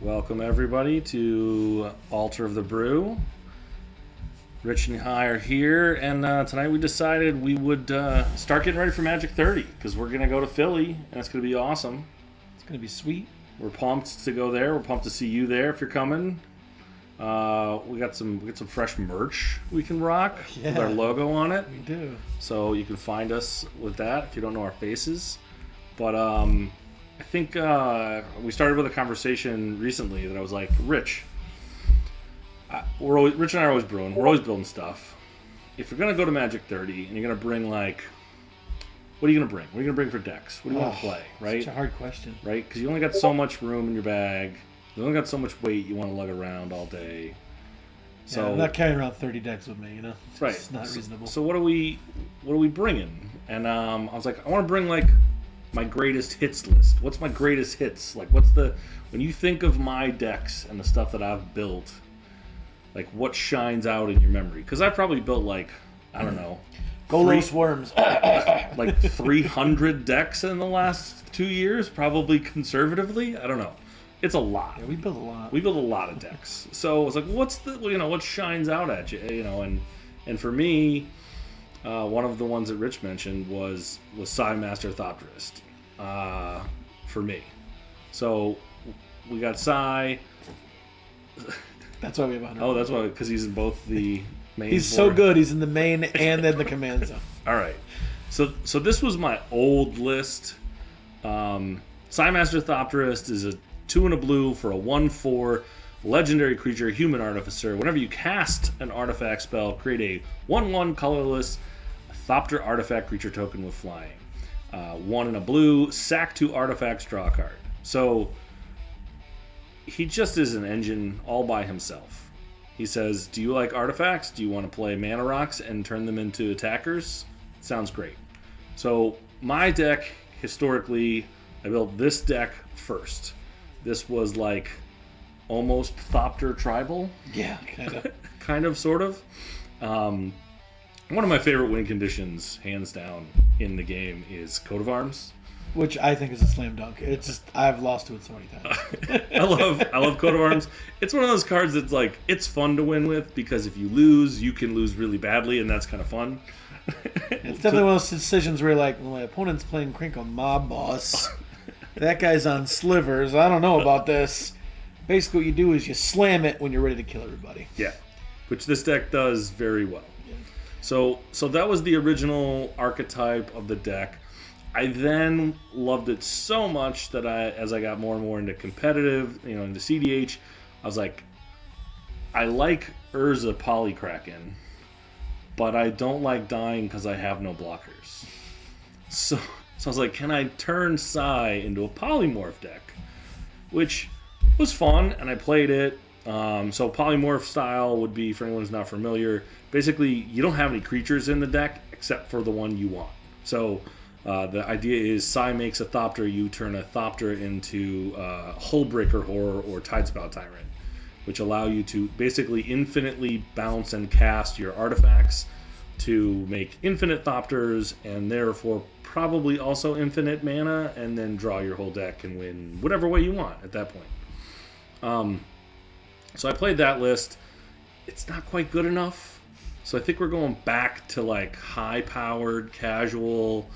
Welcome everybody to Altar of the Brew. Rich and I are here, and tonight we decided we would start getting ready for Magic 30 because we're going to go to Philly, and it's going to be awesome. It's going to be sweet. We're pumped to go there. We're pumped to see you there if you're coming. We got some fresh merch we can rock with our logo on it. We do. So you can find us with that if you don't know our faces. But I think we started with a conversation recently that I was like, Rich, Rich and I are always brewing. We're always building stuff. If you're going to go to Magic 30 and you're going to bring, like, what are you going to bring? What are you going to bring for decks? What do you want to play, right? Such a hard question. Right? Because you only got so much room in your bag. You only got so much weight you want to lug around all day. So I'm not carrying around 30 decks with me, you know? It's not reasonable. So what are we bringing? And I was like, I want to bring, like, my greatest hits list. What's my greatest hits? Like, when you think of my decks and the stuff that I've built, like, what shines out in your memory? Because I've probably built, like, I don't know, Golos Worms. like 300 decks in the last 2 years, probably conservatively. I don't know. It's a lot. Yeah, we built a lot. We built a lot of decks. So I was like, what shines out at you? You know, and for me, one of the ones that Rich mentioned was Master Thopterist for me. So we got Psy. That's why we have 100. Oh, that's why, because he's in both the main. He's so good. He's in the main and then the command zone. All right. So this was my old list. Master Thopterist is a 2 and a blue for a 1/4 legendary creature, human artificer. Whenever you cast an artifact spell, create a 1/1 colorless Thopter artifact creature token with flying. 1 and a blue, sack 2 artifacts, draw a card. So he just is an engine all by himself. He says, do you like artifacts? Do you want to play mana rocks and turn them into attackers? Sounds great. So my deck, historically, I built this deck first. This was like almost Thopter tribal. Yeah, kind of. Kind of, sort of. One of my favorite win conditions, hands down, in the game is Coat of Arms. Which I think is a slam dunk. It's just, I've lost to it so many times. I love Coat of Arms. It's one of those cards that's like, it's fun to win with because if you lose, you can lose really badly, and that's kind of fun. It's definitely one of those decisions where you're like, well, my opponent's playing Crinkle Mob Boss. That guy's on slivers. I don't know about this. Basically, what you do is you slam it when you're ready to kill everybody. Yeah, which this deck does very well. Yeah. So that was the original archetype of the deck. I then loved it so much that as I got more and more into competitive, into CDH, I was like, I like Urza Polykraken, but I don't like dying because I have no blockers. So I was like, can I turn Psy into a polymorph deck? Which was fun, and I played it. So polymorph style would be, for anyone who's not familiar, basically you don't have any creatures in the deck except for the one you want. So the idea is Psy makes a Thopter, you turn a Thopter into Hullbreaker Horror or Tidespout Tyrant, which allow you to basically infinitely bounce and cast your artifacts to make infinite Thopters and therefore probably also infinite mana, and then draw your whole deck and win whatever way you want at that point. So I played that list. It's not quite good enough. So I think we're going back to like high-powered, casual.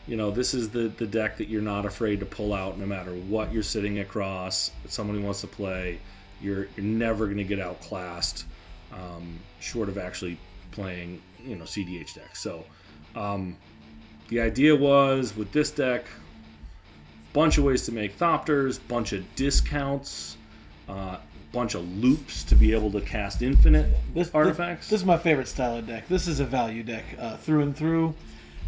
This is the deck that you're not afraid to pull out no matter what you're sitting across. If somebody wants to play, you're never going to get outclassed, short of actually playing, CDH decks. So the idea was, with this deck, bunch of ways to make Thopters, bunch of discounts, bunch of loops to be able to cast infinite artifacts. This is my favorite style of deck. This is a value deck through and through.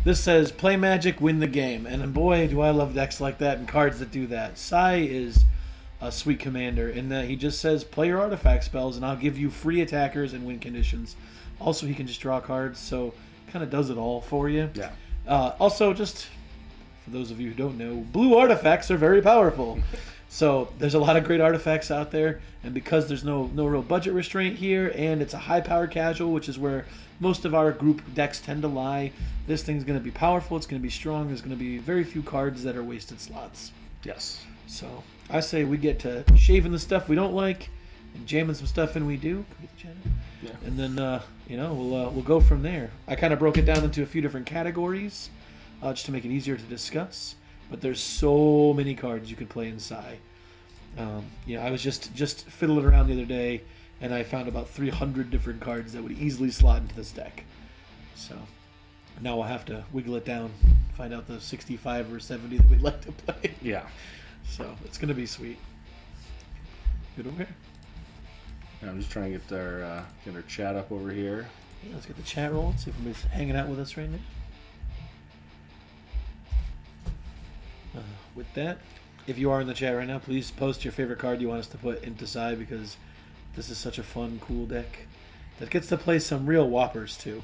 This says, play Magic, win the game. And boy, do I love decks like that and cards that do that. Psy is a sweet commander in that he just says, play your artifact spells and I'll give you free attackers and win conditions. Also, he can just draw cards, so kind of does it all for you. Yeah. Also, just for those of you who don't know, blue artifacts are very powerful. So there's a lot of great artifacts out there, and because there's no real budget restraint here, and it's a high-powered casual, which is where most of our group decks tend to lie, this thing's going to be powerful, it's going to be strong, there's going to be very few cards that are wasted slots. Yes. So I say we get to shaving the stuff we don't like and jamming some stuff in we do. Can we get the channel? Yeah. And then we'll go from there. I kind of broke it down into a few different categories, just to make it easier to discuss. But there's so many cards you could play in Sai. I was just fiddling around the other day, and I found about 300 different cards that would easily slot into this deck. So now we'll have to wiggle it down, find out the 65 or 70 that we'd like to play. Yeah. So it's gonna be sweet. Good over here. Yeah, I'm just trying to get our chat up over here. Yeah, let's get the chat rolling. See if anybody's hanging out with us right now. With that, if you are in the chat right now, please post your favorite card you want us to put into Sai, because this is such a fun, cool deck that gets to play some real whoppers too.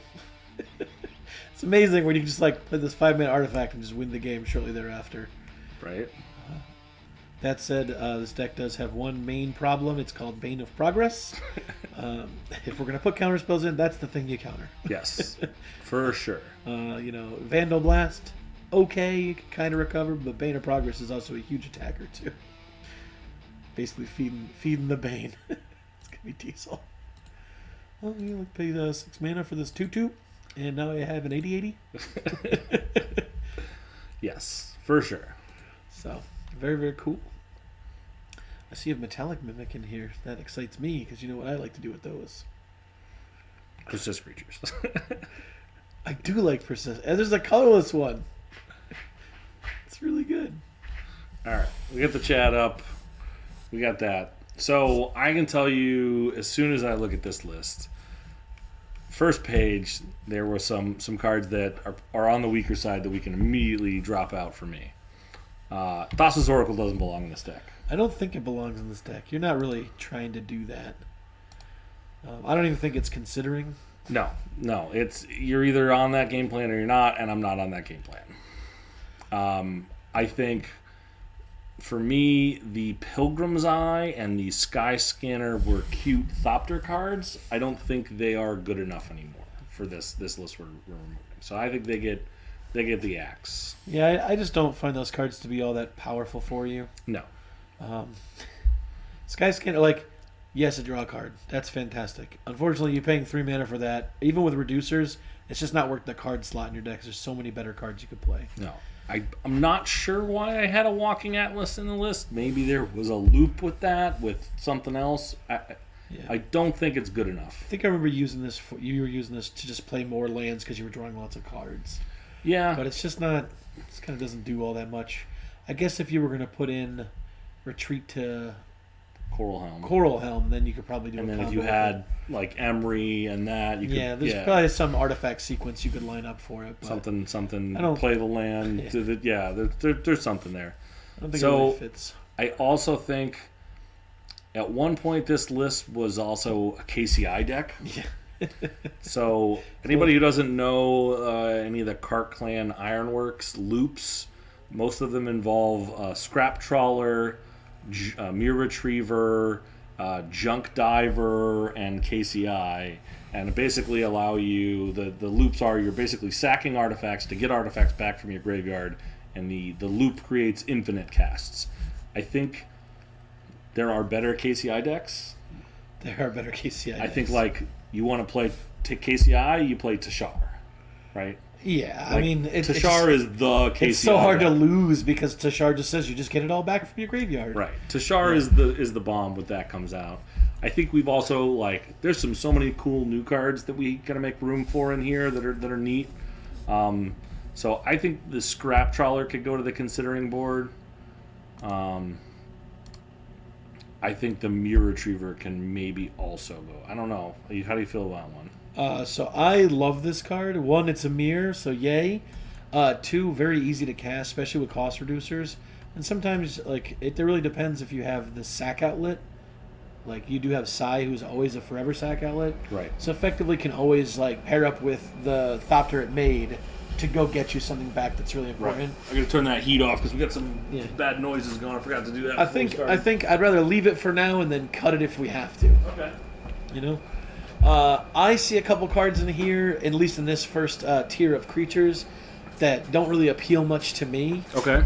It's amazing when you can just play this 5-minute artifact and just win the game shortly thereafter. Right. That said, this deck does have one main problem. It's called Bane of Progress. If we're going to put counter spells in, that's the thing you counter. Yes, for sure. Vandal Blast, okay, you can kind of recover, but Bane of Progress is also a huge attacker too. Basically feeding the Bane. It's going to be Diesel. Well, you pay 6 mana for this 2/2, and now I have an 80/80. Yes, for sure. So, very, very cool. I see a Metallic Mimic in here. That excites me, because you know what I like to do with those. Persist creatures. I do like Persist. And there's a colorless one. It's really good. All right, we got the chat up. We got that. So I can tell you, as soon as I look at this list, first page, there were some cards that are on the weaker side that we can immediately drop out for me. Thassa's Oracle doesn't belong in this deck. I don't think it belongs in this deck. You're not really trying to do that. I don't even think it's considering. No. It's you're either on that game plan or you're not, and I'm not on that game plan. I think, for me, the Pilgrim's Eye and the Sky Scanner were cute Thopter cards. I don't think they are good enough anymore for this list we're removing. So I think they get the axe. Yeah, I just don't find those cards to be all that powerful for you. No. Sky Scanner, yes, a draw card. That's fantastic. Unfortunately, you're paying 3 mana for that. Even with reducers, it's just not worth the card slot in your deck. There's so many better cards you could play. No. I'm not sure why I had a Walking Atlas in the list. Maybe there was a loop with that, with something else. I don't think it's good enough. I think I remember using this. You were using this to just play more lands because you were drawing lots of cards. Yeah. But it's just not... It kind of doesn't do all that much. I guess if you were going to put in Retreat to... Coral Helm, then you could probably do and a then combo. if you had, Emery and that, you could... Yeah, there's probably some artifact sequence you could line up for it. But something, play the land. There's something there. I don't think it really fits. I also think at one point this list was also a KCI deck. Yeah. So anybody who doesn't know any of the Cart Clan Ironworks loops, most of them involve Scrap Trawler, Mirror Retriever, Junk Diver, and KCI, and basically allow you, the loops are, you're basically sacking artifacts to get artifacts back from your graveyard, and the loop creates infinite casts. I think there are better KCI decks. There are better KCI decks. I think, you want to play KCI, you play Tashar, right? Yeah, I mean... Tashar is the KCI. It's so hard deck. to lose because Tashar just says you just get it all back from your graveyard. Right. Tashar is the bomb when that comes out. I think we've also, there's so many cool new cards that we gotta make room for in here that are neat. So I think the Scrap Trawler could go to the considering board. I think the Mirror Retriever can maybe also go. I don't know. How do you feel about one? So I love this card. 1, it's a mirror, so yay. 2, very easy to cast, especially with cost reducers. And sometimes, it really depends if you have the sack outlet. You do have Sai, who's always a forever sack outlet. Right. So effectively can always, pair up with the Thopter it made to go get you something back that's really important. Right. I gotta turn that heat off because we got some bad noises going. I forgot to do that. I think I'd rather leave it for now and then cut it if we have to. Okay. I see a couple cards in here, at least in this first tier of creatures, that don't really appeal much to me. Okay.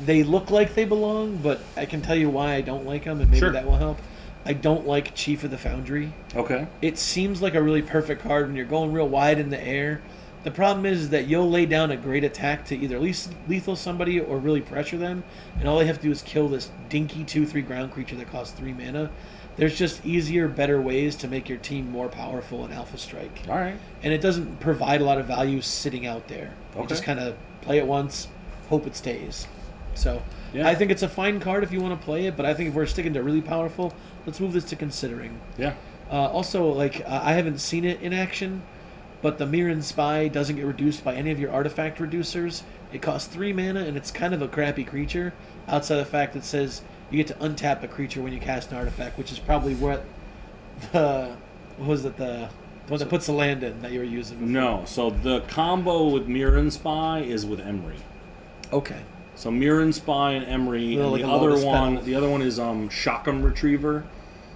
they look like they belong, but I can tell you why I don't like them, and maybe Sure. that will help. I don't like Chief of the Foundry. Okay. It seems like a really perfect card when you're going real wide in the air. The problem is that you'll lay down a great attack to either lethal somebody or really pressure them, and all they have to do is kill this dinky 2/3 ground creature that costs 3 mana. There's just easier, better ways to make your team more powerful in Alpha Strike. All right. And it doesn't provide a lot of value sitting out there. You Okay. just kind of play it once, hope it stays. So Yeah. I think it's a fine card if you want to play it, but I think if we're sticking to really powerful, let's move this to considering. Yeah. Also, I haven't seen it in action, but the Mirren Spy doesn't get reduced by any of your artifact reducers. It costs 3 mana, and it's kind of a crappy creature, outside the fact that it says you get to untap a creature when you cast an artifact, which is probably what the one that puts the land in that you were using before. No. So the combo with Mirren Spy is with Emery. Okay. So Mirren Spy and Emery, Well, and like the a other Lotus one, Petal. the other one is Shotgun Retriever,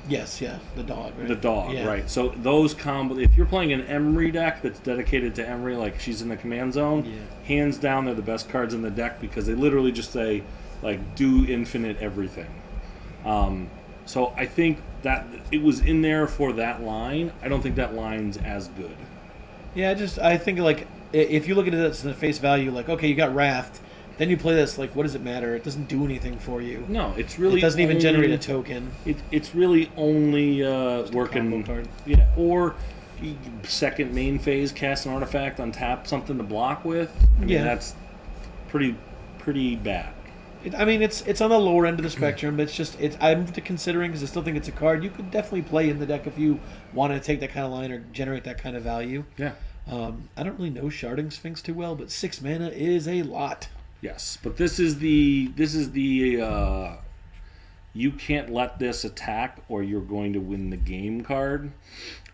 Yes, yeah, the dog, right? the dog, Yeah. right? So those combo, if you're playing an Emery deck that's dedicated to Emery, like she's in the command zone, Yeah. hands down they're the best cards in the deck because they literally just say like do infinite everything. So I think that it was in there for that line. I don't think that line's as good. Yeah, I think like if you look at it as the face value, like okay, you got Raft, then you play this, like what does it matter? It doesn't do anything for you. No, it's really It doesn't even only- generate a token. It's really only a working. combo card. Yeah, or second main phase, cast an artifact, untap something to block with. I mean, Yeah. that's pretty bad. It's on the lower end of the spectrum, but I'm considering because I still think it's a card you could definitely play in the deck if you wanted to take that kind of line or generate that kind of value. Yeah. I don't really know Sharding Sphinx too well, but 6 mana is a lot. Yes, but this is the you can't let this attack or you're going to win the game card.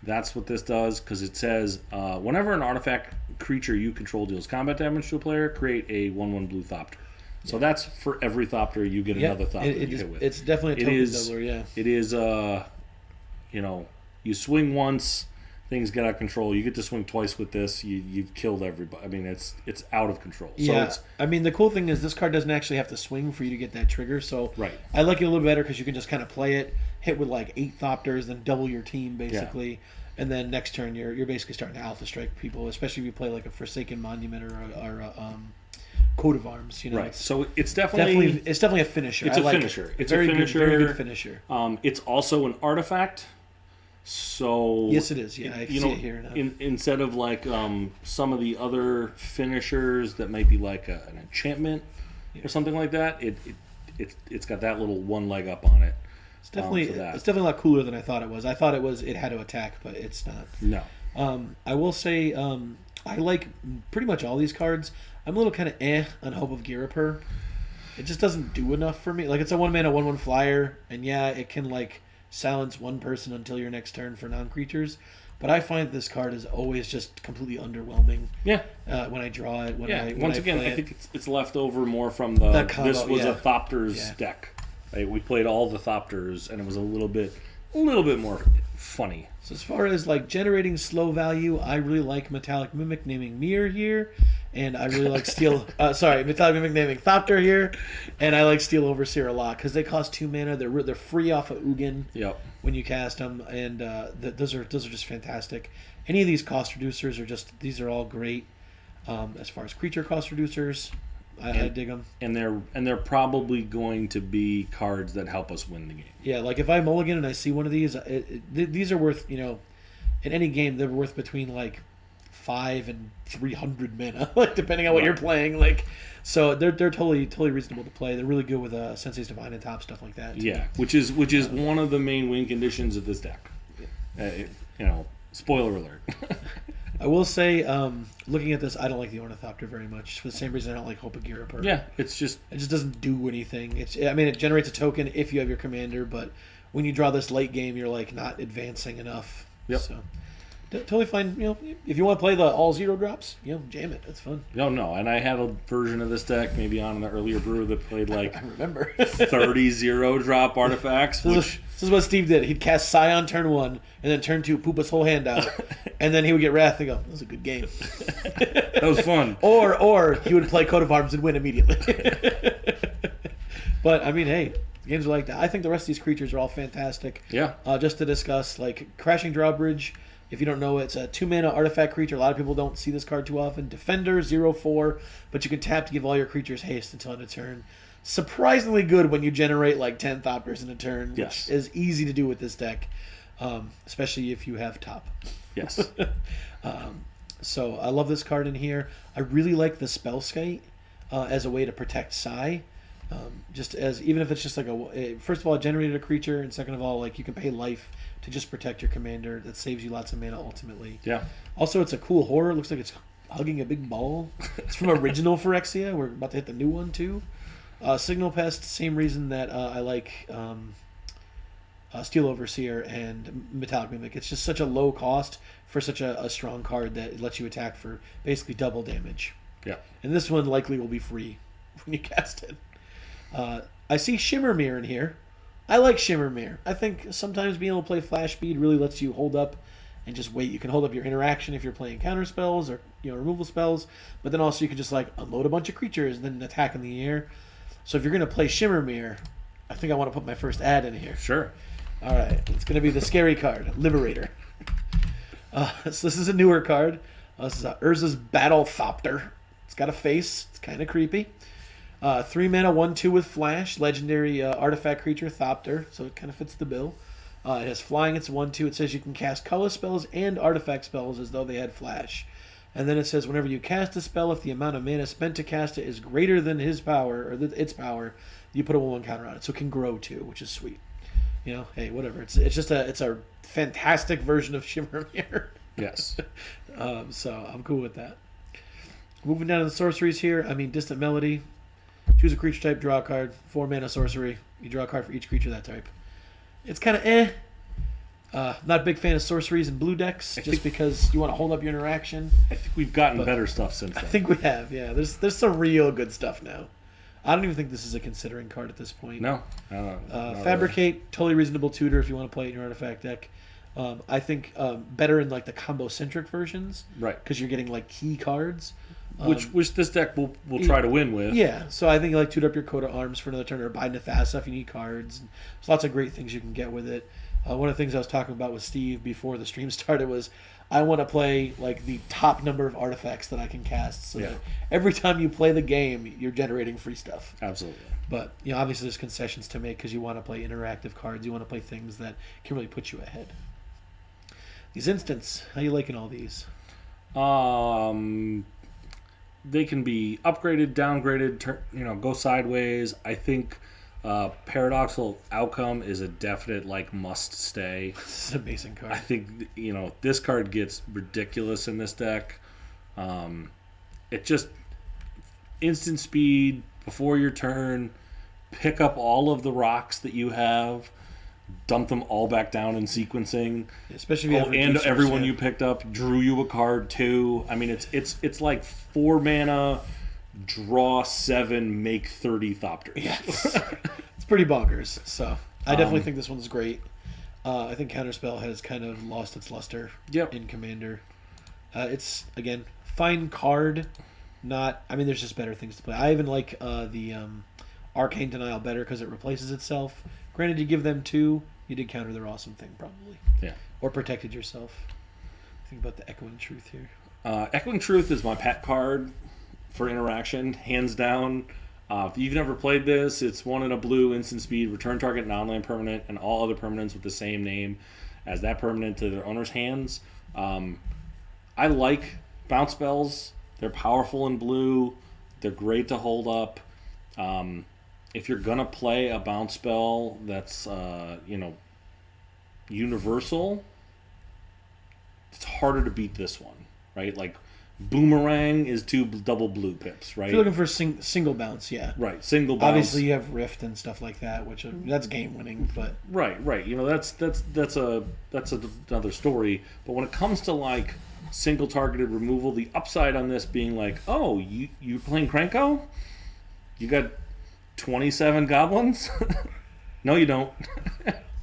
That's what this does because it says whenever an artifact creature you control deals combat damage to a player, create a 1/1 blue Thopter. So that's for every Thopter you get another Thopter you hit with. It's definitely a token doubler, yeah. It is you swing once, things get out of control. You get to swing twice with this. You've killed everybody. I mean, it's out of control. So Yeah, it's, the cool thing is this card doesn't actually have to swing for you to get that trigger. So Right. I like it a little better because you can just kind of play it, hit with like 8 Thopters, then double your team basically, and then next turn you're basically starting to Alpha Strike people, especially if you play like a Forsaken Monument or a Coat of Arms. You know, right. So it's definitely definitely a finisher. It's I a like finisher. It. It's very a finisher. Good, very good finisher. It's also an artifact. So Yes, it is. Yeah, I can see it here now. Instead of like some of the other finishers that might be like an enchantment or something like that, it's got that little one leg up on it. It's definitely for that. it's definitely a lot cooler than I thought it was. I thought it had to attack, but it's not. No. I will say I like pretty much all these cards. I'm a little kind of on Hope of Girapur. It just doesn't do enough for me. Like it's a 1-mana 1/1 flyer, and yeah, it can like silence one person until your next turn for non-creatures. But I find this card is always just completely underwhelming. Yeah. When I draw it, Once again, play I it. think it's left over more from the combo, this was yeah. a Thopters Yeah. deck. Right? We played all the Thopters, and it was a little bit more funny. So as far as like generating slow value, I really like Metallic Mimic naming Mir here, and I really like Metallic Mimic naming Thopter here, and I like Steel Overseer a lot because they cost 2 mana. They're free off of Ugin Yep. when you cast them, and those are just fantastic. Any of these cost reducers these are all great. As far as creature cost reducers, I dig them. And they're probably going to be cards that help us win the game. Yeah, like if I mulligan and I see one of these, these are worth, in any game, they're worth between like 5 and 300 mana, like depending on what you're playing. Like, so they're totally reasonable to play. They're really good with Sensei's Divine and top stuff like that. Yeah, which is one of the main win conditions of this deck. Spoiler alert. I will say, looking at this, I don't like the Ornithopter very much for the same reason I don't like Hope of Girapur. Yeah, it just doesn't do anything. It generates a token if you have your commander, but when you draw this late game, you're like not advancing enough. Yep. So totally fine. If you want to play the all 0 drops, jam it. That's fun. No, and I had a version of this deck maybe on the earlier brew that played like I remember 30 0-drop artifacts. This is what Steve did. He'd cast Scion turn 1, and then turn 2, poop his whole hand out, and then he would get Wrath and go, "That was a good game." That was fun. Or he would play Coat of Arms and win immediately. But I mean, hey, games are like that. I think the rest of these creatures are all fantastic. Yeah. Just to discuss, like Crashing Drawbridge. If you don't know, it's a 2-mana artifact creature. A lot of people don't see this card too often. Defender, 0/4, but you can tap to give all your creatures haste until end of turn. Surprisingly good when you generate like 10 Thopters in a turn, Yes. which is easy to do with this deck, especially if you have top. Yes. So I love this card in here. I really like the Spellskite as a way to protect Sai. Just as even if it's just like first of all, it generated a creature, and second of all, like you can pay life to just protect your commander. That saves you lots of mana ultimately. Yeah. Also, it's a cool horror. It looks like it's hugging a big ball. It's from original Phyrexia. We're about to hit the new one too. Signal Pest, same reason that I like Steel Overseer and Metallic Mimic. It's just such a low cost for such a strong card that it lets you attack for basically double damage. Yeah. And this one likely will be free when you cast it. I see Shimmermere in here. I like Shimmermere. I think sometimes being able to play Flash Speed really lets you hold up and just wait. You can hold up your interaction if you're playing counter spells or removal spells, but then also you can just like unload a bunch of creatures and then attack in the air. So if you're going to play Shimmermere, I think I want to put my first ad in here. Sure. All right, it's going to be the scary card, Liberator. So this is a newer card. This is Urza's Battle Thopter. It's got a face. It's kind of creepy. 3 mana, 1/2 with flash. Legendary artifact creature, Thopter. So it kind of fits the bill. It has flying. It's 1/2. It says you can cast color spells and artifact spells as though they had flash. And then it says whenever you cast a spell, if the amount of mana spent to cast it is greater than his power or its power, you put a 1/1 counter on it. So it can grow too, which is sweet. Hey, whatever. It's just a fantastic version of Shimmermere. Yes. So I'm cool with that. Moving down to the sorceries here. Distant Melody. Choose a creature type, draw a card. 4 mana sorcery. You draw a card for each creature of that type. It's kind of not a big fan of sorceries in blue decks, because you want to hold up your interaction. I think we've gotten better stuff since then. I think we have, yeah. There's some real good stuff now. I don't even think this is a considering card at this point. No. Fabricate, really. Totally reasonable tutor if you want to play it in your artifact deck. I think better in like the combo-centric versions. Right. Because you're getting like key cards. Which this deck will try to win with. Yeah, so I think like tutor up your coat of arms for another turn, or buy Nathassa if you need cards. There's lots of great things you can get with it. One of the things I was talking about with Steve before the stream started was I want to play like the top number of artifacts that I can cast, so that every time you play the game, you're generating free stuff. Absolutely. But obviously there's concessions to make because you want to play interactive cards. You want to play things that can really put you ahead. These instants, how you liking all these? They can be upgraded, downgraded, go sideways. I think Paradoxical Outcome is a definite must stay. This is an amazing card. I think this card gets ridiculous in this deck. It just instant speed before your turn, pick up all of the rocks that you have, dump them all back down in sequencing. Especially if you have and everyone you picked up drew you a card too. It's like 4 mana, draw 7, make 30 Thopters. Yes. It's pretty bonkers. So I definitely think this one's great. I think Counterspell has kind of lost its luster in Commander. It's, again, fine card. There's just better things to play. I even like the Arcane Denial better because it replaces itself. Granted, you give them 2, you did counter their awesome thing, probably. Yeah. Or protected yourself. Think about the Echoing Truth here. Echoing Truth is my pet card for interaction, hands down. If you've never played this, it's 1 in a blue, instant speed, return target non-land permanent, and all other permanents with the same name as that permanent to their owner's hands. I like bounce spells. They're powerful in blue. They're great to hold up. If you're going to play a bounce spell that's, universal, it's harder to beat this one, right? Like, Boomerang is 2 double blue pips, right? If you're looking for single bounce, yeah. Right, single bounce. Obviously, you have Rift and stuff like that, which that's game winning, but right. That's another story. But when it comes to single targeted removal, the upside on this being you playing Krenko? You got 27 goblins? No, you don't.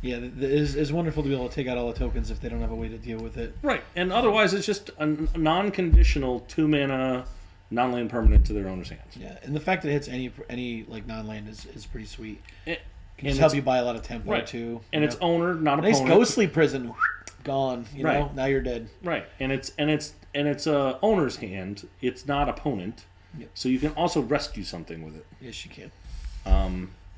Yeah, it's wonderful to be able to take out all the tokens if they don't have a way to deal with it. Right, and otherwise it's just a non-conditional 2 mana non-land permanent to their owner's hands. Yeah, and the fact that it hits any like non-land is pretty sweet. It, Can just help you buy a lot of tempo right. too. And its owner, not nice opponent. ghostly prison, gone. You know, now you're dead. Right, and it's owner's hand. It's not opponent. Yep. So you can also rescue something with it. Yes, you can.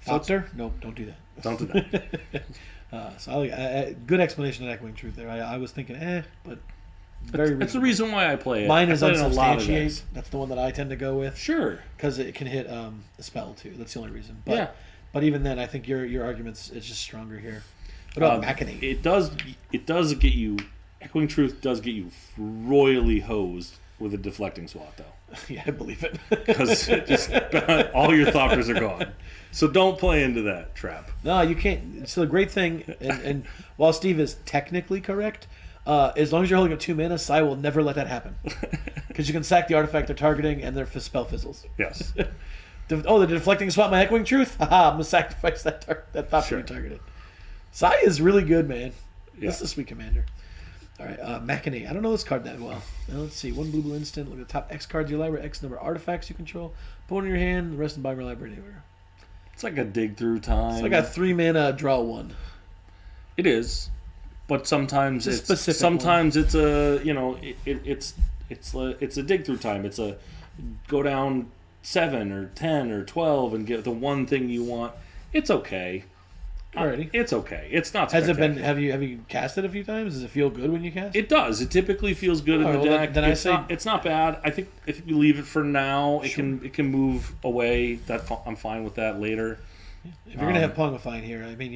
So no, don't do that. don't do that. So good explanation of Echoing Truth there. I was thinking, but very. That's the reason why I play it. Mine is I play it in a lot of Unsubstantiate. decks. That's the one that I tend to go with. Sure. Because it can hit a spell too. That's the only reason. But, Yeah. But even then, I think your argument's is just stronger here. What about Machinate? It does get you. Echoing Truth does get you royally hosed with a deflecting swat, though. Yeah, I believe it. Because just all your Thopters are gone. So don't play into that trap. No, you can't. So the great thing, and while Steve is technically correct, as long as you're holding a 2 mana, Sai will never let that happen. Because you can sack the artifact they're targeting, and their spell fizzles. Yes. The deflecting swap my Echoing Truth? Haha, I'm going to sacrifice that Thopter you targeted. Sai is really good, man. Yeah. This is a sweet commander. All right, Machinate. I don't know this card that well. Now, let's see. 1 blue instant. Look at the top X cards of your library, X number of artifacts you control. Put one in your hand, the rest in the bottom of your library anywhere. It's like a dig through time. It's like a 3 mana draw 1. It is, but sometimes It's a specific sometimes it's a it's a dig through time. It's a go down 7 or 10 or 12 and get the one thing you want. It's okay. Alrighty. It's okay. It's not Has it spectacular. been? Have you cast it a few times? Does it feel good when you cast? It does. It typically feels good in the deck. Then It's not bad. I think if you leave it for now, it can move away. I'm fine with that later. If you're gonna have Pongifying here, I mean,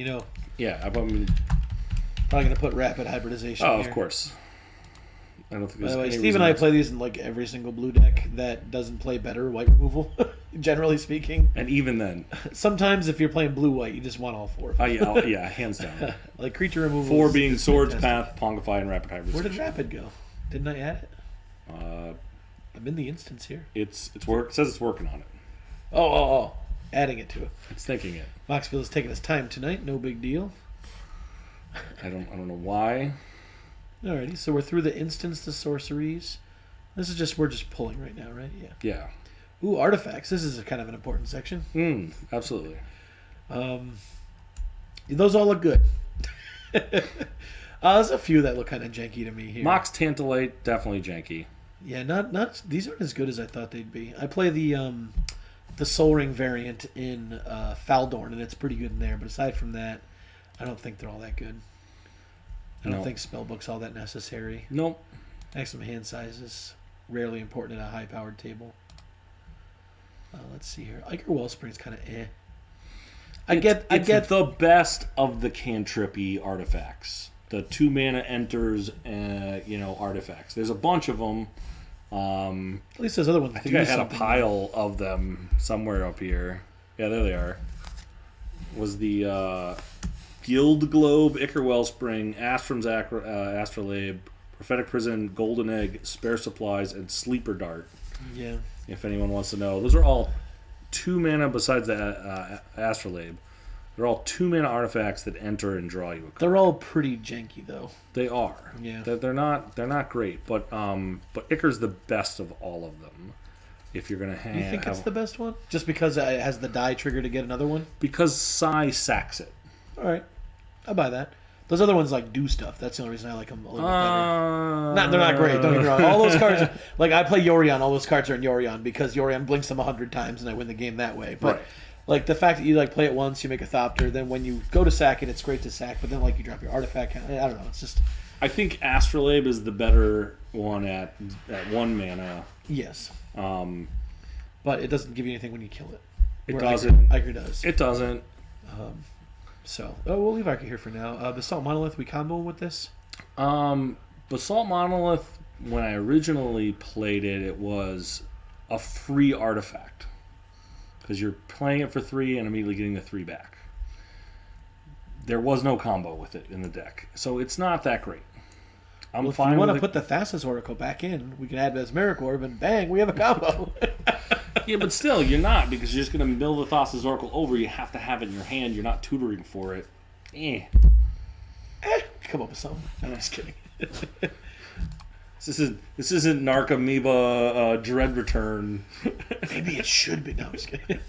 Yeah, I mean, probably gonna put Rapid Hybridization. oh, here. of course. I don't think By there's the way, any Steve reason and I to- play these in like every single blue deck that doesn't play better white removal, generally speaking. And even then, Sometimes if you're playing blue-white, you just want all 4. yeah, hands down. Like creature removal. 4 is being Swords, fantastic. Path, Pongify, and Rapid Hybridization. Where did Rapid go? Didn't I add it? Uh, I'm in the instance here. it's work. It says it's working on it. Oh. Adding it to it. It's thinking it. Moxville is taking his time tonight. No big deal. I don't know why. Alrighty, so we're through the instance, the sorceries. We're just pulling right now, right? Yeah. Yeah. Ooh, artifacts. This is kind of an important section. Absolutely. Those all look good. There's a few that look kind of janky to me here. Mox Tantalite, definitely janky. Yeah, not these aren't as good as I thought they'd be. I play the Soul Ring variant in Faldorn, and it's pretty good in there. But aside from that, I don't think they're all that good. I don't think Spellbook's all that necessary. Nope. Maximum hand size is rarely important in a high-powered table. Let's see here. Ichor Wellspring's kind of eh. I get the best of the cantrippy artifacts. The 2 mana enters, artifacts. There's a bunch of them. At least there's other ones. I think I had a pile of them somewhere up here. Yeah, there they are. Was the Guild Globe, Ichor Wellspring, Astrum's Astrolabe, Prophetic Prison, Golden Egg, Spare Supplies, and Sleeper Dart. Yeah. If anyone wants to know. Those are all 2 mana besides the Astrolabe. They're all 2 mana artifacts that enter and draw you a card. They're all pretty janky, though. They are. Yeah. They're not great, but Ichor's the best of all of them. If you're gonna have, You think it's the best one? Just because it has the die trigger to get another one? because Sai sacks it. All right, I'll buy that. Those other ones like do stuff. That's the only reason I like them a little bit better. They're not great. Don't get me wrong. All those cards, like I play Yorion. All those cards are in Yorion because Yorion blinks them 100 times and I win the game that way. But Right. like the fact that you like play it once, you make a Thopter. Then when you go to sack it, it's great to sack. But then like you drop your artifact. I don't know. It's just I think Astrolabe is the better one at 1 mana. yes. But it doesn't give you anything when you kill it. It Where doesn't. Ichor does. It doesn't. So we'll leave Ichor here for now. Basalt Monolith, we combo with this. Basalt Monolith, when I originally played it, it was a free artifact. Because you're playing it for 3 and immediately getting the 3 back. There was no combo with it in the deck. So it's not that great. I'm If fine you want with to it. put the Thassa's Oracle back in, we can add Mesmeric Orb, and bang, we have a combo. Yeah, but still, you're not, because you're just going to mill the Thassa's Oracle over. You have to have it in your hand. You're not tutoring for it. Come up with something. No, I'm just kidding. This isn't Narcomoeba Dread Return. Maybe it should be. No, I'm just kidding.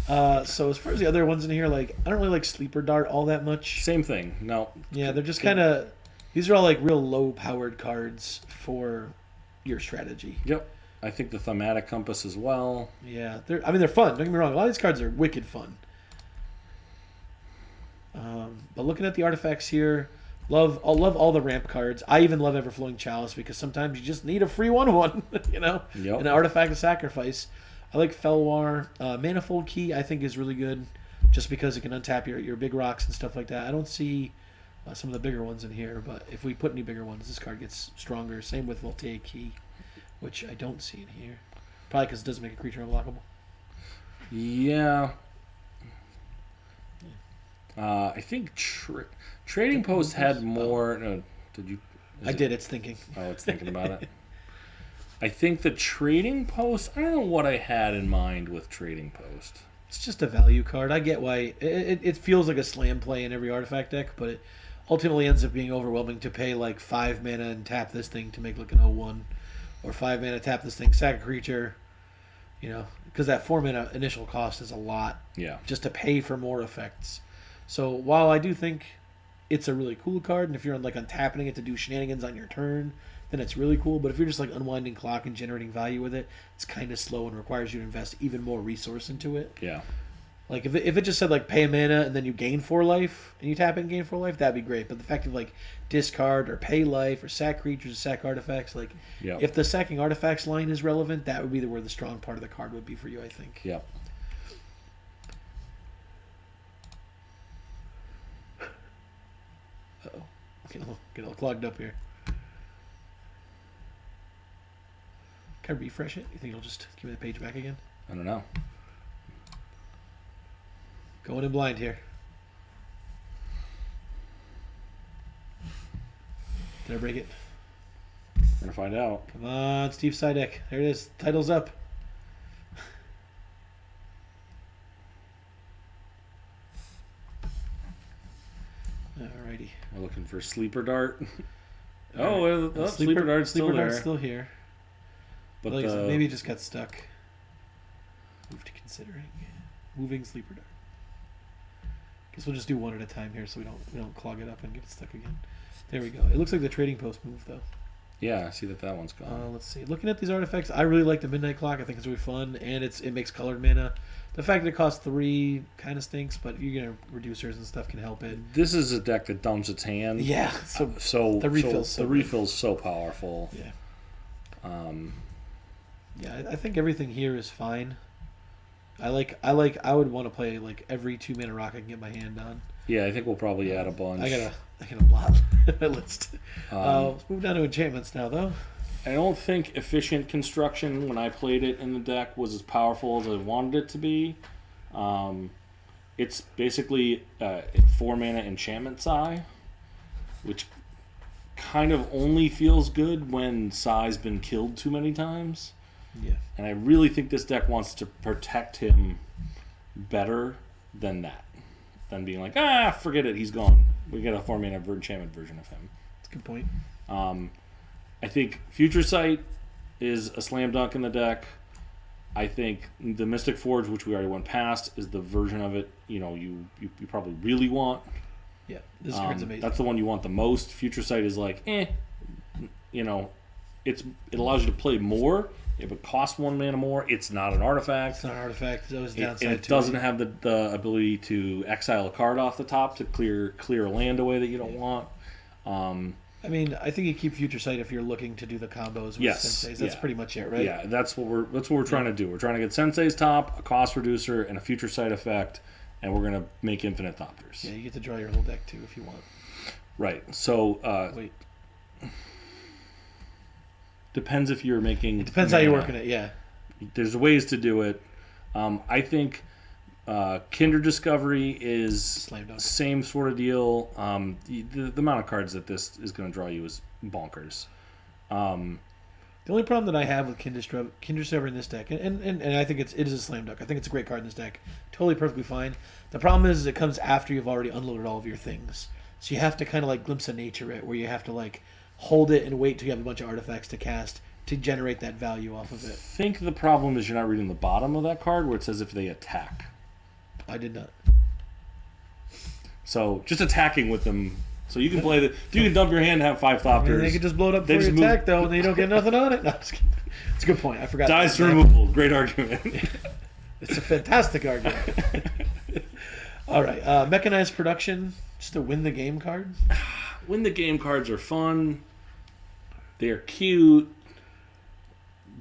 So as far as the other ones in here, like I don't really like Sleeper Dart all that much. Same thing. No. Yeah, they're just kind of. These are all like real low-powered cards for your strategy. Yep. I think the Thematic Compass as well. Yeah, they're fun. Don't get me wrong. A lot of these cards are wicked fun. But looking at the artifacts here, love all the ramp cards. I even love Everflowing Chalice because sometimes you just need a free 1/1, you know, Yep. an artifact to sacrifice. I like Felwar. Manifold Key I think is really good, just because it can untap your big rocks and stuff like that. I don't see some of the bigger ones in here, but if we put any bigger ones, this card gets stronger. Same with Voltaic Key, which I don't see in here, probably because it doesn't make a creature unblockable. Yeah. I think Trading Post had more. No, did you? I did. It's thinking. Oh, it's thinking about it. I think the Trading Post. I don't know what I had in mind with Trading Post. It's just a value card. I get why it feels like a slam play in every artifact deck, but it ultimately ends up being overwhelming to pay like 5 mana and tap this thing to make like an 0/1, or 5 mana tap this thing, sack a creature. You know, because that 4 mana initial cost is a lot. Yeah. Just to pay for more effects. So while I do think it's a really cool card, and if you're on like untapping it to do shenanigans on your turn, then it's really cool. But if you're just like unwinding clock and generating value with it, it's kind of slow and requires you to invest even more resource into it. Yeah. Like if it just said like pay a mana and then you gain 4 life and you tap in and gain 4 life, that'd be great. But the fact of like discard or pay life or sack creatures or sack artifacts, like if the sacking artifacts line is relevant, that would be where the strong part of the card would be for you, I think. Yep. Uh-oh. Get a little clogged up here. Can I refresh it? You think it'll just give me the page back again? I don't know. Going in blind here. Did I break it? We're gonna find out. Come on, Steve Sidek. There it is. Title's up. Alrighty. We're looking for Sleeper Dart. Sleeper Dart's still there. Still here. But like maybe it just got stuck. Move to considering. Moving Sleeper Dart. Guess we'll just do one at a time here so we don't clog it up and get it stuck again. There we go. It looks like the Trading Post moved though. Yeah, I see that one's gone. Let's see. Looking at these artifacts, I really like the Midnight Clock. I think it's really fun, and it makes colored mana. The fact that it costs 3 kind of stinks, but you get reducers and stuff can help it. This is a deck that dumps its hand. Yeah. So the refill's so powerful. Yeah. Yeah, I think everything here is fine. I would want to play like every 2 mana rock I can get my hand on. Yeah, I think we'll probably add a bunch. I got a lot on my list. Let's move down to enchantments now, though. I don't think efficient construction when I played it in the deck was as powerful as I wanted it to be. It's basically 4 mana enchantment Sai, which kind of only feels good when Sai's been killed too many times. Yeah. And I really think this deck wants to protect him better than that. Than being like, forget it, he's gone. We get a 4 mana enchantment version of him. That's a good point. I think Future Sight is a slam dunk in the deck. I think the Mystic Forge, which we already went past, is the version of it you probably really want. Yeah, this card's amazing. That's the one you want the most. Future Sight is like, it allows you to play more. If it costs 1 mana more, it's not an artifact. It's not an artifact. That was downside. It doesn't have the ability to exile a card off the top to clear a land away that you don't want. I mean, I think you keep Future Sight if you're looking to do the combos with Senseis. That's pretty much it, right? Yeah, that's what we're trying to do. We're trying to get Sensei's top, a cost reducer, and a Future Sight effect, and we're gonna make infinite Thopters. Yeah, you get to draw your whole deck too if you want. Right. So wait. Depends if you're making. It depends how you're working it. Yeah. There's ways to do it. I think Kinder Discovery is same sort of deal. The amount of cards that this is going to draw you is bonkers. The only problem that I have with Kinder Discovery in this deck, and I think it is a slam dunk. I think it's a great card in this deck. Totally perfectly fine. The problem is it comes after you've already unloaded all of your things. So you have to kind of like Glimpse of Nature it, where you have to like hold it and wait till you have a bunch of artifacts to cast to generate that value off of I it. think the problem is you're not reading the bottom of that card where it says if they attack. I did not. So just attacking with them. So you can play the. You can dump your hand and have 5 Thopters. They could just blow it up before you attack, though, and then you don't get nothing on it. No, just kidding. It's a good point. I forgot. Dice removal. Great argument. It's a fantastic argument. All right. Mechanized production. Just a win the game card. Win the game cards are fun. They're cute.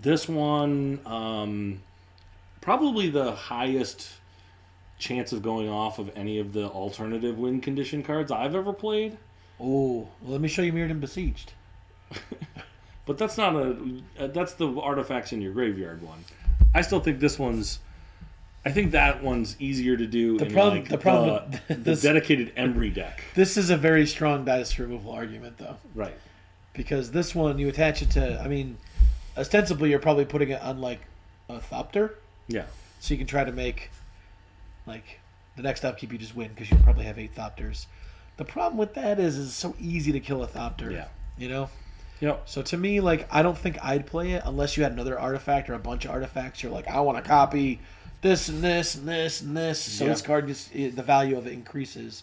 This one, probably the highest chance of going off of any of the alternative win condition cards I've ever played. Oh, well, let me show you Mirrored and Besieged. But that's not that's the artifacts in your graveyard one. I still think this one's. I think that one's easier to do the problem the dedicated Embry deck. This is a very strong dice removal argument, though. Right. Because this one, you attach it to, I mean, ostensibly you're probably putting it on, like, a Thopter. Yeah. So you can try to make, like, the next upkeep you just win because you probably have 8 Thopters. The problem with that is it's so easy to kill a Thopter. Yeah. You know? Yep. So to me, like, I don't think I'd play it unless you had another artifact or a bunch of artifacts. You're like, I want to copy this and this and this and this. So this card, the value of it increases.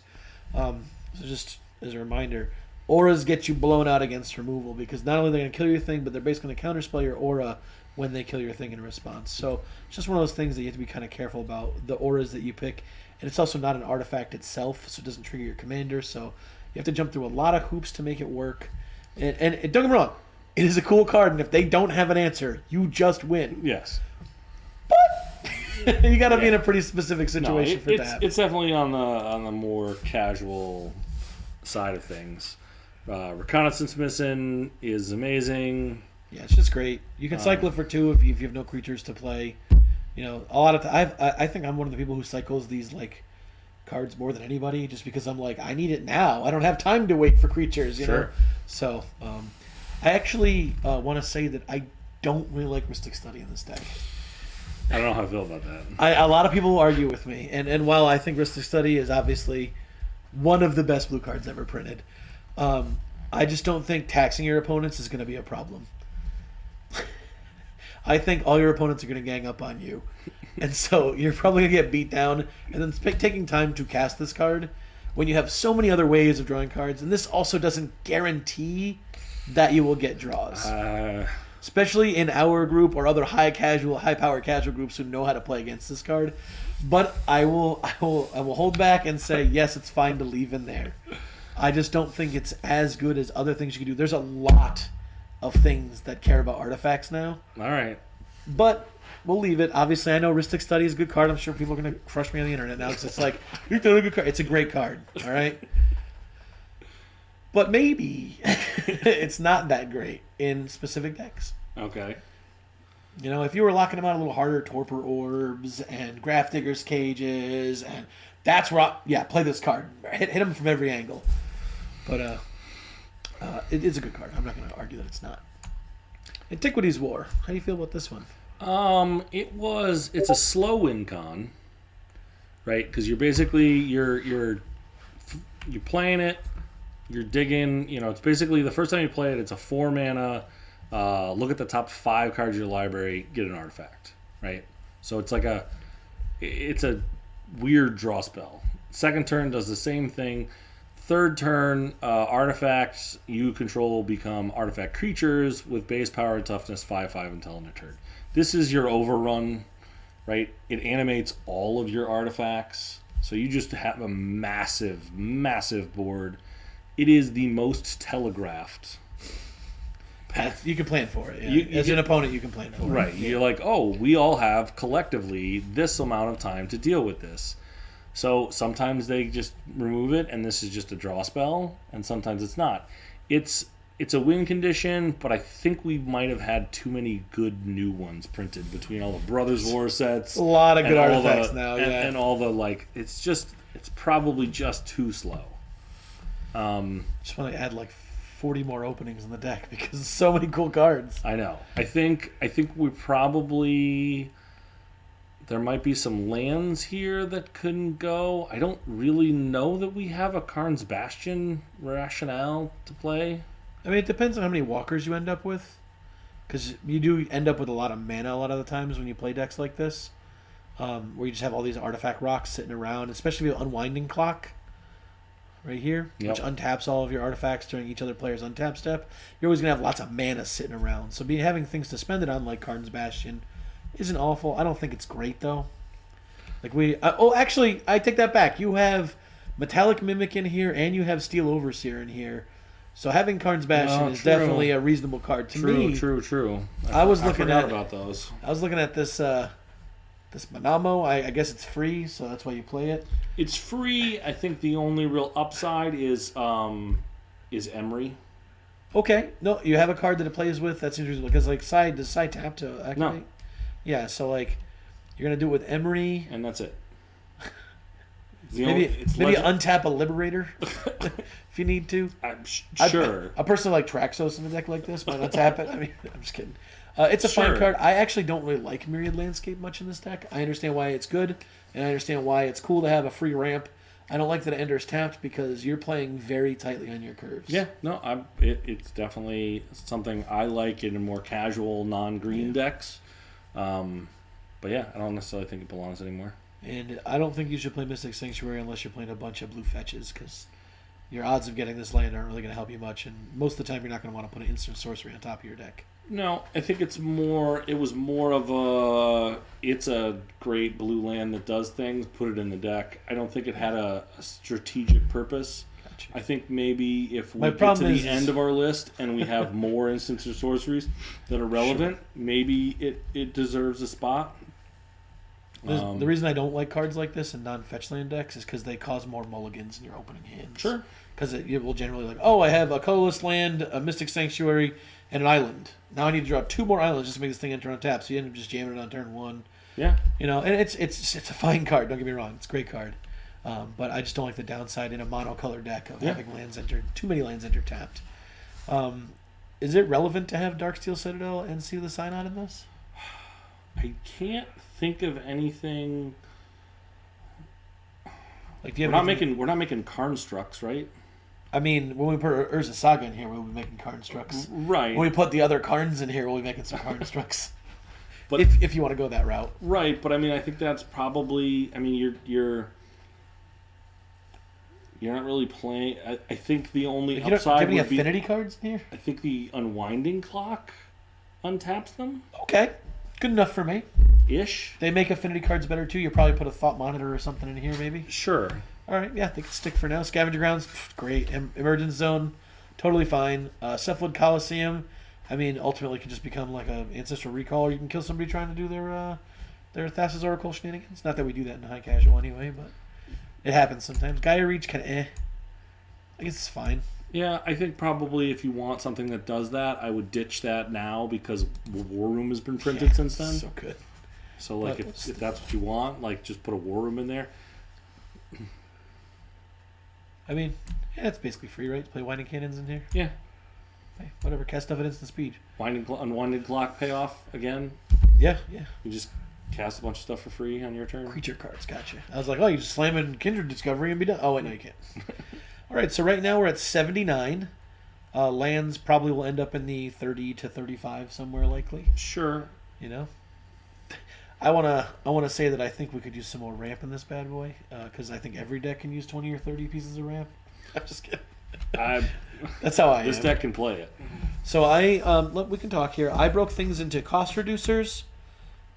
So just as a reminder, auras get you blown out against removal because not only they're going to kill your thing, but they're basically going to counterspell your aura when they kill your thing in response. So it's just one of those things that you have to be kind of careful about, the auras that you pick. And it's also not an artifact itself, so it doesn't trigger your commander. So you have to jump through a lot of hoops to make it work. And don't get me wrong, it is a cool card, and if they don't have an answer, you just win. Yes. But you got to be in a pretty specific situation for that. It's definitely on the more casual side of things. Reconnaissance Mission is amazing. Yeah, it's just great. You can cycle it for 2 if you have no creatures to play. You know, a lot of I think I'm one of the people who cycles these like cards more than anybody, just because I'm like, I need it now. I don't have time to wait for creatures. You know. So I actually want to say that I don't really like Mystic Study in this deck. I don't know how I feel about that. A lot of people argue with me, and while I think Mystic Study is obviously one of the best blue cards ever printed, I just don't think taxing your opponents is going to be a problem. I think all your opponents are going to gang up on you. And so you're probably going to get beat down. And then taking time to cast this card when you have so many other ways of drawing cards. And this also doesn't guarantee that you will get draws. Especially in our group or other high-power casual groups who know how to play against this card. But I will hold back and say, yes, it's fine to leave in there. I just don't think it's as good as other things you can do. There's a lot of things that care about artifacts now. All right. But we'll leave it. Obviously, I know Ristic Study is a good card. I'm sure people are going to crush me on the internet now. It's just like, you're doing a good card. It's a great card. All right? But maybe it's not that great in specific decks. Okay. You know, if you were locking them out a little harder, Torpor Orbs and Graph Digger's Cages, and that's where play this card. Hit them from every angle. But it is a good card. I'm not going to argue that it's not. Antiquities War. How do you feel about this one? It's a slow win con, right? Because you're basically you're playing it, you're digging. You know, it's basically the first time you play it. It's a 4 mana. Look at the top 5 cards of your library. Get an artifact, right? So it's like it's a weird draw spell. Second turn does the same thing. Third turn, artifacts you control become artifact creatures with base power and toughness 5/5 until end of turn. This is your overrun, right? It animates all of your artifacts, so you just have a massive, massive board. It is the most telegraphed. You can plan for it. Yeah. As an opponent, you can plan for it. Right. Yeah. You're like, oh, we all have collectively this amount of time to deal with this. So sometimes they just remove it, and this is just a draw spell, and sometimes it's not. It's a win condition, but I think we might have had too many good new ones printed between all the Brothers War sets. A lot of good artifacts now, yeah. And all the, it's probably just too slow. Just want to add 40 more openings in the deck because there's so many cool cards. I know. I think we probably... There might be some lands here that couldn't go. I don't really know that we have a Karn's Bastion rationale to play. I mean, it depends on how many walkers you end up with. Because you do end up with a lot of mana a lot of the times when you play decks like this. Where you just have all these artifact rocks sitting around, especially with Unwinding Clock right here, which untaps all of your artifacts during each other player's untap step. You're always going to have lots of mana sitting around. So having things to spend it on, like Karn's Bastion, isn't awful. I don't think it's great, though. Actually, I take that back. You have Metallic Mimic in here, and you have Steel Overseer in here. So having Karn's Bastion is definitely a reasonable card to me. True. I forgot about those. I was looking at this this Manamo. I guess it's free, so that's why you play it. It's free. I think the only real upside is Emery. Okay. No, you have a card that it plays with. That's interesting because does Sai tap to activate? No. Yeah, so you're gonna do it with Emery, and that's it. Maybe untap a Liberator if you need to. Sure. A person like Traxos in a deck like this might untap it. I mean, I'm just kidding. It's a fine card. I actually don't really like Myriad Landscape much in this deck. I understand why it's good, and I understand why it's cool to have a free ramp. I don't like that it enters tapped because you're playing very tightly on your curves. Yeah, no, it's definitely something I like in more casual, non-green decks. But yeah, I don't necessarily think it belongs anymore. And I don't think you should play Mystic Sanctuary unless you're playing a bunch of blue fetches, because your odds of getting this land aren't really going to help you much, and most of the time you're not going to want to put an instant sorcery on top of your deck. No, I think it was more of it's a great blue land that does things, put it in the deck. I don't think it had a strategic purpose. Gotcha. I think maybe if we get to the end of our list and we have more instants or sorceries that are relevant, maybe it deserves a spot. The reason I don't like cards like this in non-fetch land decks is because they cause more mulligans in your opening hands. Sure. Because it will generally I have a colorless land, a Mystic Sanctuary, and an island. Now I need to draw 2 more islands just to make this thing enter on tap. So you end up just jamming it on turn 1. Yeah. And it's a fine card. Don't get me wrong. It's a great card. But I just don't like the downside in a monocolor deck of having too many lands enter tapped. Is it relevant to have Darksteel Citadel and Seal the Synod in this? I can't think of anything. We're not making Karnstructs, right? I mean, when we put Urza Saga in here, we'll be making Karnstructs. Right. When we put the other Karns in here, we'll be making some Karnstructs. But if you want to go that route. Right, but I mean, I think that's probably. I mean, you're not really playing. I think the only upside. Do you have any affinity cards in here? I think the Unwinding Clock untaps them. Okay, good enough for me. Ish. They make affinity cards better too. You probably put a Thought Monitor or something in here, maybe. Sure. All right, yeah, they can stick for now. Scavenger Grounds, great. Emergence Zone, totally fine. Cephalid Coliseum, I mean, ultimately can just become like an Ancestral Recall, or you can kill somebody trying to do their Thassa's Oracle shenanigans. Not that we do that in high casual anyway, but it happens sometimes. Gaia Reach, kind of I guess it's fine. Yeah, I think probably if you want something that does that, I would ditch that now because War Room has been printed since then. So good. So if that's what you want, just put a War Room in there. I mean, yeah, it's basically free, right? To play Winding Cannons in here. Yeah. Hey, whatever. Cast stuff at instant speed. Unwinding Clock payoff again. Yeah. You just cast a bunch of stuff for free on your turn. Creature cards, gotcha. I was like, you just slam in Kindred Discovery and be done. Oh wait, no, you can't. All right, so right now we're at 79. Lands probably will end up in the 30 to 35 somewhere likely. Sure. I wanna say that I think we could use some more ramp in this bad boy because I think every deck can use 20 or 30 pieces of ramp. I'm just kidding. That's how I am. This deck can play it. So we can talk here. I broke things into cost reducers,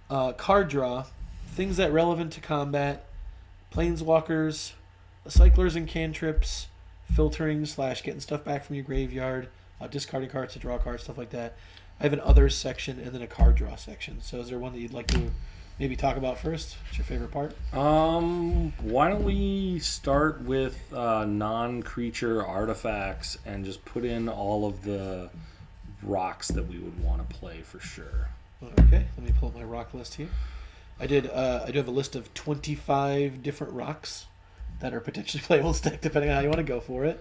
card draw, things that relevant to combat, planeswalkers, cyclers and cantrips, filtering / getting stuff back from your graveyard, discarding cards to draw cards, stuff like that. I have an others section and then a card draw section. So is there one that you'd like to maybe talk about first? What's your favorite part? Why don't we start with non-creature artifacts and just put in all of the rocks that we would want to play for sure. Okay, let me pull up my rock list here. I do have a list of 25 different rocks that are potentially playable this deck, depending on how you want to go for it.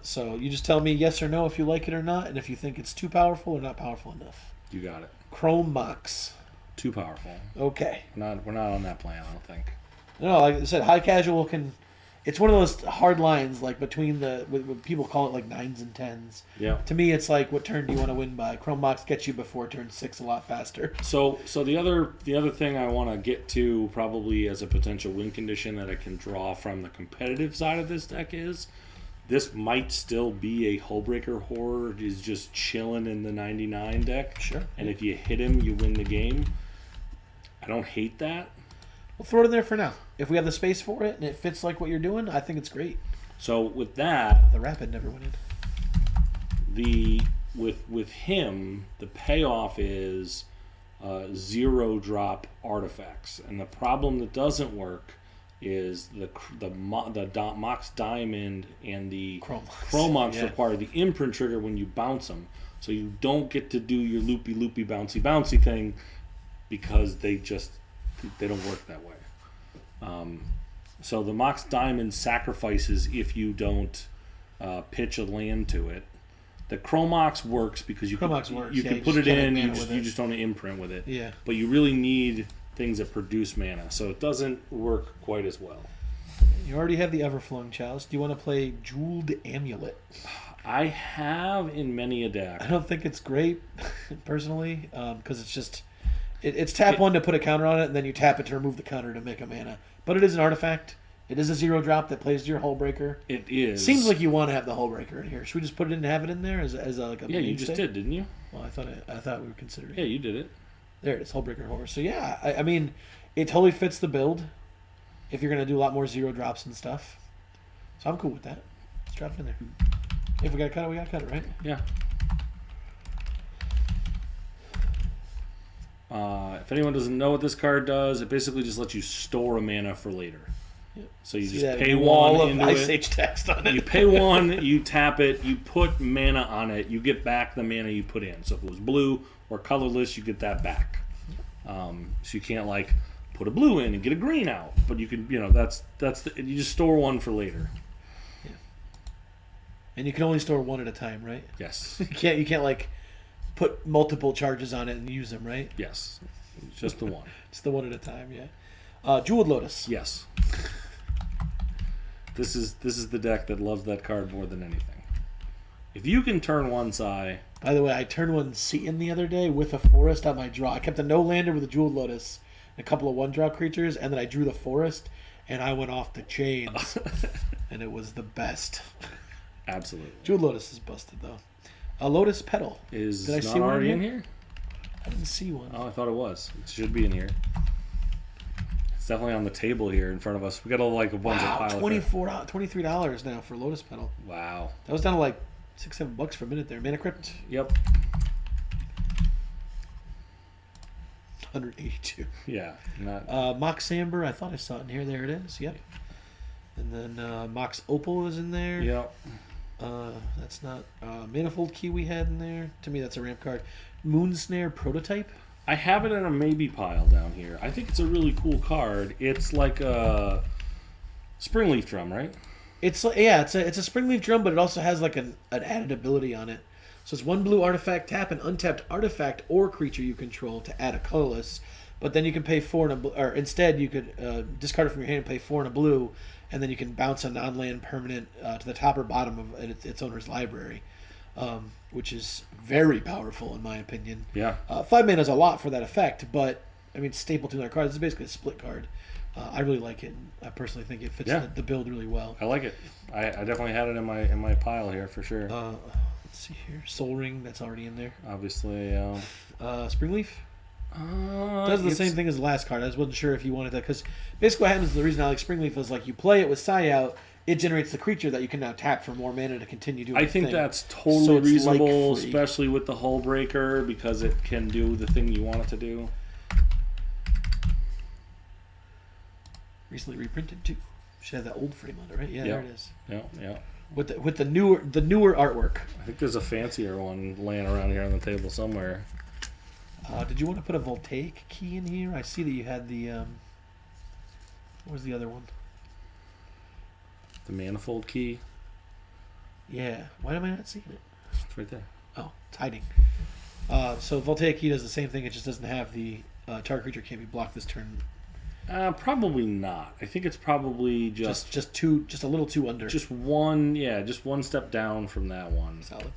So you just tell me yes or no if you like it or not, and if you think it's too powerful or not powerful enough. You got it. Chrome Mox. Too powerful. Okay. We're not on that plan, I don't think. No, like I said, high casual can it's one of those hard lines, like between what people call it like 9s and 10s. Yeah. To me, it's like, what turn do you want to win by? Chrome Box gets you before turn 6 a lot faster. So the other thing I want to get to probably as a potential win condition that I can draw from the competitive side of this deck is this might still be a Hullbreaker Horror is just chilling in the 99 deck. Sure. And if you hit him, you win the game. I don't hate that. We'll throw it in there for now. If we have the space for it and it fits like what you're doing, I think it's great. So with that, The Rapid never went in. with him, the payoff is 0-drop artifacts, and the problem that doesn't work is the Mox Diamond and the Chromox require the imprint trigger when you bounce them, so you don't get to do your loopy bouncy thing because they don't work that way. So the Mox Diamond sacrifices if you don't pitch a land to it. The Chromox works because you can put it in, you just don't imprint with it. Yeah. But you really need things that produce mana, so it doesn't work quite as well. You already have the Everflowing Chalice. Do you want to play Jeweled Amulet? I have in many a deck. I don't think it's great, personally, because it's just... It's tap 1 to put a counter on it, and then you tap it to remove the counter to make a mana. But it is an artifact. It is a 0-drop that plays to your Hullbreaker. It is. Seems like you want to have the Hullbreaker in here. Should we just put it in and have it in there as like a Yeah, you just did, didn't you? Well, I thought we were considering. Yeah, you did it. There it is, Hullbreaker Horror. So yeah, I mean, it totally fits the build. If you're gonna do a lot more 0-drops and stuff, so I'm cool with that. Let's drop it in there. If we gotta cut it, we gotta cut it, right? Yeah. If anyone doesn't know what this card does, it basically just lets you store a mana for later. Yep. So you See just that pay wall one of into Ice it. Age text on it. You pay one, you tap it, you put mana on it, you get back the mana you put in. So if it was blue or colorless, you get that back. So you can't like put a blue in and get a green out, but you can, you just store one for later. Yeah. And you can only store one at a time, right? Yes. You can't like put multiple charges on it and use them, right? Yes. Just the one. It's the one at a time, yeah. Jeweled Lotus. Yes. This is the deck that loves that card more than anything. If you can turn one side. By the way, I turned one Seaton the other day with a forest on my draw. I kept a no-lander with a Jeweled Lotus and a couple of one-draw creatures, and then I drew the forest, and I went off the chains. And it was the best. Absolutely. Jeweled Lotus is busted, though. A Lotus Petal. Is Did I not see one already in here? I didn't see one. Oh, I thought it was. It should be in here. It's definitely on the table here in front of us. We got a bunch of pile $23 now for Lotus Petal. Wow. That was down to like $6-7 for a minute there. Mana Crypt. Yep. 182. Yeah. Not. Mox Amber. I thought I saw it in here. There it is. Yep. And then Mox Opal is in there. Yep. That's not Manifold Key we had in there. To me, that's a ramp card. Moonsnare Prototype. I have it in a maybe pile down here. I think it's a really cool card. It's like a Springleaf Drum, right? It's a Springleaf Drum, but it also has like an added ability on it. So it's 1 blue artifact, tap an untapped artifact or creature you control to add a colorless. But then you can pay 4 and a blue, or instead you could discard it from your hand and pay 4 and a blue, and then you can bounce a non-land permanent to the top or bottom of its owner's library, which is very powerful in my opinion. Yeah. 5 mana is a lot for that effect, but I mean, staple to their cards. This is basically a split card. I really like it. I personally think it fits the build really well. I like it. I definitely had it in my pile here for sure. Let's see here. Soul Ring, that's already in there. Obviously. Springleaf. Does the same thing as the last card. I just wasn't sure if you wanted that, because basically what happens, the reason I like Springleaf is like you play it with Sai out, it generates the creature that you can now tap for more mana to continue doing. I think that's totally reasonable, especially with the Hullbreaker, because it can do the thing you want it to do. Recently reprinted too. Should have that old frame on it, right? Yeah, there it is. Yeah. With the newer artwork. I think there's a fancier one laying around here on the table somewhere. Did you want to put a Voltaic Key in here? I see that you had the what was the other one? The Manifold Key. Yeah. Why am I not seeing it? It's right there. Oh, it's hiding. So Voltaic Key does the same thing. It just doesn't have the target creature can't be blocked this turn. Probably not. I think it's probably just a little too under. Just one step down from that one. Solid.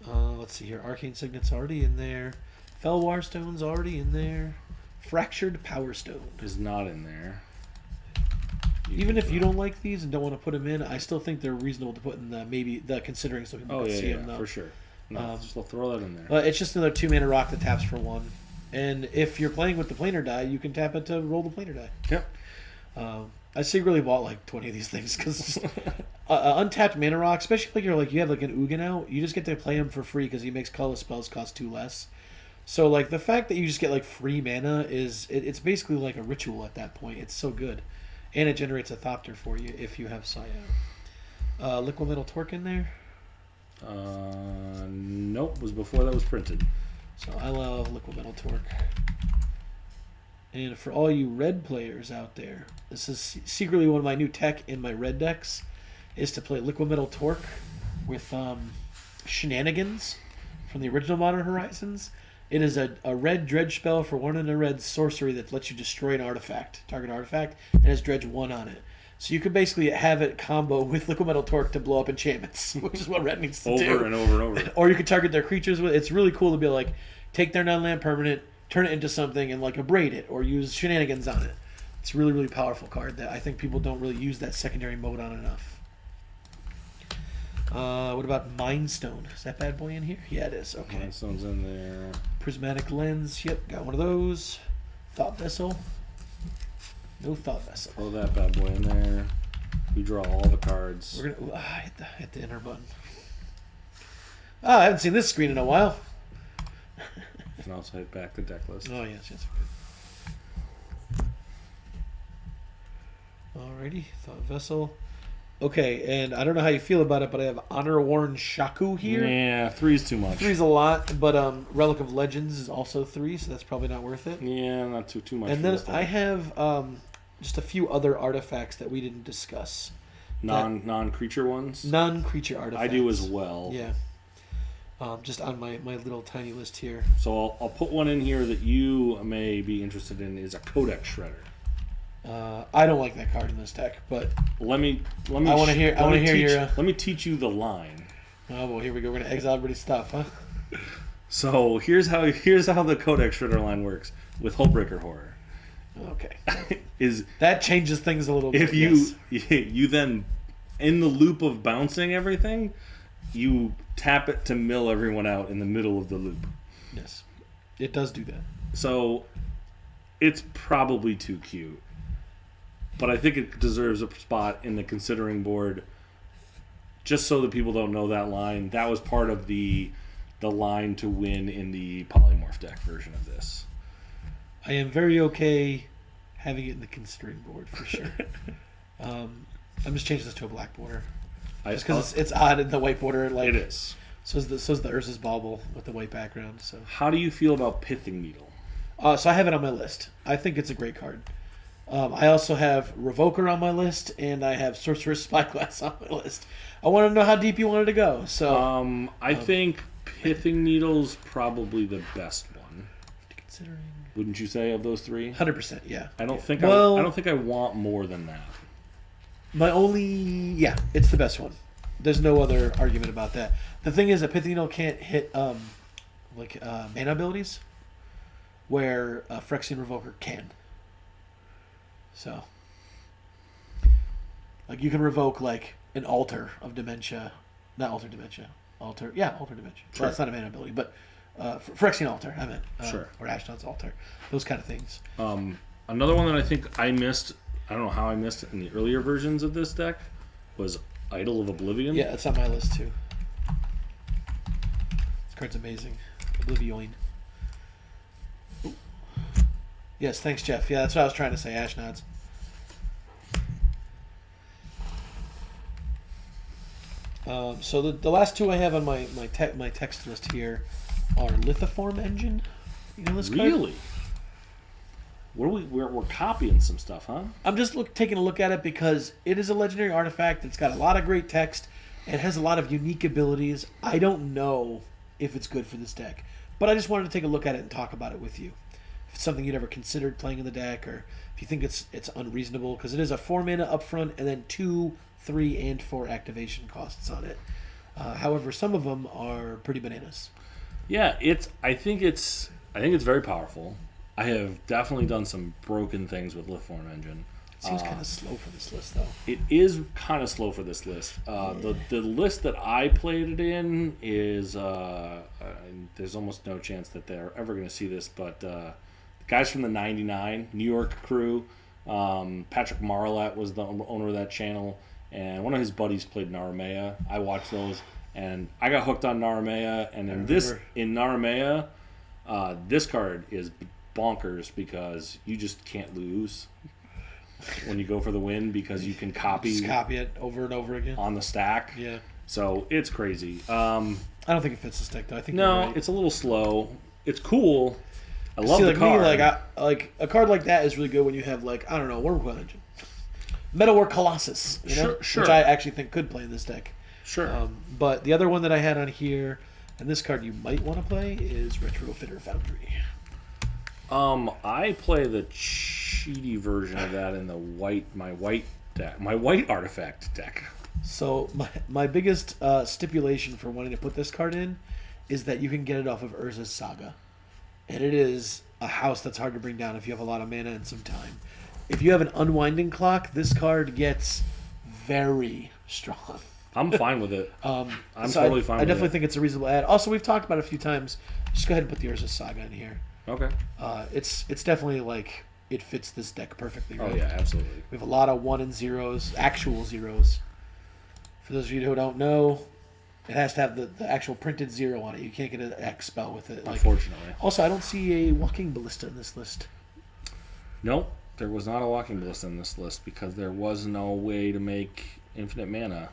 Let's see here. Arcane Signet's already in there. Felwar Stone's already in there. Fractured Power Stone is not in there. Even if you don't like these and don't want to put them in, I still think they're reasonable to put in the considering so people can see them. Though. For sure. No, just throw that in there. But it's just another 2-mana rock that taps for 1. And if you're playing with the planar die, you can tap it to roll the planar die. Yep. I secretly bought like 20 of these things because untapped mana rock, especially you have like an Ugin out, you just get to play him for free because he makes colorless spells cost 2 less. So like the fact that you just get like free mana it's basically like a ritual at that point. It's so good, and it generates a Thopter for you if you have Psi out. Liquid Metal Torque in there. Nope, it was before that was printed. So I love Liquid Metal Torque. And for all you red players out there, this is secretly one of my new tech in my red decks, is to play Liquid Metal Torque with Shenanigans from the original Modern Horizons. It is a red dredge spell for 1 and a red sorcery that lets you destroy an artifact, target artifact, and has dredge 1 on it. So you can basically have it combo with Liquid Metal Torque to blow up enchantments, which is what red needs to do. Over and over and over. Or you can target their creatures with. It's really cool to be like, take their non-land permanent, turn it into something, and like abrade it, or use Shenanigans on it. It's a really, really powerful card that I think people don't really use that secondary mode on enough. What about Mind Stone? Is that bad boy in here? Yeah, it is. Okay. Mind Stone's in there. Prismatic Lens. Yep, got one of those. Thought Vessel. No Thought Vessel. Throw that bad boy in there. We draw all the cards. We're gonna hit the enter button. I haven't seen this screen in a while. And also hit back the deck list. Oh yes. Alrighty, Thought Vessel. Okay, and I don't know how you feel about it, but I have Honor Worn Shaku here. Yeah, 3's too much. 3's a lot, but Relic of Legends is also 3, so that's probably not worth it. Yeah, not too much. And then I have just a few other artifacts that we didn't discuss. Non-creature ones? Non-creature artifacts. I do as well. Yeah. Just on my little tiny list here. So I'll put one in here that you may be interested in, is a Codex Shredder. I don't like that card in this deck, but let me. I want to hear your. Let me teach you the line. Oh well, here we go. We're gonna exile everybody's stuff, huh? So here's how the Codex Shredder line works with Hullbreaker Horror. Okay. That changes things a little bit. If you then, in the loop of bouncing everything, you tap it to mill everyone out in the middle of the loop. Yes, it does do that. So it's probably too cute. But I think it deserves a spot in the considering board, just so that people don't know that line. That was part of the line to win in the polymorph deck version of this. I am very okay having it in the considering board for sure. I'm just changing this to a black border, just because it's odd in the white border. Like it is. So is the Urza's Bauble with the white background. So how do you feel about Pithing Needle? So I have it on my list. I think it's a great card. I also have Revoker on my list, and I have Sorcerer's Spyglass on my list. I want to know how deep you wanted to go. So I think Pithing Needle's probably the best one. Considering, wouldn't you say, of those 3? 100%, yeah. I don't think I want more than that. It's the best one. There's no other argument about that. The thing is that Pithing Needle can't hit mana abilities, where Phyrexian Revoker can. So, you can revoke an Altar of Dementia, not Altar Dementia, Altar Dementia. Sure. Well, that's not a mana ability, but Phyrexian Altar, I meant, sure, or Ashnod's Altar, those kind of things. Another one that I think I missed, I don't know how I missed it in the earlier versions of this deck, was Idol of Oblivion. Yeah, it's on my list too. This card's amazing, Oblivion. Yes, thanks, Jeff. Yeah, that's what I was trying to say, Ashnods. So the last 2 I have on my text list here are Lithoform Engine. You know this card? Really? We're copying some stuff, huh? I'm just taking a look at it because it is a legendary artifact. It's got a lot of great text. It has a lot of unique abilities. I don't know if it's good for this deck, but I just wanted to take a look at it and talk about it with you. it's something you'd ever considered playing in the deck, or if you think it's unreasonable, because it is a 4 mana up front and then 2, 3, and 4 activation costs on it. However, some of them are pretty bananas. Yeah, I think it's very powerful. I have definitely done some broken things with Liftform Engine. It seems kind of slow for this list, though. It is kind of slow for this list. The list that I played it in is there's almost no chance that they're ever going to see this, but the guys from the 99 New York crew, Patrick Marlett was the owner of that channel, and one of his buddies played Naramea. I watched those, and I got hooked on Naramea, and in Naramea, this card is bonkers because you just can't lose when you go for the win, because you can copy it over and over again on the stack. Yeah. So it's crazy. I don't think it fits the stick, though. I think no, you're right. It's a little slow. It's cool. I love the like card. Me, a card like that is really good when you have, like, I don't know, Wormcoil Engine, Metalwork Colossus, sure. Which I actually think could play in this deck. Sure. But the other one that I had on here, and this card you might want to play, is Retrofitter Foundry. I play the cheaty version of that in my white artifact deck. So my biggest stipulation for wanting to put this card in is that you can get it off of Urza's Saga, and it is a house that's hard to bring down if you have a lot of mana and some time. If you have an Unwinding Clock, this card gets very strong. I'm fine with it. I'm totally fine with it. I definitely think it's a reasonable add. Also, we've talked about it a few times. Just go ahead and put the Urza's Saga in here. Okay. It's definitely like it fits this deck perfectly. Right? Oh yeah, absolutely. We have a lot of 1 and 0s, actual 0s. For those of you who don't know, it has to have the actual printed 0 on it. You can't get an X spell with it. Unfortunately. Also, I don't see a Walking Ballista in this list. Nope, there was not a Walking Ballista in this list because there was no way to make infinite mana.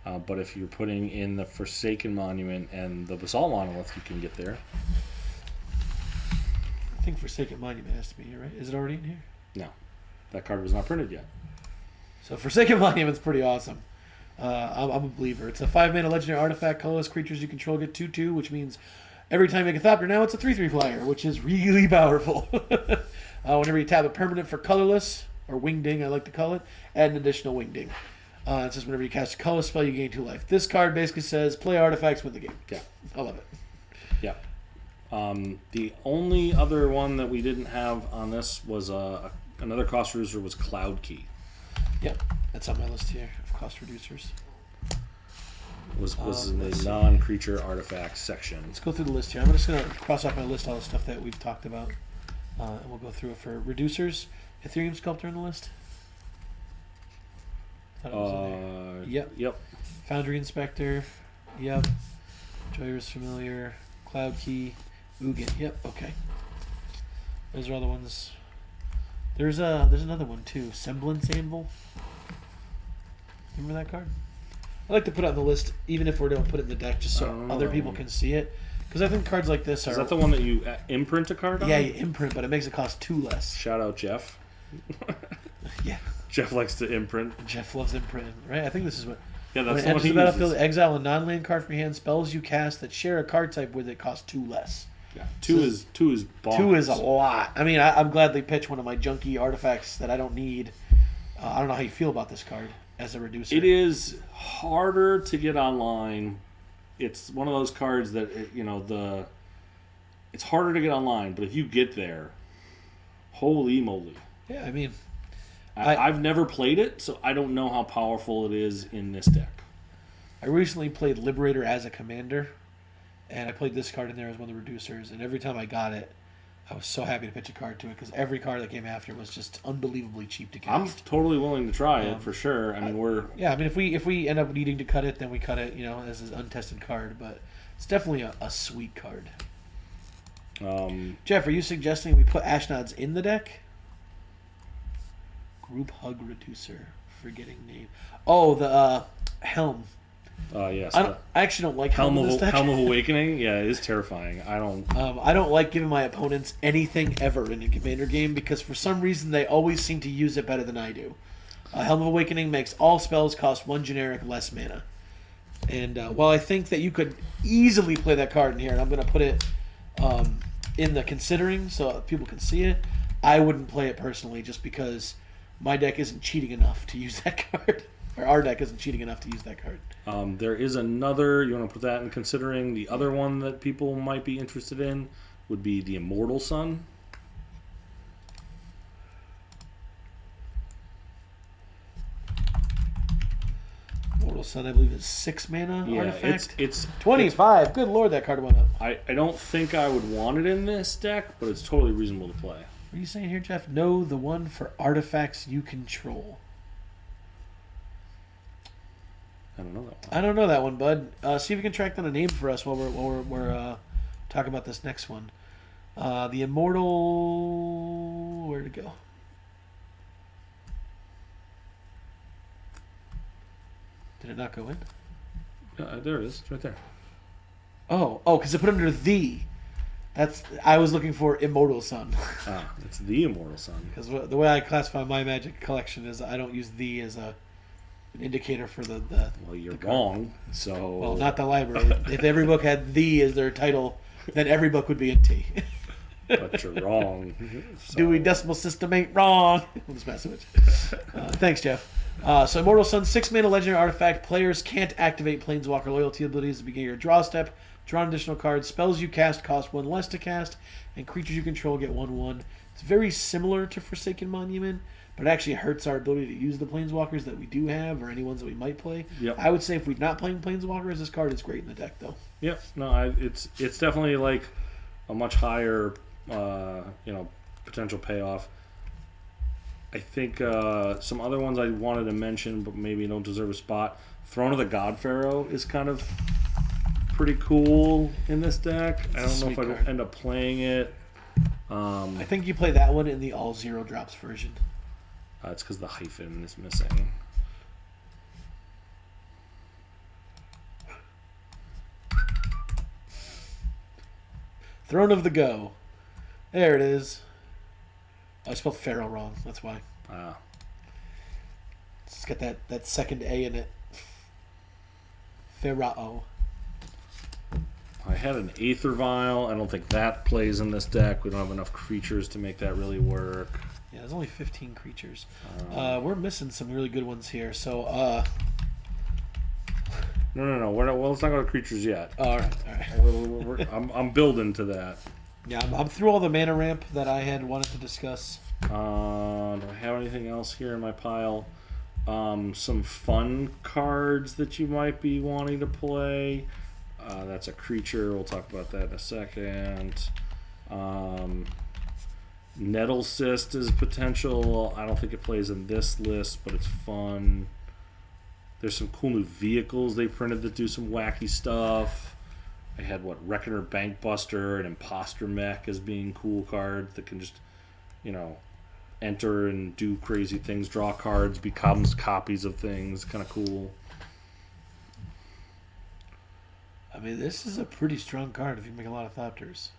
But if you're putting in the Forsaken Monument and the Basalt Monolith, you can get there. I think Forsaken Monument has to be here, right? Is it already in here? No, that card was not printed yet. So Forsaken Monument's pretty awesome. I'm a believer. It's a 5-mana legendary artifact. Colorless creatures you control get 2/2, which means every time you make a Thopter, now it's a 3/3 flyer, which is really powerful. Whenever you tap a permanent for colorless, or Wingding, I like to call it, add an additional Wingding. It says whenever you cast a colorless spell, you gain 2 life. This card basically says play artifacts, win the game. Yeah. I love it. Yeah. The only other one that we didn't have on this was another cost reducer was Cloud Key. Yep, that's on my list here of cost reducers. Was in the non-creature artifacts section. Let's go through the list here. I'm just going to cross off my list all the stuff that we've talked about, and we'll go through it for reducers. Ethereum Sculptor on the list. Thought it was in there. Yep. Foundry Inspector. Yep. Joyous Familiar. Cloud Key. Ugin. Yep. Okay. Those are all the ones. There's another one too. Semblance Anvil. Remember that card? I like to put it on the list, even if we don't put it in the deck, just so other people can see it. Because I think cards like this are. Is that the one that you imprint a card on? Yeah, you imprint, but it makes it cost 2 less. Shout out Jeff. Yeah. Jeff likes to imprint. Jeff loves imprinting, right? I think this is what. Yeah, that's when it the one enters he the battlefield, uses. exile a non-land card from your hand. Spells you cast that share a card type with it cost 2 less. Yeah, two is bonkers. 2 is a lot. I mean, I'm glad they pitch one of my junky artifacts that I don't need. I don't know how you feel about this card as a reducer. It is harder to get online. It's one of those cards that it's harder to get online, but if you get there, holy moly! Yeah, I mean, I've never played it, so I don't know how powerful it is in this deck. I recently played Liberator as a commander, and I played this card in there as one of the reducers, and every time I got it, I was so happy to pitch a card to it, because every card that came after was just unbelievably cheap to cast. I'm totally willing to try it, for sure. I mean, if we end up needing to cut it, then we cut it, as an untested card, but it's definitely a sweet card. Jeff, are you suggesting we put Ashnods in the deck? Group Hug Reducer. Forgetting name. Oh, the Helm. Yes. I actually don't like Helm in this deck. Helm of Awakening? Yeah, it is terrifying. I don't like giving my opponents anything ever in a Commander game because for some reason they always seem to use it better than I do. Helm of Awakening makes all spells cost 1 generic less mana. And while I think that you could easily play that card in here, and I'm going to put it in the considering, so people can see it. I wouldn't play it personally, just because my deck isn't cheating enough to use that card, or our deck isn't cheating enough to use that card. There is another. You want to put that in considering. The other one that people might be interested in would be the Immortal Sun. Immortal Sun, I believe, is 6 mana artifact. It's 25. Good lord, that card went up. I don't think I would want it in this deck, but it's totally reasonable to play. What are you saying here, Jeff? No, the one for artifacts you control. I don't know that one. I don't know that one, bud. See if you can track down a name for us while we're talking about this next one. The Immortal... Where'd it go? Did it not go in? There it is. It's right there. Oh, because I put it under the. I was looking for Immortal Sun. It's the Immortal Sun. Because the way I classify my Magic collection is I don't use the as an indicator for the Well, you're wrong. So. Well, not the library. If every book had the as their title, then every book would be in T. But you're wrong. So. Dewey Decimal System ain't wrong. This message. Thanks, Jeff. So Immortal Sun, 6 mana legendary artifact. Players can't activate Planeswalker loyalty abilities at the beginning of your draw step. Draw an additional card. Spells you cast cost 1 less to cast, and creatures you control get 1/1. It's very similar to Forsaken Monument, but it actually hurts our ability to use the Planeswalkers that we do have, or any ones that we might play. Yep. I would say if we're not playing Planeswalkers, this card is great in the deck, though. Yep. No, it's definitely like a much higher, potential payoff. I think some other ones I wanted to mention, but maybe don't deserve a spot. Throne of the God Pharaoh is kind of pretty cool in this deck. I don't know if I'd end up playing it. I think you play that one in the all 0 drops version. It's because the hyphen is missing. Throne of the Go. There it is. I spelled Pharaoh wrong. That's why. It's got that second A in it. Pharaoh. I had an Aether Vial. I don't think that plays in this deck. We don't have enough creatures to make that really work. Yeah, there's only 15 creatures. We're missing some really good ones here. So, No. Let's not go to creatures yet. All right. I'm building to that. Yeah, I'm through all the mana ramp that I had wanted to discuss. Do I have anything else here in my pile? Some fun cards that you might be wanting to play. That's a creature. We'll talk about that in a second. Nettle Cyst is potential. I don't think it plays in this list, but it's fun. There's some cool new vehicles they printed that do some wacky stuff. I had Reckoner Bankbuster and Imposter Mech as being cool cards that can just, enter and do crazy things, draw cards, becomes copies of things. Kind of cool. I mean, this is a pretty strong card if you make a lot of Thopters.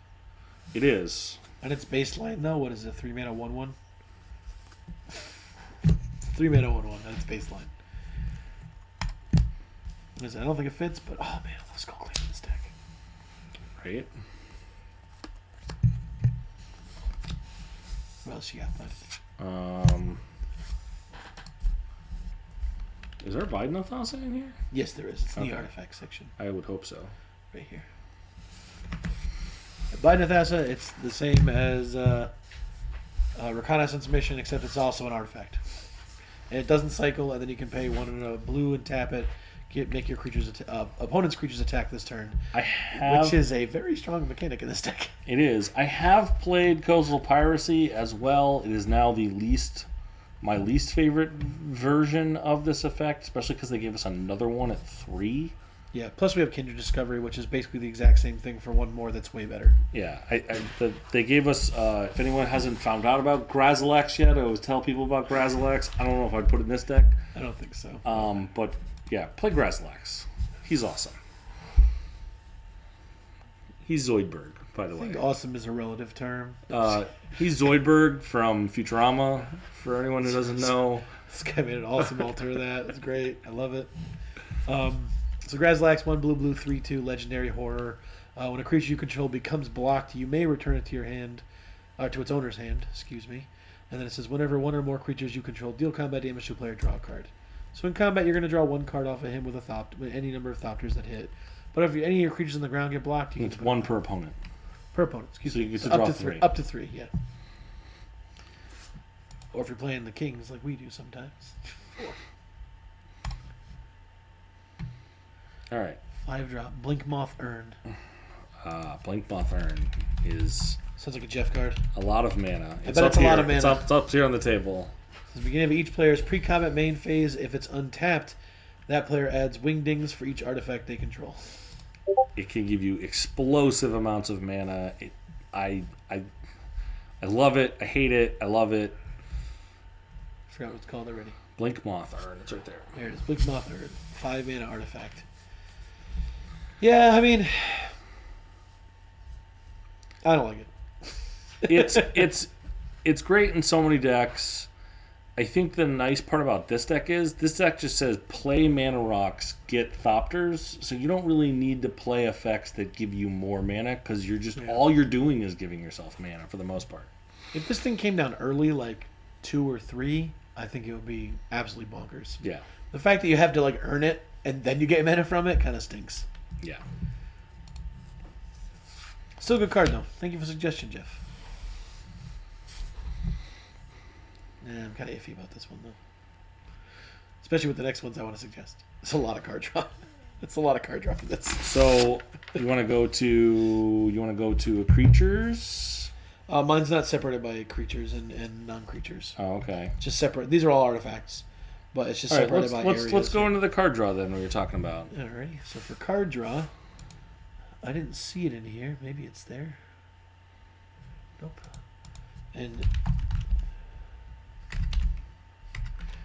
It is. And it's baseline, though. What is it? 3 mana 1/1? 3 mana 1/1. That's baseline. I don't think it fits, but oh man, let's go clean this deck. Right. What else you got, bud? Is there a Biden in here? Yes, there is. It's in the artifact section. I would hope so. Right here. Biden, it's the same as Reconnaissance Mission, except it's also an artifact. And it doesn't cycle, and then you can pay 1 and a blue and tap it. Make your opponent's creatures attack this turn, which is a very strong mechanic in this deck. It is. I have played Coastal Piracy as well. It is now my least favorite version of this effect, especially because they gave us another one at 3. Yeah. Plus, we have Kindred Discovery, which is basically the exact same thing for 1 more. That's way better. Yeah. They gave us. If anyone hasn't found out about Grazilex yet, I always tell people about Grazilex. I don't know if I'd put it in this deck. I don't think so. But. Yeah, play Grazilex. He's awesome. He's Zoidberg, by the way. I think awesome is a relative term. He's Zoidberg from Futurama, for anyone who doesn't know. This guy made an awesome alter of that. It's great. I love it. So Grazilex, 1 blue, 3/2, legendary horror. When a creature you control becomes blocked, you may return it to your hand, to its owner's hand, excuse me. And then it says, whenever one or more creatures you control deal combat damage to a player, draw a card. So in combat, you're going to draw one card off of him with with any number of Thopters that hit. But if any of your creatures on the ground get blocked, it's one per opponent. Per opponent, excuse me. So you get to draw 3. Up to 3, yeah. Or if you're playing the Kings like we do sometimes. 4. All right. 5-drop. Blink Moth Urn. Blink Moth Urn is... Sounds like a Jeff card. A lot of mana. I bet it's a lot of mana. It's up here on the table. At the beginning of each player's pre-combat main phase, if it's untapped, that player adds Wingdings for each artifact they control. It can give you explosive amounts of mana. I love it. I hate it. I love it. I forgot what it's called already. Blink Moth Urn. It's right there. There it is. Blink Moth Urn. 5 mana artifact. Yeah, I mean, I don't like it. It's great in so many decks. I think the nice part about this deck is this deck just says play mana rocks, get Thopters, so you don't really need to play effects that give you more mana because you're just all you're doing is giving yourself mana for the most part. If this thing came down early, like 2 or 3, I think it would be absolutely bonkers. Yeah. The fact that you have to like earn it and then you get mana from it kind of stinks. Yeah. Still a good card though. Thank you for the suggestion, Jeff. Yeah, I'm kind of iffy about this one though, especially with the next ones I want to suggest. It's a lot of card draw. It's a lot of card draw for this. So you want to go to creatures? Mine's not separated by creatures and non-creatures. Oh, okay. Just separate. These are all artifacts, but it's just all right, separated by areas. Let's go into the card draw then. What you're talking about? Alrighty. So for card draw, I didn't see it in here. Maybe it's there. Nope. And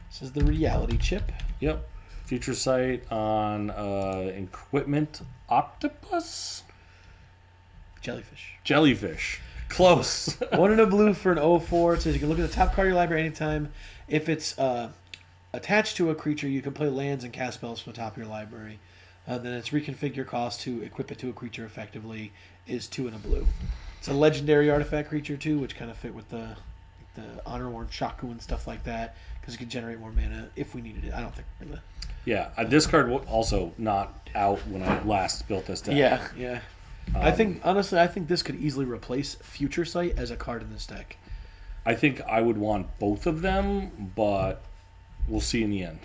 this is the reality chip. Yep. Feature site on equipment octopus? Jellyfish. Close. 1 and a blue for an 0/4. It says you can look at the top card of your library anytime. If it's attached to a creature, you can play lands and cast spells from the top of your library. Then its reconfigure cost to equip it to a creature effectively is 2 and a blue. It's a legendary artifact creature too, which kind of fit with the Honor Worn Shaku and stuff like that. Because it could generate more mana if we needed it. I don't think we're gonna. Yeah, this card was also not out when I last built this deck. Yeah. I think this could easily replace Future Sight as a card in this deck. I think I would want both of them, but we'll see in the end.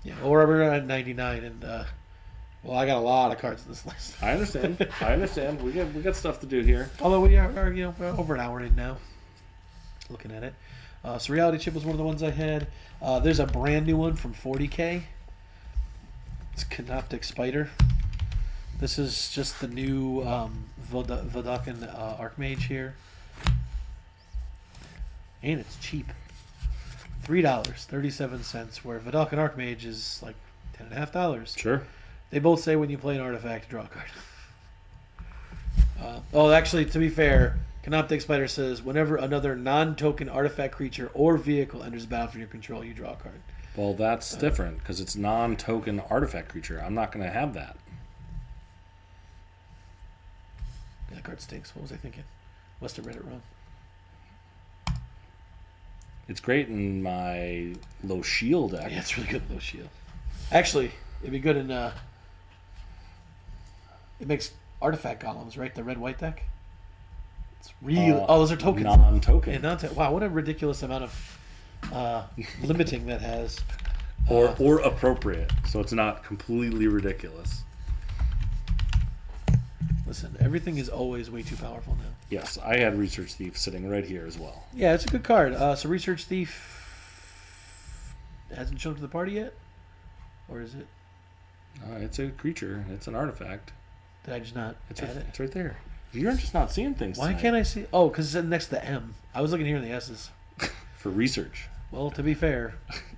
Yeah, well, we're at 99, and well, I got a lot of cards in this list. I understand. We got stuff to do here. Although we're over an hour in now. Looking at it. So Reality Chip was one of the ones I had. There's a brand new one from 40K. It's Canoptic Spider. This is just the new Vodakan Archmage here. And it's cheap. $3.37, where Vodakan Archmage is like $10.50. Sure. They both say when you play an artifact, draw a card. Actually, to be fair, Canoptic Spider says whenever another non-token artifact creature or vehicle enters the battle for your control, you draw a card. Well, that's different because it's non-token artifact creature. I'm not going to have that. That card stinks. What was I thinking? Must have read it wrong. It's great in my low shield deck. Yeah, it's really good in low shield. Actually, it'd be good in it makes artifact golems, right? The red-white deck. It's real. Those are tokens. Non-token. Yeah, wow, what a ridiculous amount of limiting that has. Or appropriate, so it's not completely ridiculous. Listen, everything is always way too powerful now. Yes, I had Research Thief sitting right here as well. Yeah, it's a good card. So Research Thief hasn't shown up to the party yet? Or is it? It's a creature. It's an artifact. Did I just not add it? It's right there. You're just not seeing things Why tonight. can't I see? Oh, because it's next to the M. I was looking here in the S's. For research. Well, to be fair,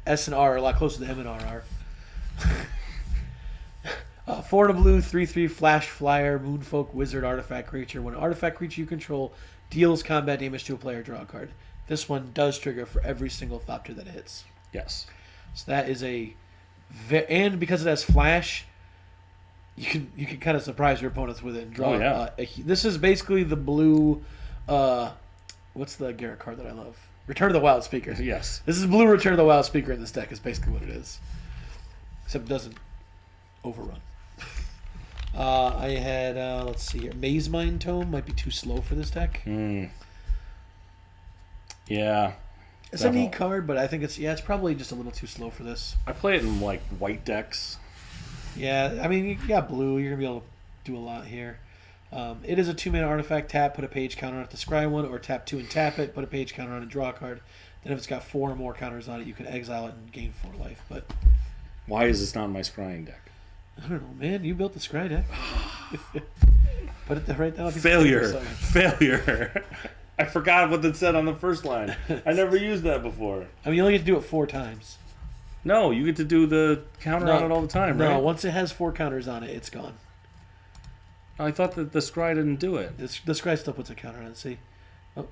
S and R are a lot closer to M and R are. 4 and a blue, 3/3 flash flyer, moonfolk wizard artifact creature. When an artifact creature you control deals combat damage to a player, draw a card. This one does trigger for every single Thopter that hits. Yes. So that is and because it has flash, you can kind of surprise your opponents with it and draw. Oh, yeah. This is basically the blue. What's the Garrett card that I love? Return of the Wild Speaker. Yes. This is blue Return of the Wild Speaker in this deck. Is basically what it is, except it doesn't overrun. I had let's see here. Maze Mind Tome might be too slow for this deck. Yeah. It's a neat card, but I think it's probably just a little too slow for this. I play it in like white decks. Yeah, I mean, you got blue. You're gonna be able to do a lot here. It is a 2-mana artifact. Tap, put a page counter on it to scry one, or tap 2 and tap it, put a page counter on it, draw a card. Then if it's got 4 or more counters on it, you can exile it and gain 4 life. But why is this not in my scrying deck? I don't know, man. You built the scry deck. Put it right down. Failure. I forgot what that said on the first line. I never used that before. I mean, you only get to do it 4 times. No, you get to do the counter on it all the time, right? No, once it has 4 counters on it, it's gone. I thought that the scry didn't do it. The scry still puts a counter on it. See? Oh,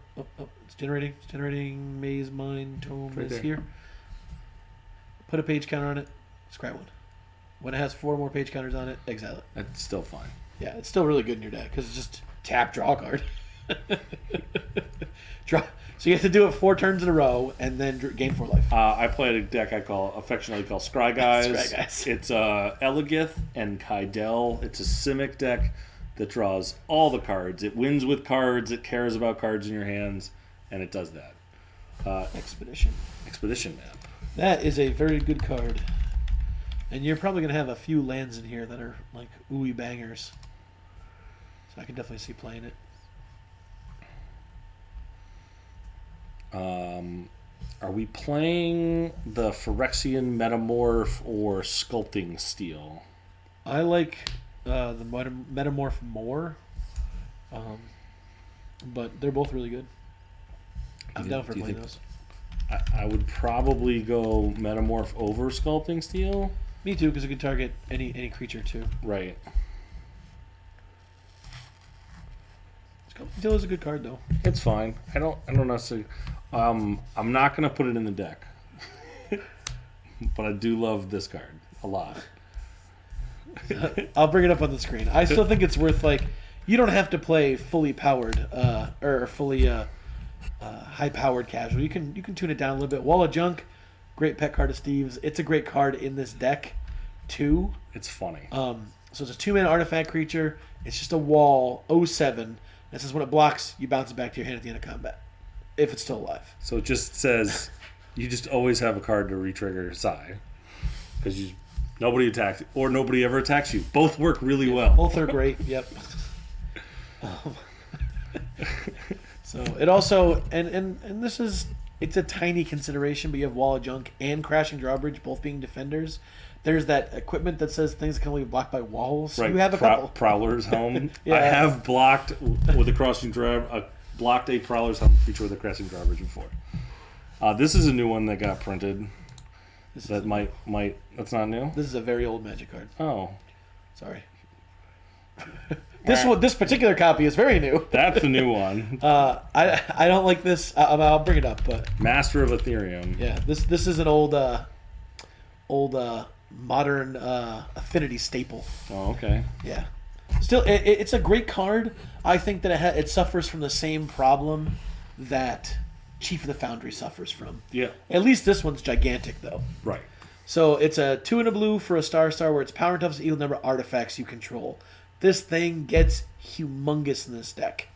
it's generating. It's generating. Maze Mind Tome is here. Put a page counter on it. Scry 1. When it has 4 more page counters on it, exile it. That's still fine. Yeah, it's still really good in your deck because it's just tap, draw a card. Draw. So you have to do it 4 turns in a row and then gain 4 life. I played a deck I affectionately call Scry Guys. Scry Guys. It's Elegith and Kydel. It's a Simic deck that draws all the cards. It wins with cards. It cares about cards in your hands, and it does that. Expedition Map. That is a very good card. And you're probably going to have a few lands in here that are like ooey bangers. So I can definitely see playing it. Are we playing the Phyrexian Metamorph or Sculpting Steel? I like the Metamorph more. But they're both really good. I'm down for playing those. I would probably go Metamorph over Sculpting Steel. Me too, because it can target any creature too. Right. Sculpting Steel is a good card though. It's fine. I don't necessarily. I'm not gonna put it in the deck, but I do love this card a lot. I'll bring it up on the screen. I still think it's worth you don't have to play fully powered or fully high powered casual. You can tune it down a little bit. Wall of Junk, great pet card of Steve's. It's a great card in this deck too. It's funny. So it's a 2-mana artifact creature. It's just a wall 07. It says when it blocks, you bounce it back to your hand at the end of combat, if it's still alive. So it just says you just always have a card to retrigger Psy because nobody attacks or nobody ever attacks you. Both work really well. Both are great. Yep. So it also and this is it's a tiny consideration, but you have Wall of Junk and Crashing Drawbridge both being defenders. There's that equipment that says things can only be blocked by walls. Right. You have a couple. Prowler's Home. Yeah. I have blocked with a crossing blocked a Prowler's Home creature with a crossing drawbridge before. This is a new one that got printed. That's not new. This is a very old Magic card. Oh, sorry. This particular copy is very new. That's the new one. I don't like this. I'll bring it up, but Master of Ethereum. Yeah, this is an old modern affinity staple. Oh, okay. Yeah. Still, it's a great card. I think that it suffers from the same problem that Chief of the Foundry suffers from. Yeah. At least this one's gigantic, though. Right. So it's a 2 and a blue for a star where its power and toughness equal number of artifacts you control. This thing gets humongous in this deck.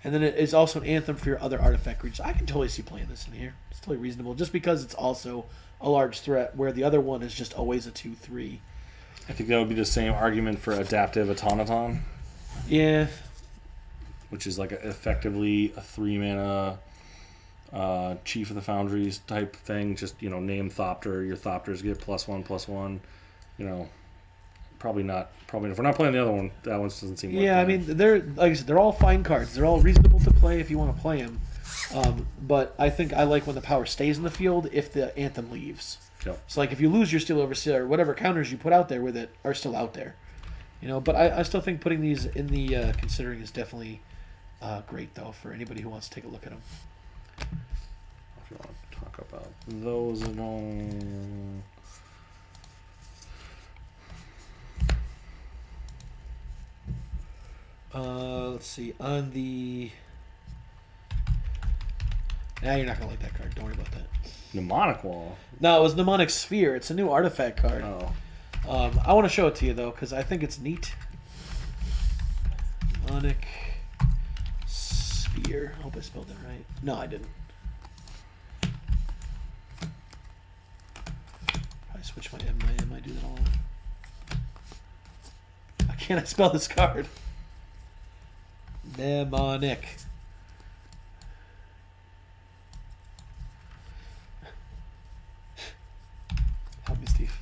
And then it is also an anthem for your other artifact creatures. I can totally see playing this in here. It's totally reasonable, just because it's also a large threat, where the other one is just always a 2/3. I think that would be the same argument for Adaptive Automaton. Yeah. Which is effectively a 3-mana Chief of the Foundries type thing. Just, name Thopter. Your Thopters get +1/+1. Probably not. If we're not playing the other one, that one doesn't seem like Yeah, I mean, like I said, they're all fine cards. They're all reasonable to play if you want to play them. But I think I like when the power stays in the field if the anthem leaves. Yep. So if you lose your Steel Overseer, or whatever counters you put out there with it are still out there. But I still think putting these in the considering is definitely great, though, for anybody who wants to take a look at them. If you want to talk about those at all. Let's see. On the... Nah, you're not going to like that card. Don't worry about that. Mnemonic Wall? No, it was Mnemonic Sphere. It's a new artifact card. Oh. I want to show it to you, though, because I think it's neat. Mnemonic Sphere. I hope I spelled it right. No, I didn't. I switch my M, I do that all. How can I spell this card? Mnemonic. Help me, Steve.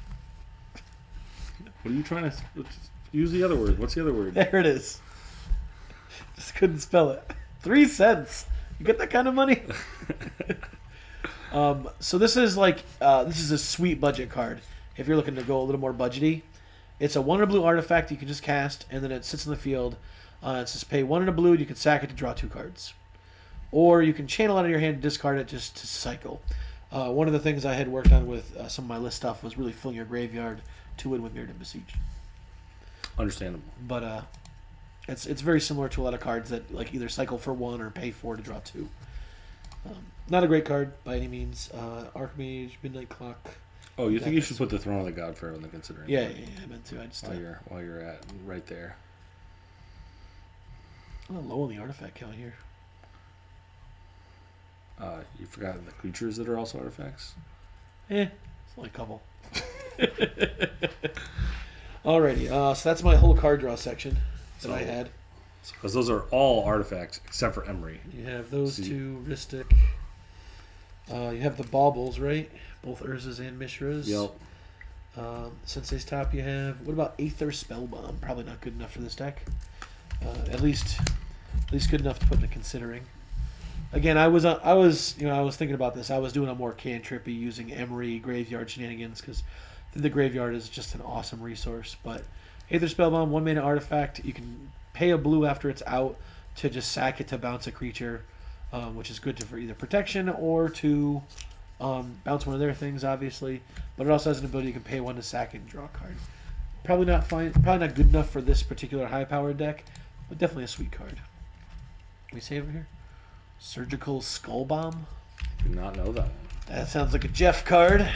What are you trying to... Use the other word. What's the other word? There it is. Just couldn't spell it. 3 cents. You get that kind of money? So this is like this is a sweet budget card. If you're looking to go a little more budgety, it's a 1 and a blue artifact you can just cast, and then it sits in the field. It says pay 1 and a blue. You can sack it to draw 2 cards, or you can channel it out of your hand and discard it just to cycle. One of the things I had worked on with some of my list stuff was really filling your graveyard to win with Mirrodin Besiege. Understandable. But it's very similar to a lot of cards that like either cycle for 1 or pay 4 to draw 2. Not a great card by any means. Archmage, Midnight Clock. Oh, you think you should put the Throne of the God Pharaoh in the consideration? Yeah, I meant to. I just while you're at right there. I'm low on the artifact count here. You forgot the creatures that are also artifacts? It's only a couple. Alrighty, so that's my whole card draw section that I had. Because those are all artifacts except for Emery. You have those two, Ristic. You have the Baubles, right? Both Urzas and Mishras. Yep. Sensei's Top you have. What about Aether Spellbomb? Probably not good enough for this deck. At least good enough to put into considering. Again, I was thinking about this. I was doing a more cantrippy using Emery Graveyard shenanigans because the graveyard is just an awesome resource. But Aether Spellbomb, 1 mana artifact. You can pay a blue after it's out to just sack it to bounce a creature, which is good for either protection or to bounce one of their things, obviously. But it also has an ability you can pay 1 to sack it and draw a card. Probably not good enough for this particular high-powered deck, but definitely a sweet card. Can we save it here? Surgical Skull Bomb. Did not know that one. That sounds like a Jeff card.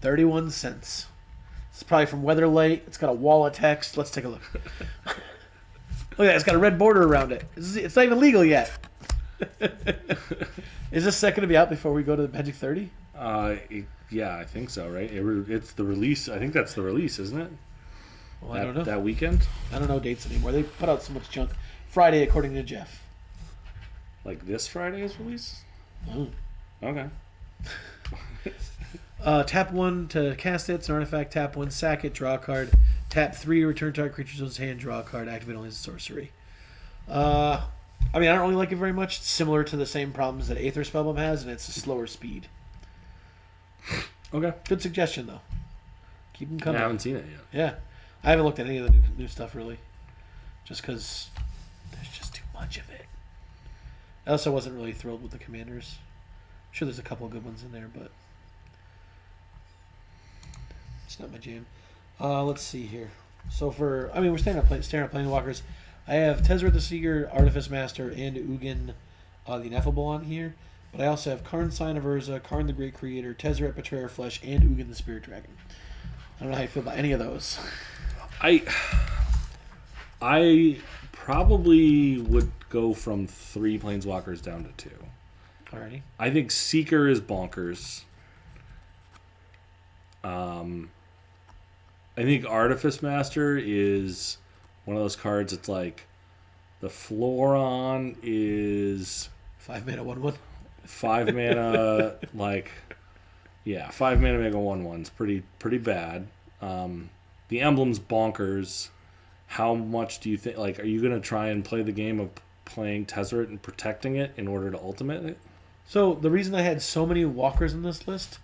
31 cents. It's probably from Weatherlight. It's got a wall of text. Let's take a look. Look at that. It's got a red border around it. It's not even legal yet. Is this set going to be out before we go to the Magic 30? Yeah, I think so, right? It's the release. I think that's the release, isn't it? Well, I don't know. That weekend? I don't know dates anymore. They put out so much junk. Friday, according to Jeff. Like this Friday's release? Oh. Okay. Tap 1 to cast it. It's an artifact. Tap 1, sack it, draw a card. Tap 3, return target creature to his hand, draw a card. Activate only as a sorcery. I don't really like it very much. It's similar to the same problems that Aether Spellbomb has, and it's a slower speed. Okay. Good suggestion, though. Keep them coming. I haven't seen it yet. Yeah. I haven't looked at any of the new stuff, really. Just because there's just too much of it. I also wasn't really thrilled with the Commanders. I'm sure there's a couple of good ones in there, but it's not my jam. Let's see here. So we're staring at Planewalkers. I have Tezzeret the Seeker, Artifice Master, and Ugin the Ineffable on here. But I also have Karn, Sign of Urza, Karn the Great Creator, Tezzeret, Betrayer Flesh, and Ugin the Spirit Dragon. I don't know how you feel about any of those. I probably would go from 3 Planeswalkers down to 2. Alrighty. I think Seeker is bonkers. I think Artifice Master is one of those cards. It's like the floor on is 5 mana 1/1. 5 mana, 5 mana make a 1/1's pretty bad. The emblem's bonkers. How much do you think? Like, are you gonna try and play the game of playing Tezzeret and protecting it in order to ultimate it? So the reason I had so many walkers in this list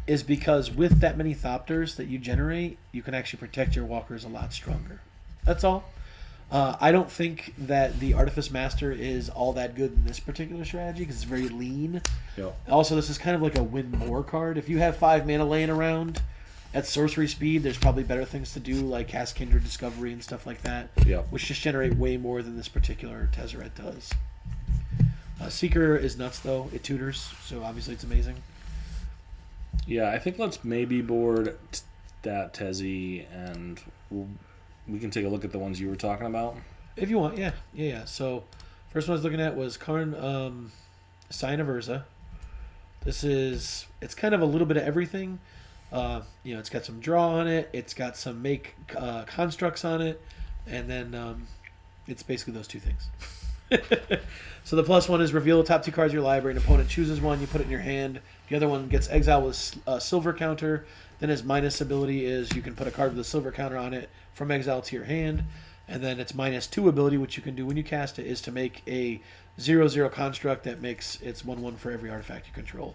is because with that many Thopters that you generate, you can actually protect your walkers a lot stronger. That's all. I don't think that the Artifice Master is all that good in this particular strategy because it's very lean. Yep. Also, this is kind of like a win more card. If you have 5 mana laying around, At sorcery speed, there's probably better things to do, like cast Kindred Discovery and stuff like that, which just generate way more than this particular Tezzeret does. Seeker is nuts, though. It tutors, so obviously it's amazing. Yeah, I think let's maybe board that Tezzy, and we can take a look at the ones you were talking about. If you want, yeah. So, first one I was looking at was Karn, Sign of Urza. It's kind of a little bit of everything. It's got some draw on it. It's got some make constructs on it, and then it's basically those two things. So the plus one is reveal the top 2 cards of your library. An opponent chooses one, you put it in your hand. The other one gets exiled with a silver counter. Then his minus ability is you can put a card with a silver counter on it from exile to your hand. And then its -2 ability, which you can do when you cast it, is to make a 0/0 construct that makes its 1/1 for every artifact you control.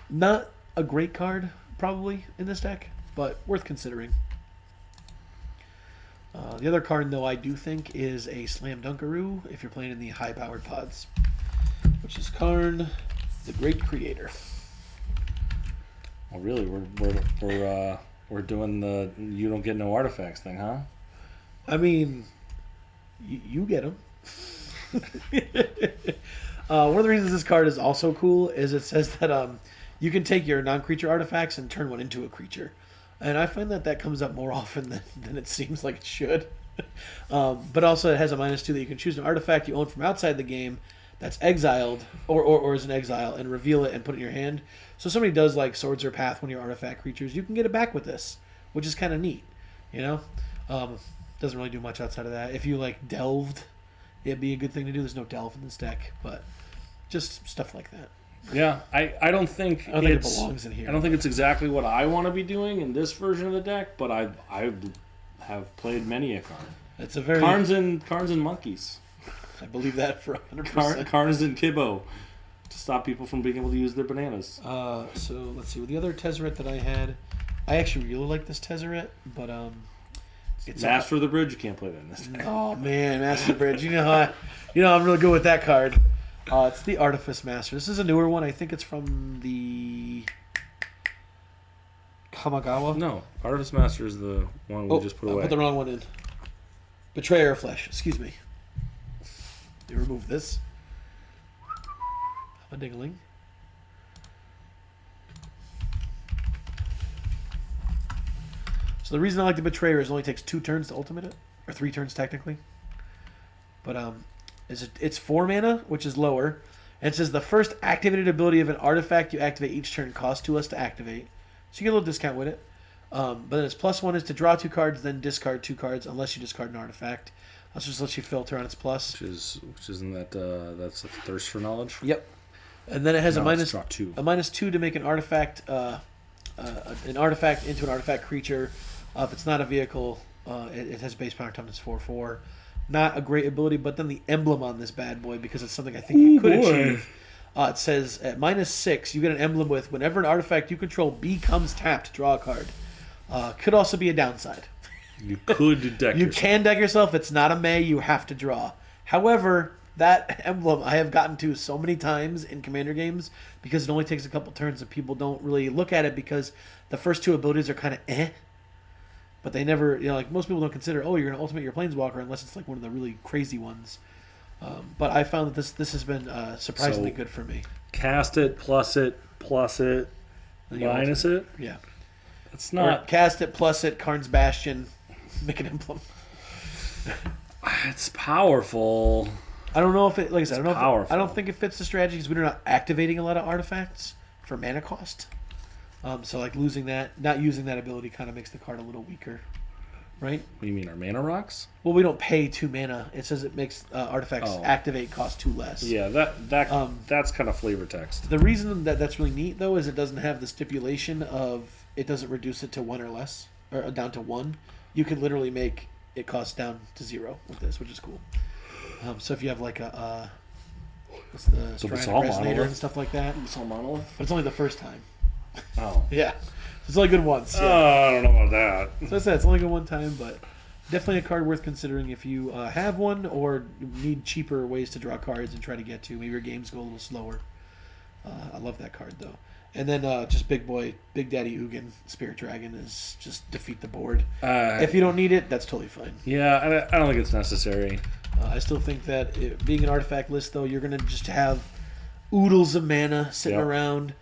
Not a great card, probably, in this deck, but worth considering. The other card, though, I do think is a Slam Dunkaroo if you're playing in the high-powered pods, which is Karn, the Great Creator. Well, really, we're doing the you don't get no artifacts thing, huh? I mean, you get them. One of the reasons this card is also cool is it says that you can take your non-creature artifacts and turn one into a creature. And I find that comes up more often than it seems like it should. But also it has a -2 that you can choose an artifact you own from outside the game that's exiled or is an exile and reveal it and put it in your hand. So somebody does like Swords or Path when you're artifact creatures, you can get it back with this, which is kind of neat, Doesn't really do much outside of that. If you like delved, it'd be a good thing to do. There's no delve in this deck, but just stuff like that. Yeah, I don't think it belongs in here. I don't think it's exactly what I want to be doing in this version of the deck, but I have played many a Karn. It's a very Karns and monkeys. I believe that for 100%. Karns and Kibbo to stop people from being able to use their bananas. So let's see. With the other Tezzeret that I had, I actually really like this Tezzeret, but it's Master of the Bridge. You can't play that in this deck. Oh man, Master of the Bridge. I'm really good with that card. It's the Artifice Master. This is a newer one. I think it's from the Kamigawa. No, Artifice Master is the one we just put away. I put the wrong one in. Betrayer of Flesh. Excuse me. You remove this. A dingling. So the reason I like the Betrayer is it only takes 2 turns to ultimate it, or 3 turns technically. But it's 4 mana, which is lower, and it says the first activated ability of an artifact you activate each turn costs 2 less to activate, so you get a little discount with it. But then its +1 is to draw 2 cards, then discard 2 cards unless you discard an artifact. That just lets you filter on its plus. Which isn't that that's a thirst for knowledge. Yep. And then it has a -2 to make an artifact into an artifact creature. If it's not a vehicle, it has base power toughness 4/4. Not a great ability, but then the emblem on this bad boy, because it's something I think you could achieve. It says at -6, you get an emblem with whenever an artifact you control becomes tapped, draw a card. Could also be a downside. You could deck You yourself. can deck yourself. It's not a May. You have to draw. However, that emblem I have gotten to so many times in Commander games because it only takes a couple turns and people don't really look at it because the first 2 abilities are kind of but they never, like most people don't consider, you're going to ultimate your Planeswalker unless it's like one of the really crazy ones. But I found that this has been surprisingly good for me. Cast it, plus it, minus it? Yeah. It's not... Or cast it, plus it, Karn's Bastion, make an emblem. It's powerful. I don't know if it, like I said, I don't think it fits the strategy because we're not activating a lot of artifacts for mana cost. So like losing that, not using that ability kind of makes the card a little weaker, right? What do you mean, our mana rocks? Well, we don't pay 2 mana. It says it makes artifacts activate cost 2 less. Yeah, that's kind of flavor text. The reason that's really neat though is it doesn't have the stipulation of it doesn't reduce it to 1 or less or down to 1. You can literally make it cost down to 0 with this, which is cool. So if you have like a what's the Strand Resonator and stuff like that, Monolith, but it's only the first time. Oh. Yeah. It's only good once. Yeah. I don't know about that. So I said it's only good one time, but definitely a card worth considering if you have one or need cheaper ways to draw cards and try to get to. Maybe your games go a little slower. I love that card, though. And then just Big Daddy Ugin, Spirit Dragon is just defeat the board. If you don't need it, that's totally fine. Yeah, I don't think it's necessary. I still think that being an artifact list, though, you're going to just have oodles of mana sitting around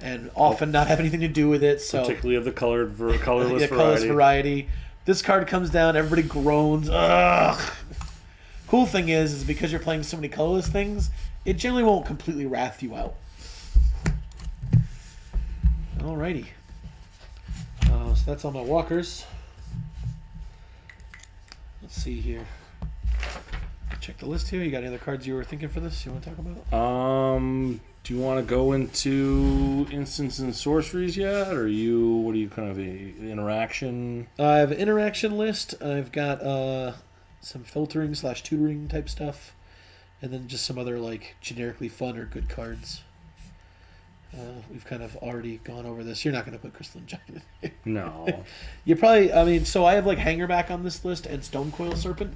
and often not have anything to do with it. So particularly of the colorless colorless variety. This card comes down, everybody groans. Ugh. Cool thing is because you're playing so many colorless things, it generally won't completely wrath you out. Alrighty. So that's all my walkers. Let's see here. Check the list here. You got any other cards you were thinking for this you want to talk about? Do you want to go into instants and sorceries yet? Or what are you kind of interaction? I have an interaction list. I've got some filtering / tutoring type stuff. And then just some other like generically fun or good cards. We've kind of already gone over this. You're not going to put Crystalline Giant in. No. You probably, so I have like Hangerback on this list and Stonecoil Serpent.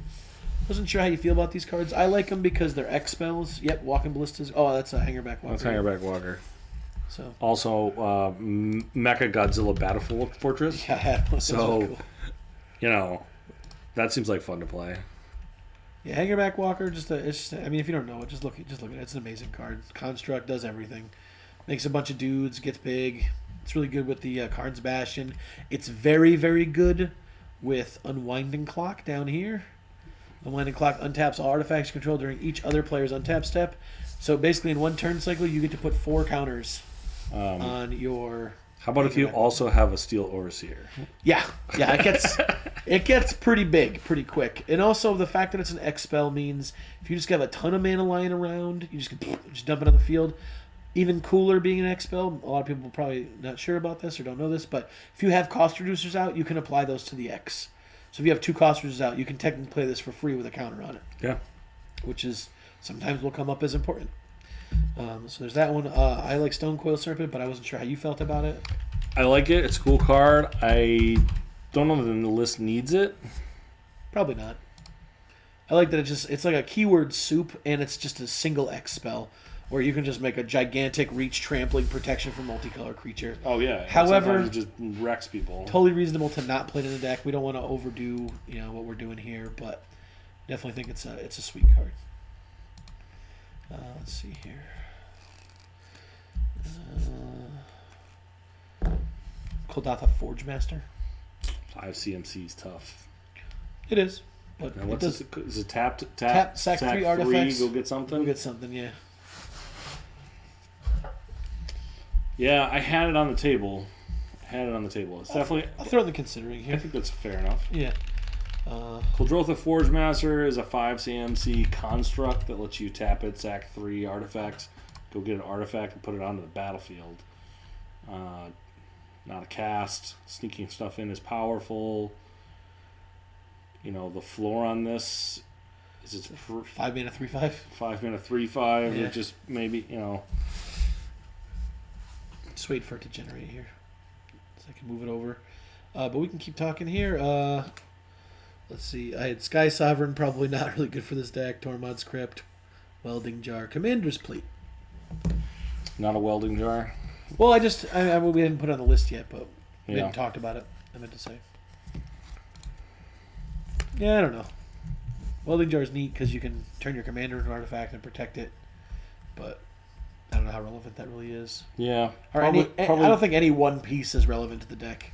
Wasn't sure how you feel about these cards. I like them because they're X spells. Yep, Walking Ballistas. Oh, that's a Hangerback Walker. That's Hangerback Walker. So also, Mecha Godzilla Battle Fortress. Yeah, so cool. That seems like fun to play. Yeah, Hangerback Walker. If you don't know it, just look at it. It's an amazing card. Construct does everything. Makes a bunch of dudes, gets big. It's really good with the Cards Bastion. It's very, very good with Unwinding Clock down here. Unwinding Clock untaps all artifacts you control during each other player's untap step. So basically in one turn cycle, you get to put 4 counters on your... How about if you also have a Steel Overseer? Yeah, it gets pretty big pretty quick. And also the fact that it's an X spell means if you just have a ton of mana lying around, you just dump it on the field. Even cooler being an X spell, a lot of people are probably not sure about this or don't know this, but if you have cost reducers out, you can apply those to the X. So if you have 2 cost reducers out, you can technically play this for free with a counter on it. Yeah. Which is sometimes will come up as important. So there's that one. I like Stonecoil Serpent, but I wasn't sure how you felt about it. I like it. It's a cool card. I don't know that the list needs it. Probably not. I like that it's like a keyword soup, and it's just a single X spell. Where you can just make a gigantic reach trampling protection for multicolor creature. Oh yeah. However, it just wrecks people. Totally reasonable to not play it in the deck. We don't want to overdo, what we're doing here, but definitely think it's a sweet card. Let's see here. Koldatha Forge Master. 5 CMC is tough. It is, but now, is it tap, sack 3 artifacts. Go get something. Yeah. Yeah, I had it on the table. It's definitely. I'll throw in the considering here. I think that's fair enough. Yeah. Kuldrotha Forge Master is a 5 CMC construct that lets you tap it, sack 3 artifacts, go get an artifact and put it onto the battlefield. Not a cast. Sneaking stuff in is powerful. The floor on this is it's 5 mana 3/5. 5 mana 3/5. Yeah. It just maybe Just wait for it to generate here, so I can move it over. But we can keep talking here. Let's see. I had Sky Sovereign, probably not really good for this deck. Tormod's Crypt, Welding Jar, Commander's Plate. Not a welding jar. Well, we didn't put it on the list yet, but we hadn't talked about it. I meant to say. Yeah, I don't know. Welding Jar is neat because you can turn your commander into an artifact and protect it, but I don't know how relevant that really is. Yeah. I don't think any one piece is relevant to the deck.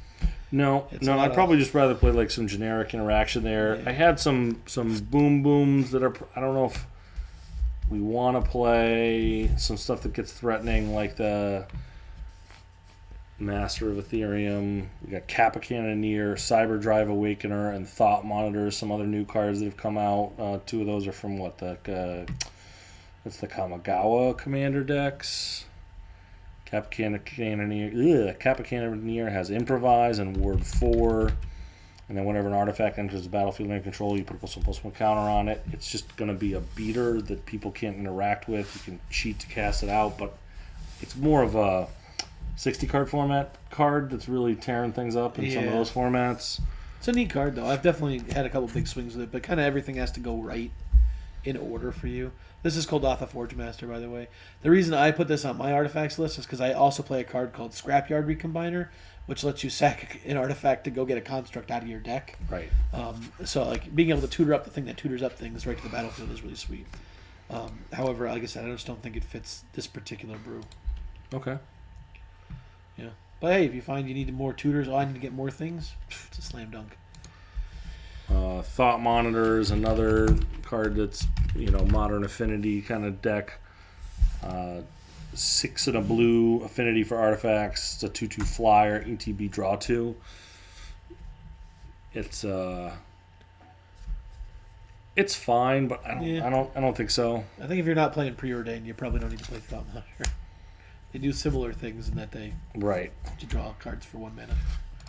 No. I'd probably just rather play like some generic interaction there. Yeah. I had some boom booms that are. I don't know if we want to play some stuff that gets threatening, like the Master of Ethereum. We got Kappa Cannoneer, Cyber Drive Awakener, and Thought Monitor. Some other new cards that have come out. 2 of those are from that's the Kamigawa Commander decks. Kappa Cannoneer has Improvise and Ward 4. And then whenever an artifact enters the battlefield under control, you put a +1/+1 counter on it. It's just going to be a beater that people can't interact with. You can cheat to cast it out, but it's more of a 60-card format card that's really tearing things up in some of those formats. It's a neat card, though. I've definitely had a couple big swings with it, but kind of everything has to go right. in order for you. This is called Off a Forge Master, by the way. The reason I put this on my artifacts list is because I also play a card called Scrapyard Recombiner, which lets you sack an artifact to go get a construct out of your deck. Right. So like being able to tutor up the thing that tutors up things right to the battlefield is really sweet. However, like I said, I just don't think it fits this particular brew. Okay. Yeah. But hey, if you find you need more tutors, I need to get more things, it's a slam dunk. Thought Monitor is another card that's, modern affinity kind of deck. 6 and a blue affinity for artifacts. It's a 2/2 flyer, ETB draw 2. It's fine, but I don't think so. I think if you're not playing Preordained, you probably don't need to play Thought Monitor. They do similar things in that they draw cards for 1 mana.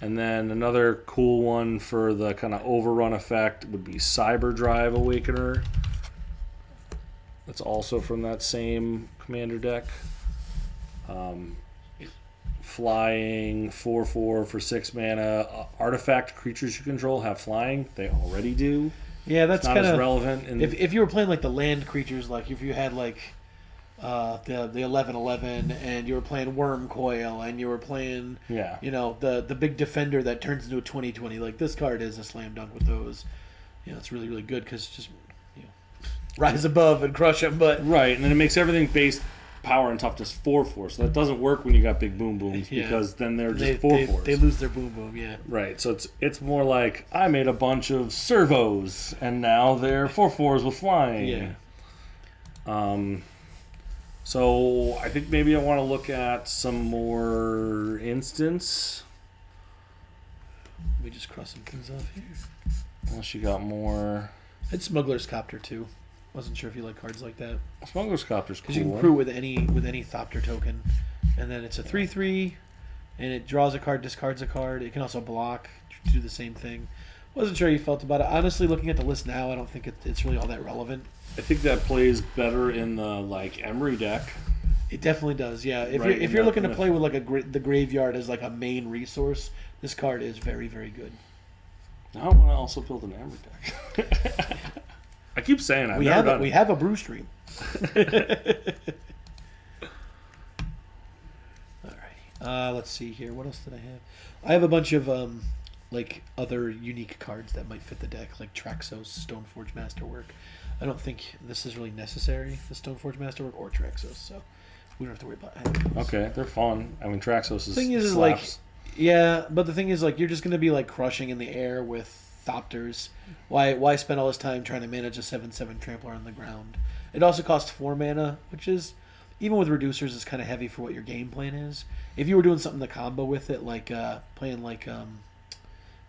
And then another cool one for the kind of overrun effect would be Cyber Drive Awakener. That's also from that same commander deck. Flying 4/4 for 6 mana. Artifact creatures you control have flying. They already do. Yeah, that's kind of relevant. If you were playing like the land creatures, like if you had like the 11/11 and you were playing Worm Coil and you were playing the big defender that turns into a 20/20, like this card is a slam dunk with those. It's really, really good because just rise above and crush them. But right, and then it makes everything based power and toughness 4/4, so that doesn't work when you got big boom booms because then they're just 4/4s. They lose their boom boom. Right, so it's more like I made a bunch of servos and now they're 4/4s with flying. So I think maybe I want to look at some more instance. Let me just cross some things off here. Unless you got more. I had Smuggler's Copter too. Wasn't sure if you like cards like that. Smuggler's Copter's cool. Because you can brew with any Thopter token, and then it's a 3/3, and it draws a card, discards a card. It can also block, do the same thing. Wasn't sure how you felt about it. Honestly, looking at the list now, I don't think it's really all that relevant. I think that plays better in the Emery deck. It definitely does, yeah. If you're looking to play with the graveyard as like a main resource, this card is very, very good. Now I want to also build an Emery deck. I keep saying we have a brew stream. Alrighty. Let's see here. What else did I have? I have a bunch of other unique cards that might fit the deck, like Traxos, Stoneforge Masterwork. I don't think this is really necessary, the Stoneforge Masterwork or Traxos, so we don't have to worry about it. Okay, they're fun. I mean, Traxos is. The thing is slaps. but the thing is, you're just going to be crushing in the air with Thopters. Why spend all this time trying to manage a 7/7 trampler on the ground? It also costs 4 mana, which is, even with reducers, is kind of heavy for what your game plan is. If you were doing something to combo with it, playing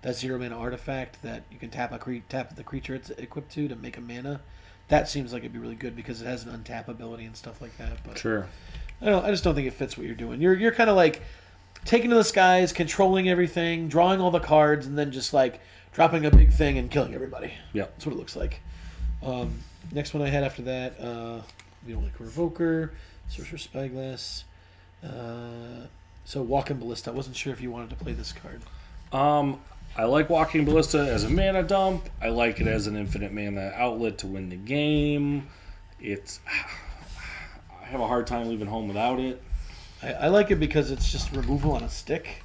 that 0 mana artifact that you can tap the creature it's equipped to make a mana, that seems like it'd be really good because it has an untap ability and stuff like that. But sure. I just don't think it fits what you're doing. You're kind of taking to the skies, controlling everything, drawing all the cards, and then just dropping a big thing and killing everybody. Yeah, that's what it looks like. Next one I had after that, we don't like Revoker, Sorcerer Spyglass. So Walking Ballista. I wasn't sure if you wanted to play this card. I like Walking Ballista as a mana dump. I like it as an infinite mana outlet to win the game. I have a hard time leaving home without it. I like it because it's just removal on a stick.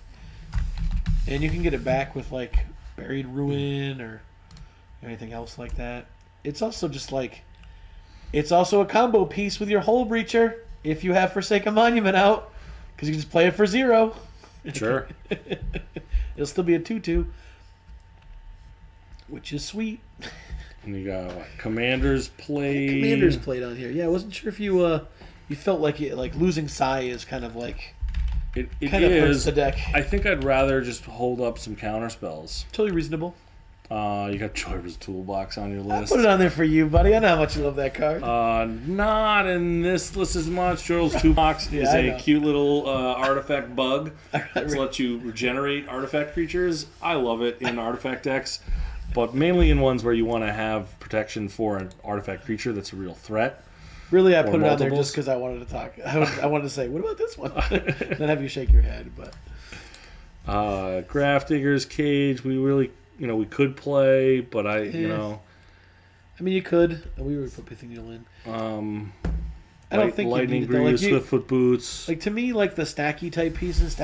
And you can get it back with Buried Ruin or anything else like that. It's also just it's also a combo piece with your Hull Breacher if you have Forsaken Monument out, because you can just play it for 0. Sure. It'll still be a 2/2, which is sweet. And you got Commander's Plate. Commander's Plate on here. Yeah, I wasn't sure if you felt losing Sai is kind of it kind of hurts the deck. I think I'd rather just hold up some counter spells. Totally reasonable. You got Jorva's Toolbox on your list. I put it on there for you, buddy. I know how much you love that card. Not in this list as much. Jorva's Toolbox is a cute little artifact bug that lets you regenerate artifact creatures. I love it in artifact decks, but mainly in ones where you want to have protection for an artifact creature that's a real threat. Really, I put it on there just because I wanted to talk. I wanted to say, what about this one? Then have you shake your head. But Grafdigger's Cage, we really... we could play, but I I mean, you could. We would put Pithing Needle in. I don't think Lightning you need it, though. Greaves, Swiftfoot Boots. Like, to me, like, the stacks type pieces,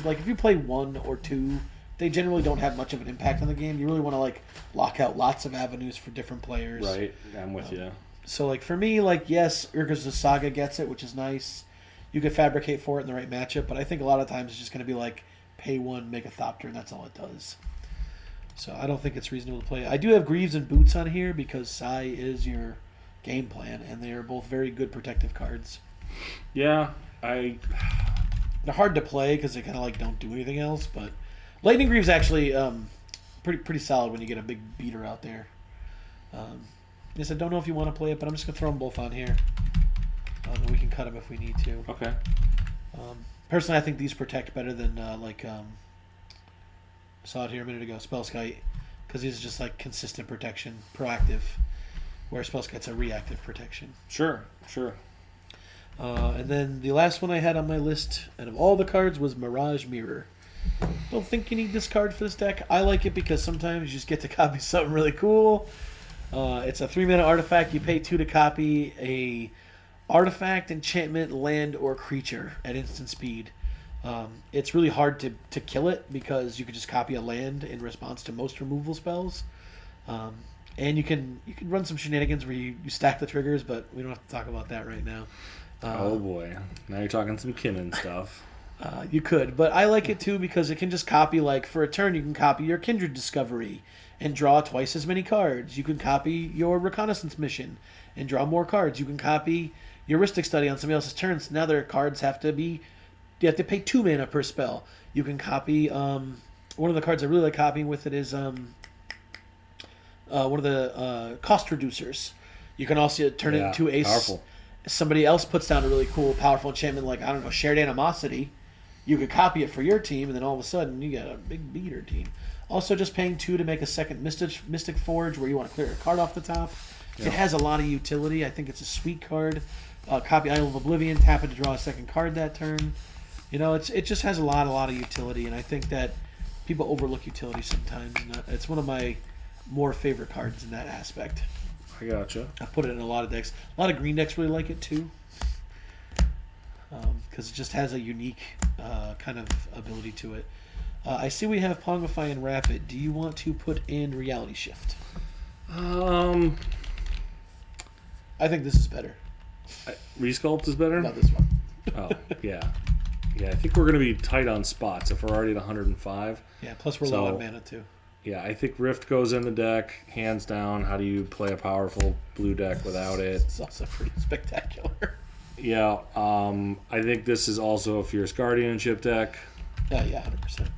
like, if you play 1 or 2, they generally don't have much of an impact on the game. You really want to, like, lock out lots of avenues for different players. Right, I'm with you. So, like, for me, like, yes, Urga's Saga gets it, which is nice. You could fabricate for it in the right matchup, but I think a lot of times it's just going to be, like, pay 1, make a Thopter, and that's all it does. So I don't think it's reasonable to play. I do have Greaves and Boots on here because Sai is your game plan, and they are both very good protective cards. Yeah, they're hard to play because they kind of like don't do anything else. But Lightning Greaves actually pretty solid when you get a big beater out there. Yes, I don't know if you want to play it, but I'm just gonna throw them both on here. And we can cut them if we need to. Okay. Personally, I think these protect better than I saw it here a minute ago, Spellskite, because these are just like consistent protection, proactive. Where Spellskite's a reactive protection. Sure. And then the last one I had on my list, out of all the cards, was Mirage Mirror. Don't think you need this card for this deck. I like it because sometimes you just get to copy something really cool. It's a 3-mana artifact. You pay 2 to copy a artifact, enchantment, land, or creature at instant speed. It's really hard to kill it because you could just copy a land in response to most removal spells. And you can run some shenanigans where you stack the triggers, but we don't have to talk about that right now. Oh boy, now you're talking some Kinnan stuff. You could, but I like it too because it can just copy, like, for a turn you can copy your Kindred Discovery and draw twice as many cards. You can copy your Reconnaissance Mission and draw more cards. You can copy Heuristic Study on somebody else's turn, so now their cards you have to pay 2 mana per spell. You can copy, one of the cards I really like copying with it is one of the cost reducers. You can also turn it into a powerful. Somebody else puts down a really cool, powerful enchantment like, I don't know, Shared Animosity. You could copy it for your team, and then all of a sudden you got a big beater team. Also, just paying 2 to make a second Mystic Forge where you want to clear a card off the top. Yeah. It has a lot of utility. I think it's a sweet card. Copy Isle of Oblivion, tap it to draw a second card that turn. You know, it just has a lot of utility, and I think that people overlook utility sometimes. And it's one of my more favorite cards in that aspect. I gotcha. I've put it in a lot of decks. A lot of green decks really like it too, because it just has a unique kind of ability to it. I see we have Pongify and Rapid. Do you want to put in Reality Shift? I think this is better. Resculpt is better? Not this one. Oh, yeah. Yeah, I think we're going to be tight on spots if we're already at 105. Yeah, plus we're low on mana too. Yeah, I think Rift goes in the deck, hands down. How do you play a powerful blue deck without it? It's also pretty spectacular. Yeah, I think this is also a Fierce Guardianship deck. Yeah, 100%.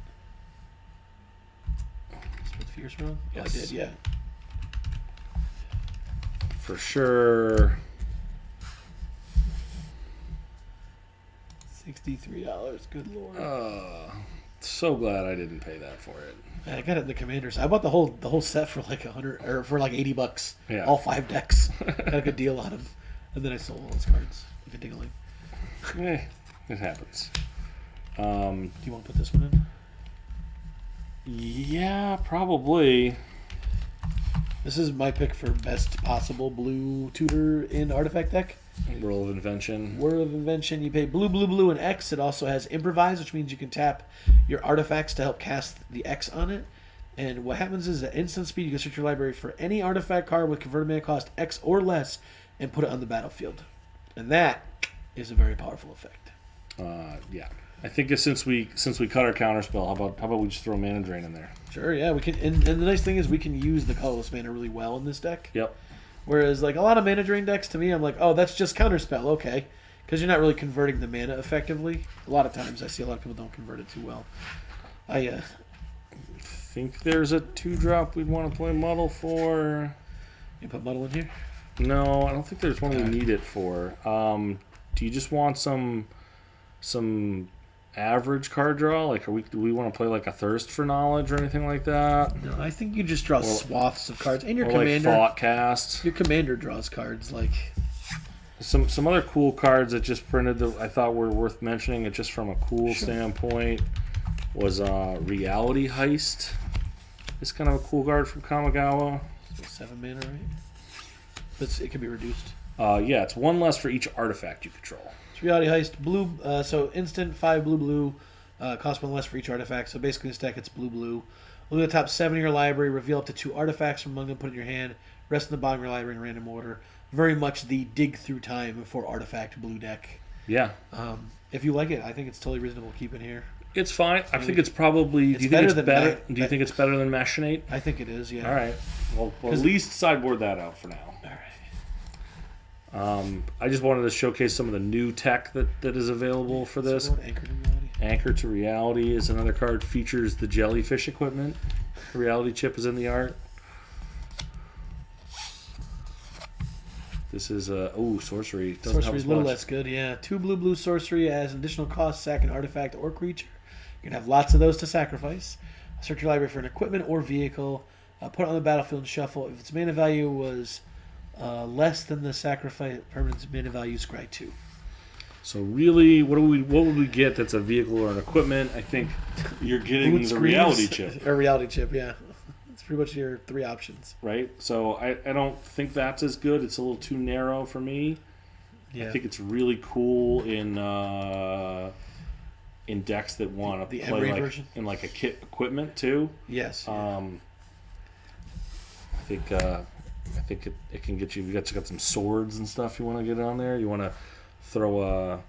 With Fierce Run? Yes. I did, yeah. For sure. $63, good lord. So glad I didn't pay that for it. I got it in the Commanders. I bought the whole set for like $100 or for like $80. Yeah. All 5 decks. Got a good deal on them. And then I sold all those cards. Like a ding-a-ling. It happens. Do you want to put this one in? Yeah, probably. This is my pick for best possible blue tutor in artifact deck. World of Invention. World of Invention. You pay blue, and X. It also has Improvise, which means you can tap your artifacts to help cast the X on it. And what happens is at instant speed, you can search your library for any artifact card with converted mana cost X or less and put it on the battlefield. And that is a very powerful effect. Yeah. I think since we cut our counterspell, how about we just throw Mana Drain in there? Sure, yeah. We can, and the nice thing is we can use the colorless mana really well in this deck. Yep. Whereas, like, a lot of Mana Drain decks, to me, I'm like, oh, that's just counterspell, okay. Because you're not really converting the mana effectively. A lot of times I see a lot of people don't convert it too well. I think there's a 2-drop we'd want to play Muddle for. You put Muddle in here? No, I don't think there's one we need it for. Do you just want some average card draw? Like, do we want to play like a Thirst for Knowledge or anything like that? No, I think you just draw swaths of cards. And your or commander, like Thought Cast. Your commander draws cards. Like some other cool cards that just printed that I thought were worth mentioning. It just from a cool standpoint was Reality Heist. It's kind of a cool card from Kamigawa. So 7 mana, right? It can be reduced. Yeah, it's 1 less for each artifact you control. It's Reality Heist. Blue. So instant 5 blue. Cost 1 less for each artifact. So basically, in this deck, it's blue. Look at the top 7 of your library. Reveal up to 2 artifacts from among them. Put in your hand. Rest in the bottom of your library in random order. Very much the dig through time for artifact blue deck. Yeah. If you like it, I think it's totally reasonable to keep in here. It's fine. I think it's probably. Do you think it's better than Machinate? I think it is. Yeah. All right. Well, at least sideboard that out for now. All right. I just wanted to showcase some of the new tech that is available for this. Anchor to Reality. Anchor to Reality is another card. Features the jellyfish equipment. The reality chip is in the art. This is sorcery. Sorcery is a little less good. Yeah, 2 blue sorcery as an additional cost. Sack an artifact or creature. You can have lots of those to sacrifice. Search your library for an equipment or vehicle. Put it on the battlefield and shuffle. If its mana value was less than the sacrifice permanent's mana value, scry 2. So really, what would we get that's a vehicle or an equipment? I think you're getting the reality chip. A reality chip, yeah. It's pretty much your 3 options. Right? So I don't think that's as good. It's a little too narrow for me. Yeah. I think it's really cool in decks that want to play version? In like a kit equipment too. Yes. I think it can get you. You got some swords and stuff you want to get on there. You want to throw a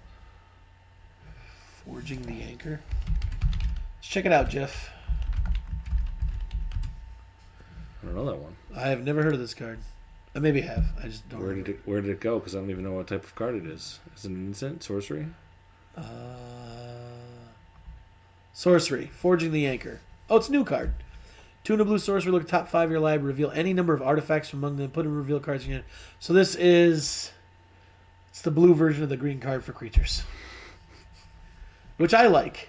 Forging the Anchor. Let's check it out, Jeff. I don't know that one. I have never heard of this card. I maybe have. I just don't. Where did it go? Because I don't even know what type of card it is. Is it an instant sorcery? Sorcery. Forging the Anchor. Oh, it's a new card. 2 and a blue sorcery. Look at top 5 of your library. Reveal any number of artifacts from among them. Put in reveal cards in your hand. So this is... It's the blue version of the green card for creatures. Which I like.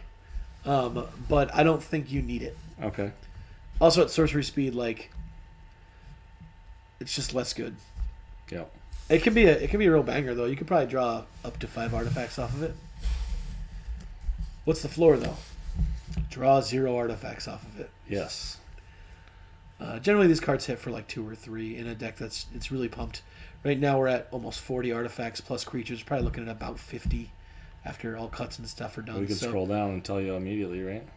But I don't think you need it. Okay. Also at sorcery speed, like... It's just less good. Yeah. It can be a real banger, though. You could probably draw up to 5 artifacts off of it. What's the floor, though? Draw 0 artifacts off of it. Yes. Generally, these cards hit for like 2 or 3 in a deck it's really pumped. Right now, we're at almost 40 artifacts plus creatures. Probably looking at about 50 after all cuts and stuff are done. We can scroll down and tell you immediately, right?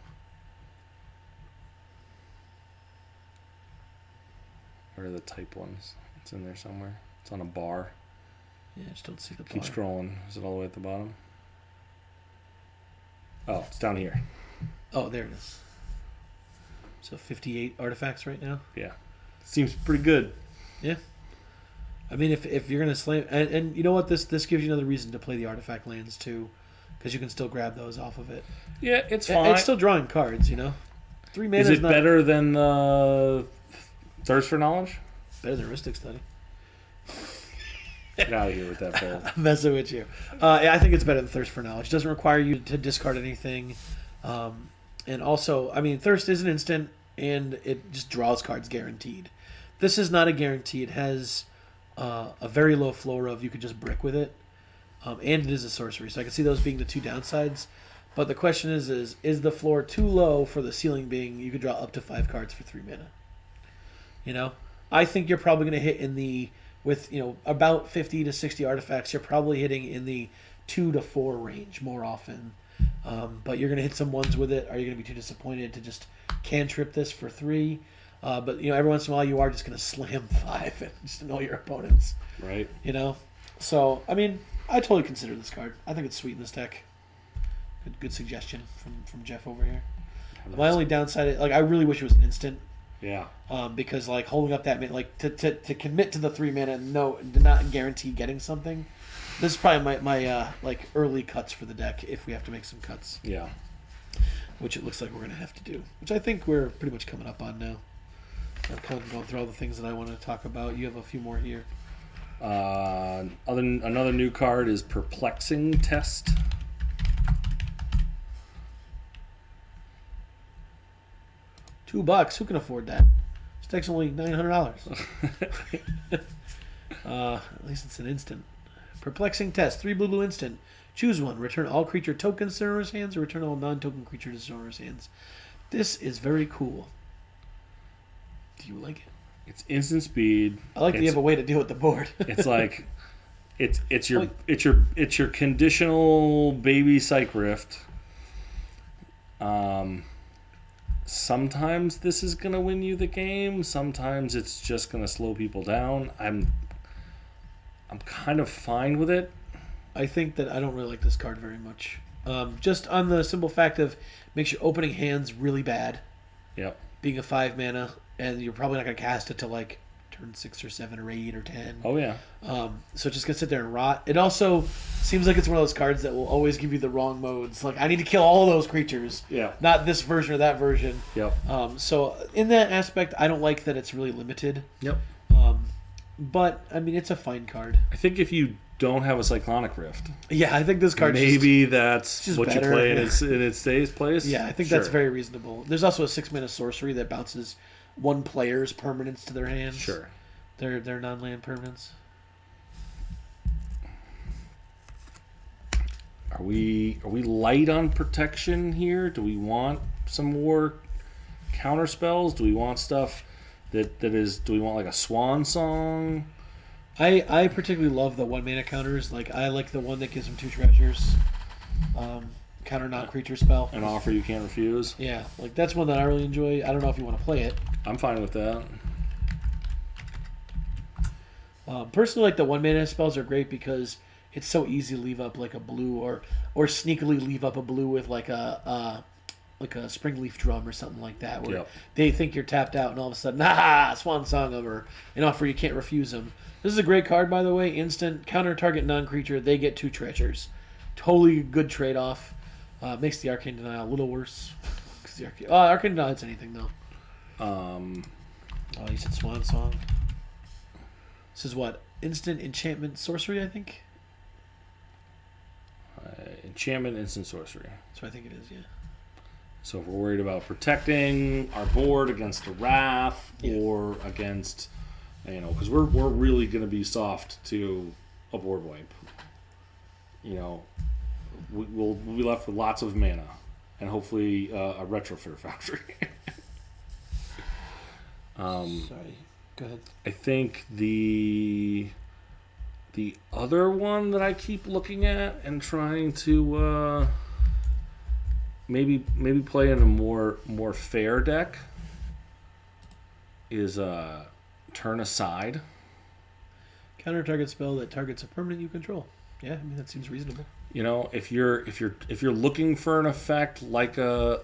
Where are the type ones? It's in there somewhere. It's on a bar. Yeah, I just don't see the bar. Keep scrolling. Is it all the way at the bottom? Oh, it's down here. Oh, there it is. So 58 artifacts right now? Yeah. Seems pretty good. Yeah. I mean, if you're going to slam... And you know what? This gives you another reason to play the artifact lands, too. Because you can still grab those off of it. Yeah, it's fine. It's still drawing cards, you know? 3 mana is it better than Thirst for Knowledge? Better than Heuristic Study. Get out of here with that poll. I'm messing with you. Yeah, I think it's better than Thirst for Knowledge. It doesn't require you to discard anything. And also, I mean, Thirst is an instant, and it just draws cards guaranteed. This is not a guarantee. It has a very low floor of you could just brick with it. And it is a sorcery. So I can see those being the 2 downsides. But the question is the floor too low for the ceiling being you could draw up to 5 cards for 3 mana? You know? I think you're probably going to hit with about 50 to 60 artifacts, you're probably hitting in the 2 to 4 range more often. But you're going to hit some ones with it. Are you going to be too disappointed to just cantrip this for 3? But every once in a while you are just going to slam 5 and just annoy your opponents. Right. So, I mean, I totally consider this card. I think it's sweet in this deck. Good suggestion from Jeff over here. My only downside, I really wish it was an instant. Yeah. Because holding up that to commit to the 3 mana and not guarantee getting something. This is probably my early cuts for the deck if we have to make some cuts. Yeah. Which it looks like we're gonna have to do. Which I think we're pretty much coming up on now. I've kind of gone through all the things that I want to talk about. You have a few more here. Another new card is Perplexing Test. $2. Who can afford that? This deck's only $900. At least it's an instant. Perplexing Test. 3 blue instant. Choose one. Return all creature tokens to owner's hands or return all non-token creatures to owner's hands. This is very cool. Do you like it? It's instant speed. I like that you have a way to deal with the board. It's like it's your conditional baby Psych Rift. Sometimes this is gonna win you the game. Sometimes it's just gonna slow people down. I'm kind of fine with it. I think that I don't really like this card very much. Just on the simple fact of makes your opening hands really bad. Yep. Being a 5 mana, and you're probably not gonna cast it till like turn 6 or 7 or 8 or 10. Oh yeah. So it's just gonna sit there and rot. It also seems like it's one of those cards that will always give you the wrong modes. Like I need to kill all those creatures. Yeah. Not this version or that version. Yep. So in that aspect, I don't like that it's really limited. Yep. But I mean, it's a fine card. I think if you don't have a Cyclonic Rift, Yeah, I think this card maybe that's just what better. you play in its stays place. Yeah, I think Sure. that's very reasonable. There's also a 6 mana sorcery that bounces one player's permanents to their hands. Sure. They're non-land permanents. Are we light on protection here? Do we want some more counter spells? Do we want stuff that is? Do we want like a Swan Song? I particularly love the 1 mana counters. Like I like the one that gives them 2 treasures. Counter non-creature spell. An offer you can't refuse. Yeah, like that's one that I really enjoy. I don't know if you want to play it. I'm fine with that. Personally, like the 1 mana spells are great because it's so easy to leave up like a blue or sneakily leave up a blue with like a Springleaf Drum or something like that, where Yep. they think you're tapped out and all of a sudden, Swan Song them or an offer you can't refuse them. This is a great card, by the way. Instant counter target non-creature. They get 2 treasures. Totally good trade-off. Makes the Arcane Denial a little worse. Arcane Denial hits anything though. You said Swan Song. This is what? Instant enchantment sorcery, I think. Enchantment, instant sorcery. That's what I think it is. Yeah. So if we're worried about protecting our board against a Wrath or against, because we're really going to be soft to a board wipe. We'll be left with lots of mana and hopefully a Retrofitter Foundry. Sorry. Go ahead. I think the other one that I keep looking at and trying to maybe play in a more fair deck is Turn Aside. Counter target spell that targets a permanent you control. Yeah, I mean that seems reasonable. If you're looking for an effect like a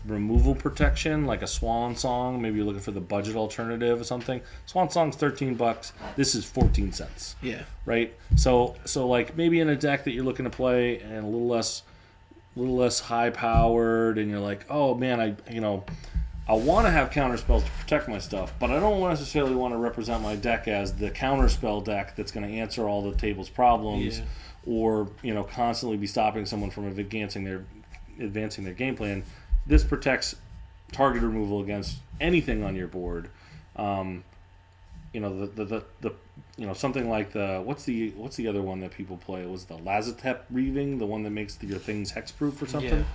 removal protection, like a Swan Song, maybe you're looking for the budget alternative or something. Swan Song's $13. This is 14 cents. Yeah. Right. So like maybe in a deck that you're looking to play and a little less high powered, and you're like, oh man, I want to have counter spells to protect my stuff, but I don't necessarily want to represent my deck as the counter spell deck that's going to answer all the table's problems. Yeah. Or constantly be stopping someone from advancing their game plan. This protects target removal against anything on your board. The something like what's the other one that people play? It was the Lazotep Reaving, the one that makes your things hexproof or something.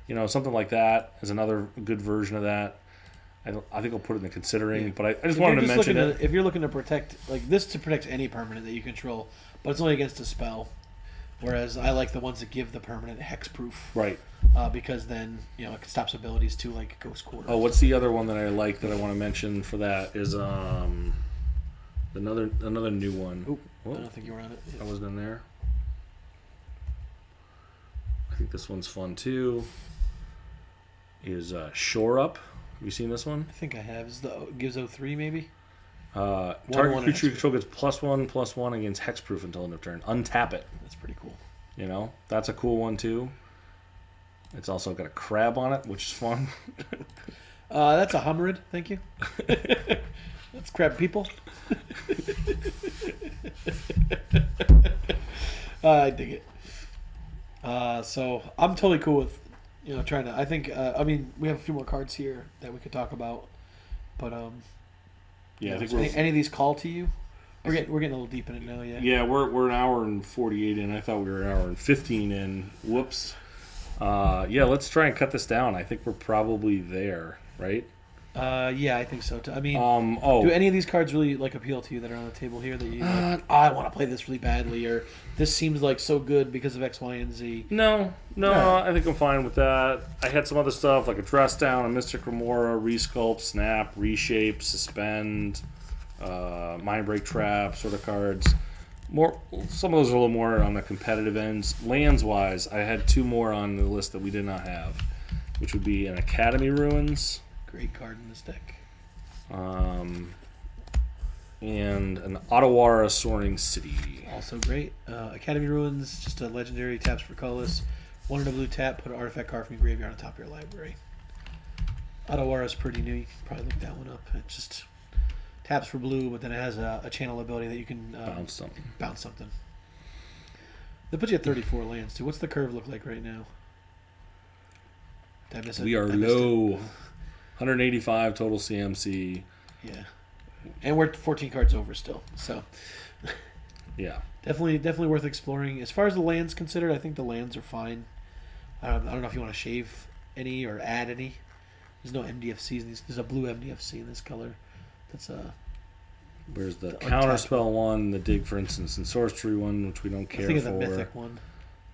Yeah. Something like that is another good version of that. I think I'll put it in the considering, but I just wanted to mention it. If you're looking to protect like this to protect any permanent that you control, but it's only against a spell. Whereas I like the ones that give the permanent hexproof, right? Because then it stops abilities too, like Ghost Quarter. Oh, what's the other one that I like that I want to mention for that is another new one. Oop, I don't think you were on it. I wasn't in there. I think this one's fun too. Is Shore Up? Have you seen this one? I think I have. Gives 0-3 maybe. Target creature you control gets +1/+1 against hexproof until end of turn. Untap it. That's pretty cool. That's a cool one too. It's also got a crab on it, which is fun. That's a Humrid. Thank you. That's crab people. I dig it. So I'm totally cool with trying to. I think. We have a few more cards here that we could talk about, but yeah, I think any of these call to you? We're getting a little deep in it now. Yeah. Yeah, we're an hour and 48 in. I thought we were an hour and 15 in. Whoops. Let's try and cut this down. I think we're probably there, right? Yeah, I think so too. I mean, Oh, do any of these cards really like appeal to you that are on the table here? That you like, I want to play this really badly, or this seems like so good because of X, Y, and Z. no, Alright. I think I'm fine with that. I had some other stuff like a Dress Down, a Mystic Remora, Resculpt, Snap, Reshape, Suspend, Mind Break Trap sort of cards. Some of those are a little more on the competitive ends. Lands wise, I had 2 more on the list that we did not have, which would be an Academy Ruins. Great card in this deck. And an Ottawara Soaring City. Also great. Academy Ruins, just a legendary, taps for colorless. 1 and a blue tap, put an artifact card from your graveyard on top of your library. Ottawara is pretty new. You can probably look that one up. It just taps for blue, but then it has a channel ability that you can bounce something. They put you at 34 lands, too. What's the curve look like right now? Did I miss it? We are I missed low. it. 185 total CMC. Yeah. And we're 14 cards over still. So Yeah. definitely worth exploring. As far as the lands considered, I think the lands are fine. I don't know if you want to shave any or add any. There's no MDFCs in these. There's a blue MDFC in this color. That's Where's the The Counterspell one, the Dig, for instance, and Sorcery one, which we don't care I think for. of the mythic one.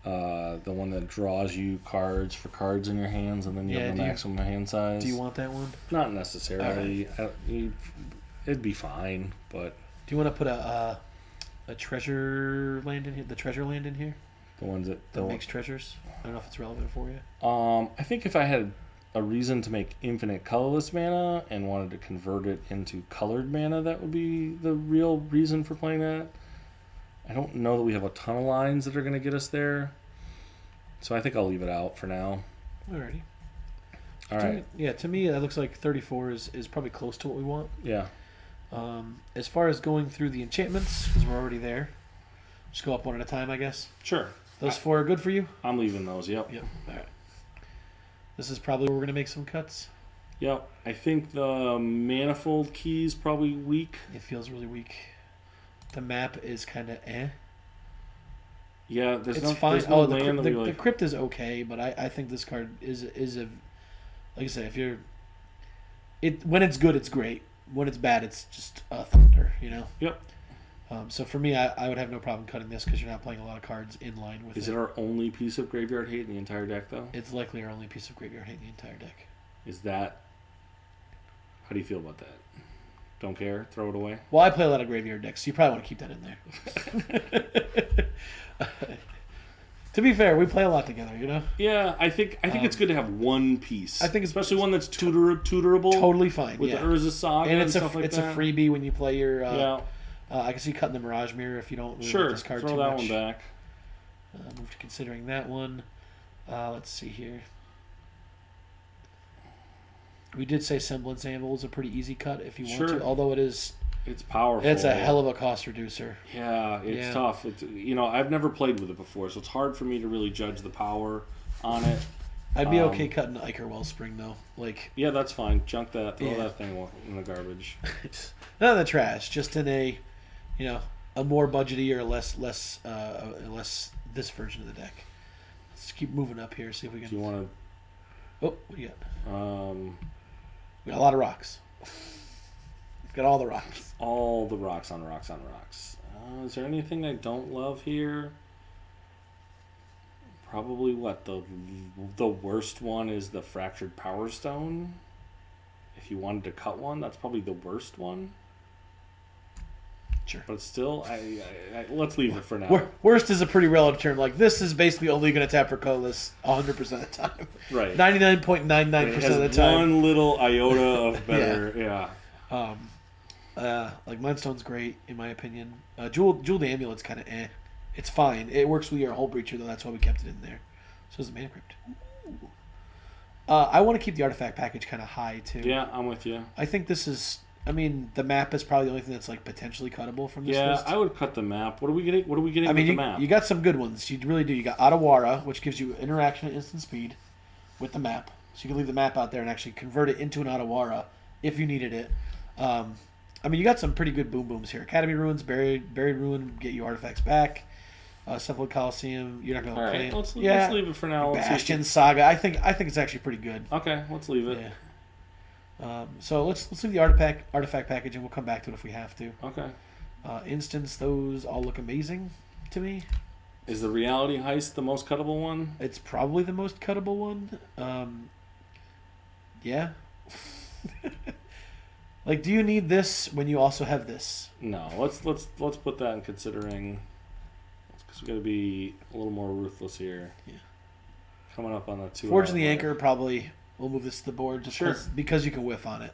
The one that draws you cards for cards in your hands, and then you have the maximum hand size. Do you want that one? Not necessarily. It'd be fine, but Do you want to put a treasure land in here? The treasure land in here the ones that makes treasures. I don't know if it's relevant for you. I think if I had a reason to make infinite colorless mana and wanted to convert it into colored mana, that would be the real reason for playing that. I don't know that we have a ton of lines that are going to get us there, so I think I'll leave it out for now. Alrighty. All right. To me, that looks like 34 is probably close to what we want. Yeah. As far as going through the enchantments, because we're already there, just go up one at a time, I guess. Sure. Those 4 are good for you? I'm leaving those. Yep. Yep. All right. This is probably where we're going to make some cuts. Yep. I think the Manifold key is probably weak. It feels really weak. The map is kind of eh. Yeah, there's It's no, fine. there's no The land that we the like. crypt is okay, but I think this card is a, like I said, if you're, when it's good, it's great. When it's bad, it's just a thunder, you know? Yep. So for me, I would have no problem cutting this because you're not playing a lot of cards in line with it. Is it our only piece of graveyard hate in the entire deck, though? It's likely our only piece of graveyard hate in the entire deck. Is that... How do you feel about that? Don't care? Throw it away? Well, I play a lot of graveyard decks, so you probably want to keep that in there. To be fair, we play a lot together, you know? Yeah, I think it's good to have one piece. I think especially one that's tutorable. Totally fine, with yeah. the Urza Saga And it's stuff like it's that. a freebie when you play your... yeah. I can see cutting the Mirage Mirror if you don't really Sure, like this card throw too that much. one back. Move to considering that one. Let's see here. We did say Semblance Anvil is a pretty easy cut if you want Sure. to, although it's powerful. It's a hell of a cost reducer. Yeah, it's tough. It's, I've never played with it before, so it's hard for me to really judge the power on it. I'd be okay cutting Iker Wellspring though. Yeah, that's fine. Junk that. Throw that thing in the garbage. Not in the trash. Just in a, a more budgety or less this version of the deck. Let's keep moving up here. See if we can. Do you want to? Oh, what do you got? We got a lot of rocks. We've got all the rocks. All the rocks on rocks on rocks. Is there anything I don't love here? Probably what the worst one is the Fractured Power Stone. If you wanted to cut one, that's probably the worst one. Sure. But still, I let's leave it for now. Worst is a pretty relative term. Like, this is basically only going to tap for colorless 100% of the time. Right. 99.99% of the time. One little iota of better, yeah. Like, Mindstone's great, in my opinion. Jeweled Amulet's kind of eh. It's fine. It works with your Hull Breacher, though. That's why we kept it in there. So is the Mana Crypt. I want to keep the artifact package kind of high, too. Yeah, I'm with you. I think this is... I mean, the map is probably the only thing that's like potentially cuttable from this list. Yeah, I would cut the map. What are we getting with the map? You got some good ones. You really do. You got Ottawara, which gives you interaction at instant speed with the map. So you can leave the map out there and actually convert it into an Ottawara if you needed it. You got some pretty good boom booms here. Academy Ruins, Buried Ruin, get you artifacts back. Cephalid Coliseum, you're not going to play it. Let's leave it for now. Bastion Saga, I think it's actually pretty good. Okay, let's leave it. Yeah. So let's leave the artifact package, and we'll come back to it if we have to. Okay. Instance, those all look amazing to me. Is the Reality Heist the most cuttable one? It's probably the most cuttable one. Yeah. Like, do you need this when you also have this? No. Let's put that in considering, because we got to be a little more ruthless here. Yeah. Coming up on the 2 Forge and the Anchor, probably we'll move this to the board just Sure. because you can whiff on it.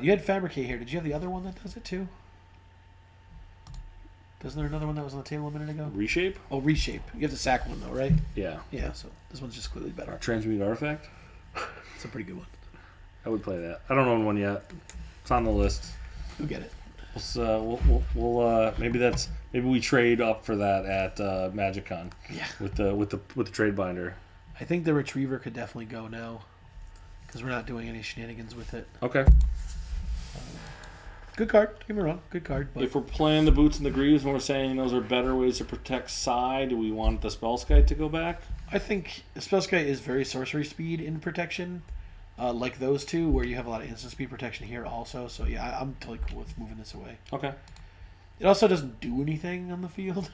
You had Fabricate here. Did you have the other one that does it too? Wasn't there another one that was on the table a minute ago? Reshape? Oh, Reshape. You have the sack one though, right? Yeah. Yeah, so this one's just clearly better. Transmute Artifact? It's a pretty good one. I would play that. I don't own one yet. It's on the list. You'll get it. We'll maybe we trade up for that at MagicCon. Yeah. With the trade binder. I think the Retriever could definitely go now because we're not doing any shenanigans with it. Okay. Good card. Don't get me wrong. Good card. But If we're playing the Boots and the Greaves and we're saying those are better ways to protect Psy, do we want the Spellskite to go back? I think Spellskite is very sorcery speed in protection, like those two, where you have a lot of instant speed protection here also. So yeah, I'm totally cool with moving this away. Okay. It also doesn't do anything on the field.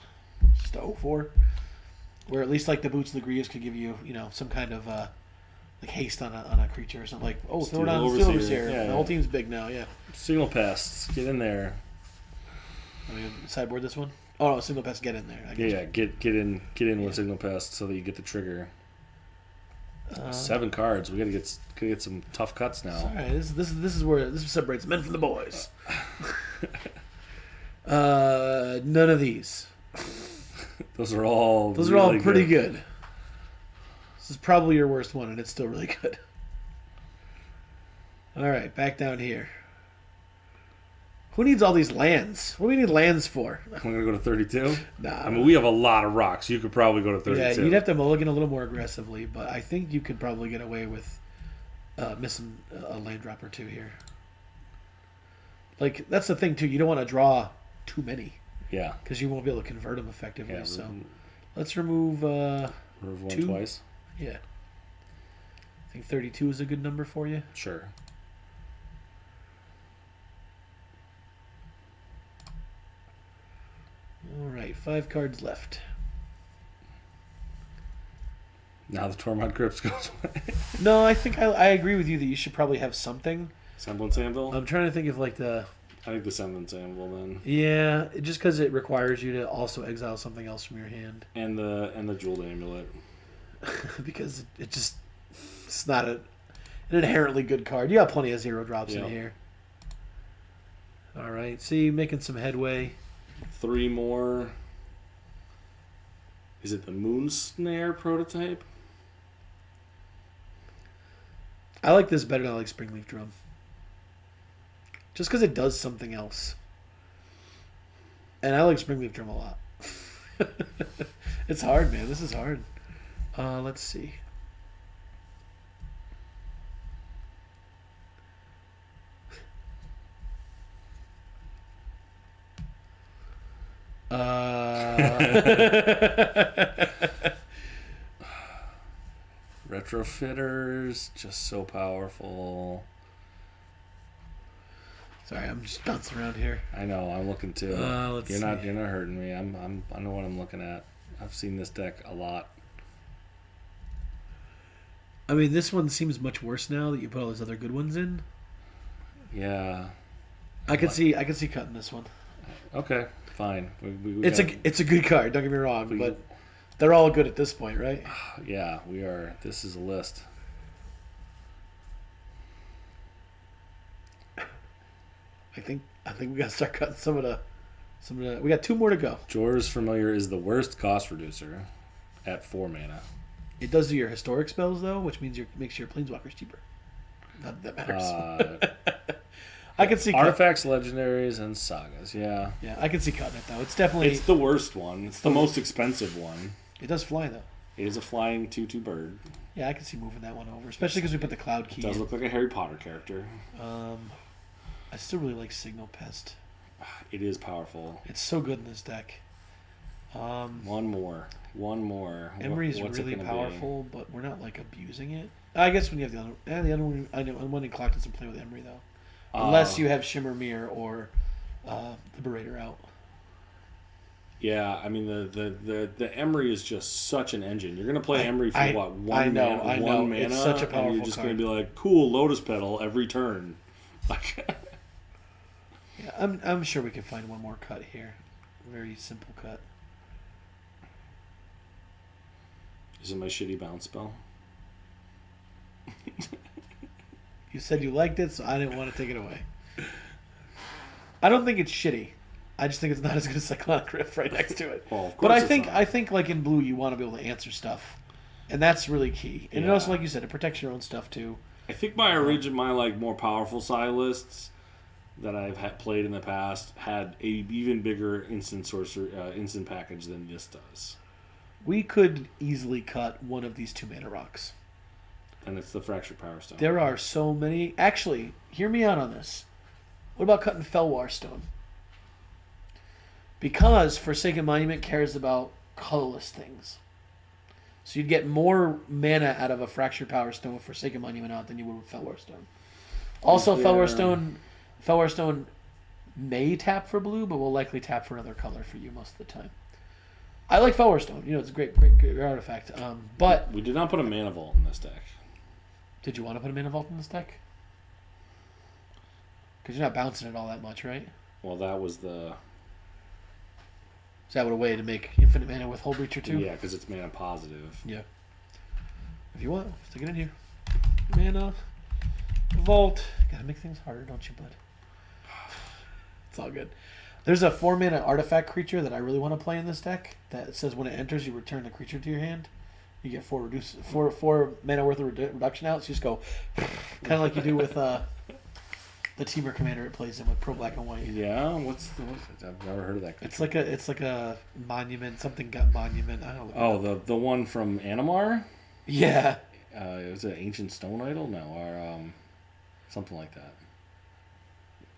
Just a 0-4. Where at least like the Boots and the Greaves could give you, some kind of like haste on a creature or something. Like, throw it on Steel Overseer. Yeah, the whole team's big now, yeah. Signal Pests, get in there. I mean, sideboard this one? Oh no, Signal Pest, get in there. Get in with Signal Pest so that you get the trigger. 7 cards. We gotta get some tough cuts now. All right, this is where this separates men from the boys. None of these. Those are all pretty good. This is probably your worst one, and it's still really good. All right, back down here. Who needs all these lands? What do we need lands for? We're going to go to 32? Nah. I mean, we have a lot of rocks. You could probably go to 32. Yeah, you'd have to mulligan a little more aggressively, but I think you could probably get away with missing a land drop or two here. Like, that's the thing, too. You don't want to draw too many. Yeah. Because you won't be able to convert them effectively. Yeah, so let's remove one 2. Twice? Yeah. I think 32 is a good number for you. Sure. All right, 5 cards left. Now the Tormod Crypts goes away. No, I think I agree with you that you should probably have something. Semblance Anvil? I'm trying to think of like I think the Semblance Anvil then. Yeah, just because it requires you to also exile something else from your hand. And the Jeweled Amulet. Because it's not an inherently good card. You got plenty of 0 drops in here. All right, see, making some headway. 3 more. Is it the Moon Snare prototype? I like this better than I like Springleaf Drum. Just because it does something else. And I like Springleaf Drum a lot. It's hard, man. This is hard. Let's see. Retrofitters, just so powerful. Sorry, I'm just bouncing around here. I know, I'm looking too. You're not hurting me. I know what I'm looking at. I've seen this deck a lot. I mean, this one seems much worse now that you put all those other good ones in. Yeah. I could see cutting this one. Okay, fine. It's a good card. Don't get me wrong, but they're all good at this point, right? Yeah, we are. This is a list. I think we gotta start cutting some of the. We got 2 more to go. Jor's Familiar is the worst cost reducer at 4 mana. It does do your historic spells though, which means makes your planeswalkers cheaper. Not that matters. I can see artifacts, legendaries, and sagas. Yeah. Yeah, I can see cutting it though. It's definitely. It's the worst one. It's the most expensive one. It does fly though. It is a flying 2/2 bird. Yeah, I can see moving that one over, especially because we put the cloud key. It does look like a Harry Potter character. I still really like Signal Pest. It is powerful. It's so good in this deck. One more. Emery's really powerful, but we're not like abusing it. I guess when you have the other one, I know one in Clock doesn't play with Emery though, unless you have Shimmer Mirror or Liberator out. Yeah, I mean the Emery is just such an engine. You're gonna play Emery for one mana. It's such a powerful and you're just card. gonna be like, cool, Lotus Petal every turn. Like, yeah, I'm sure we can find one more cut here. Very simple cut. Is it my shitty bounce spell? You said you liked it, so I didn't want to take it away. I don't think it's shitty. I just think it's not as good as Cyclonic Rift right next to it. Well, of course but it's not. I think like in blue, you want to be able to answer stuff, and that's really key. And it also, like you said, it protects your own stuff too. I think my like more powerful side lists that I've played in the past had a even bigger instant package than this does. We could easily cut one of these 2 mana rocks. And it's the Fractured Power Stone. There are so many. Actually, hear me out on this. What about cutting Felwar Stone? Because Forsaken Monument cares about colorless things. So you'd get more mana out of a Fractured Power Stone with Forsaken Monument out than you would with Felwar Stone. Also, Felwar Stone may tap for blue, but will likely tap for another color for you most of the time. I like Felwar Stone. It's a great artifact. But we did not put a Mana Vault in this deck. Did you want to put a Mana Vault in this deck? Because you're not bouncing it all that much, right? Well, that was the... Is that a way to make infinite mana with Hull Breacher too? Yeah, because it's mana positive. Yeah. If you want, stick it in here. Mana Vault. Gotta make things harder, don't you, bud? It's all good. There's a 4-mana artifact creature that I really want to play in this deck that says when it enters, you return the creature to your hand. You get 4 mana worth of reduction out. So you just go kind of like you do with the Teamer Commander it plays in with Pro Black and White. Yeah, what's I've never heard of that creature. It's like a monument, something got monument. I don't know. Oh, the one from Animar? Yeah. Was it Ancient Stone Idol? No, or something like that.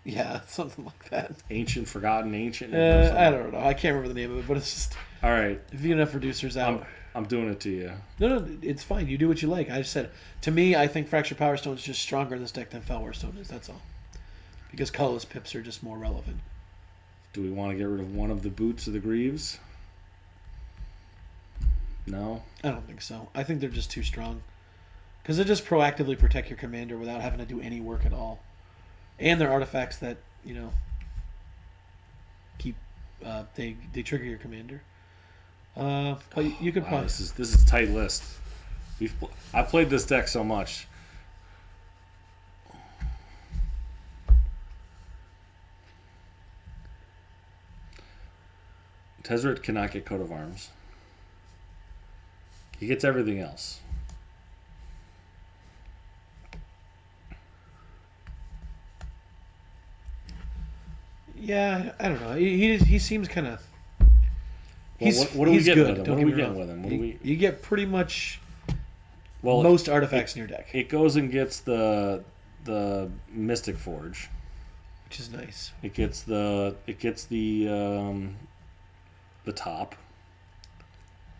Yeah, something like that. Forgotten Ancient. I don't know. I can't remember the name of it, but it's just... All right. If you get enough reducers out... I'm doing it to you. No, it's fine. You do what you like. I just said, to me, I think Fractured Power Stone is just stronger in this deck than Felwar Stone is. That's all. Because colorless pips are just more relevant. Do we want to get rid of one of the boots of the Greaves? No? I don't think so. I think they're just too strong. Because they just proactively protect your commander without having to do any work at all. And they're artifacts that, keep... they trigger your commander. But you could probably... This is a tight list. I've played this deck so much. Tezzeret cannot get Coat of Arms. He gets everything else. Yeah, I don't know. He seems kind of... What are we getting with him? You get pretty much most artifacts in your deck. It goes and gets the Mystic Forge, which is nice. It gets the top.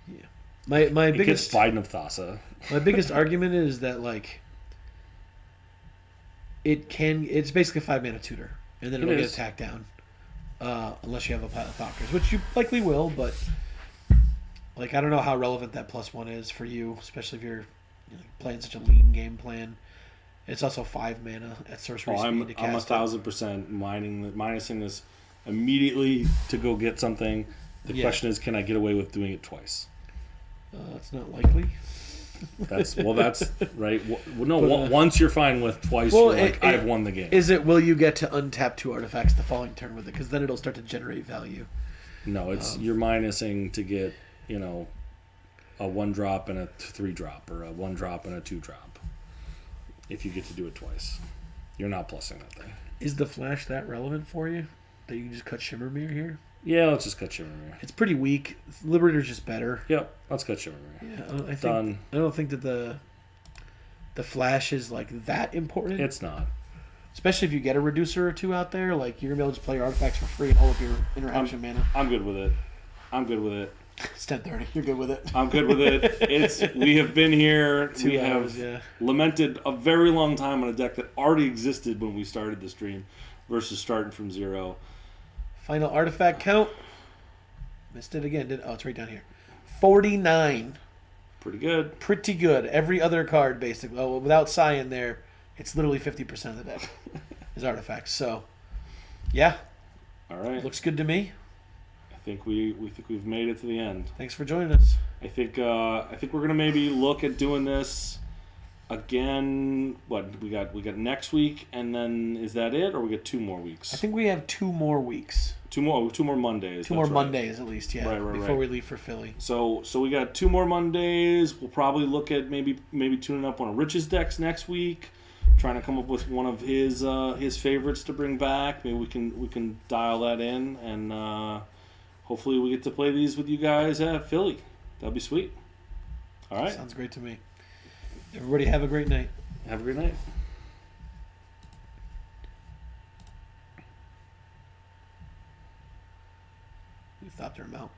Yeah. My biggest Biden of Thassa. My biggest argument is that it's basically a 5-mana tutor, and then it'll get attacked down. Unless you have a Thopterist, which you likely will, but I don't know how relevant that +1 is for you, especially if you're playing such a lean game plan. It's also 5 mana at sorcery speed to cast. I'm 1,000% minusing this immediately to go get something. The question is, can I get away with doing it twice? That's not likely. That's right. Once you're fine with twice, you're like, I've won the game. Will you get to untap 2 artifacts the following turn with it? Because then it'll start to generate value. No, it's you're minusing to get a 1-drop and a 3-drop, or a 1-drop and a 2-drop. If you get to do it twice, you're not plussing that thing. Is the flash that relevant for you? That you can just cut Shimmer Mirror here? Yeah, let's just cut Shimmer Mirror. It's pretty weak. Liberator's just better. Yep, let's cut Shimmer Mirror. Yeah, I don't think that the flash is that important. It's not. Especially if you get a reducer or 2 out there, you're gonna be able to just play your artifacts for free and hold up your interaction mana. I'm good with it. It's 10:30. You're good with it. I'm good with it. We have been here. 2 we hours, have lamented a very long time on a deck that already existed when we started the stream versus starting from zero. Final artifact count. Missed it again. It's right down here. 49. Pretty good. Pretty good. Every other card, basically. Oh, without Psy in there, it's literally 50% of the deck is artifacts. So, yeah. All right. Looks good to me. I think we've made it to the end. Thanks for joining us. I think we're gonna maybe look at doing this again. What we got next week, and then is that it, or we got 2 more weeks? I think we have 2 more weeks. 2 more Mondays. 2 more Mondays at least, yeah. Right, before we leave for Philly. So we got 2 more Mondays. We'll probably look at maybe tuning up one of Rich's decks next week. Trying to come up with one of his favorites to bring back. Maybe we can dial that in, and hopefully we get to play these with you guys at Philly. That'd be sweet. All right. Sounds great to me. Everybody have a great night. Have a great night. We stopped her mouth.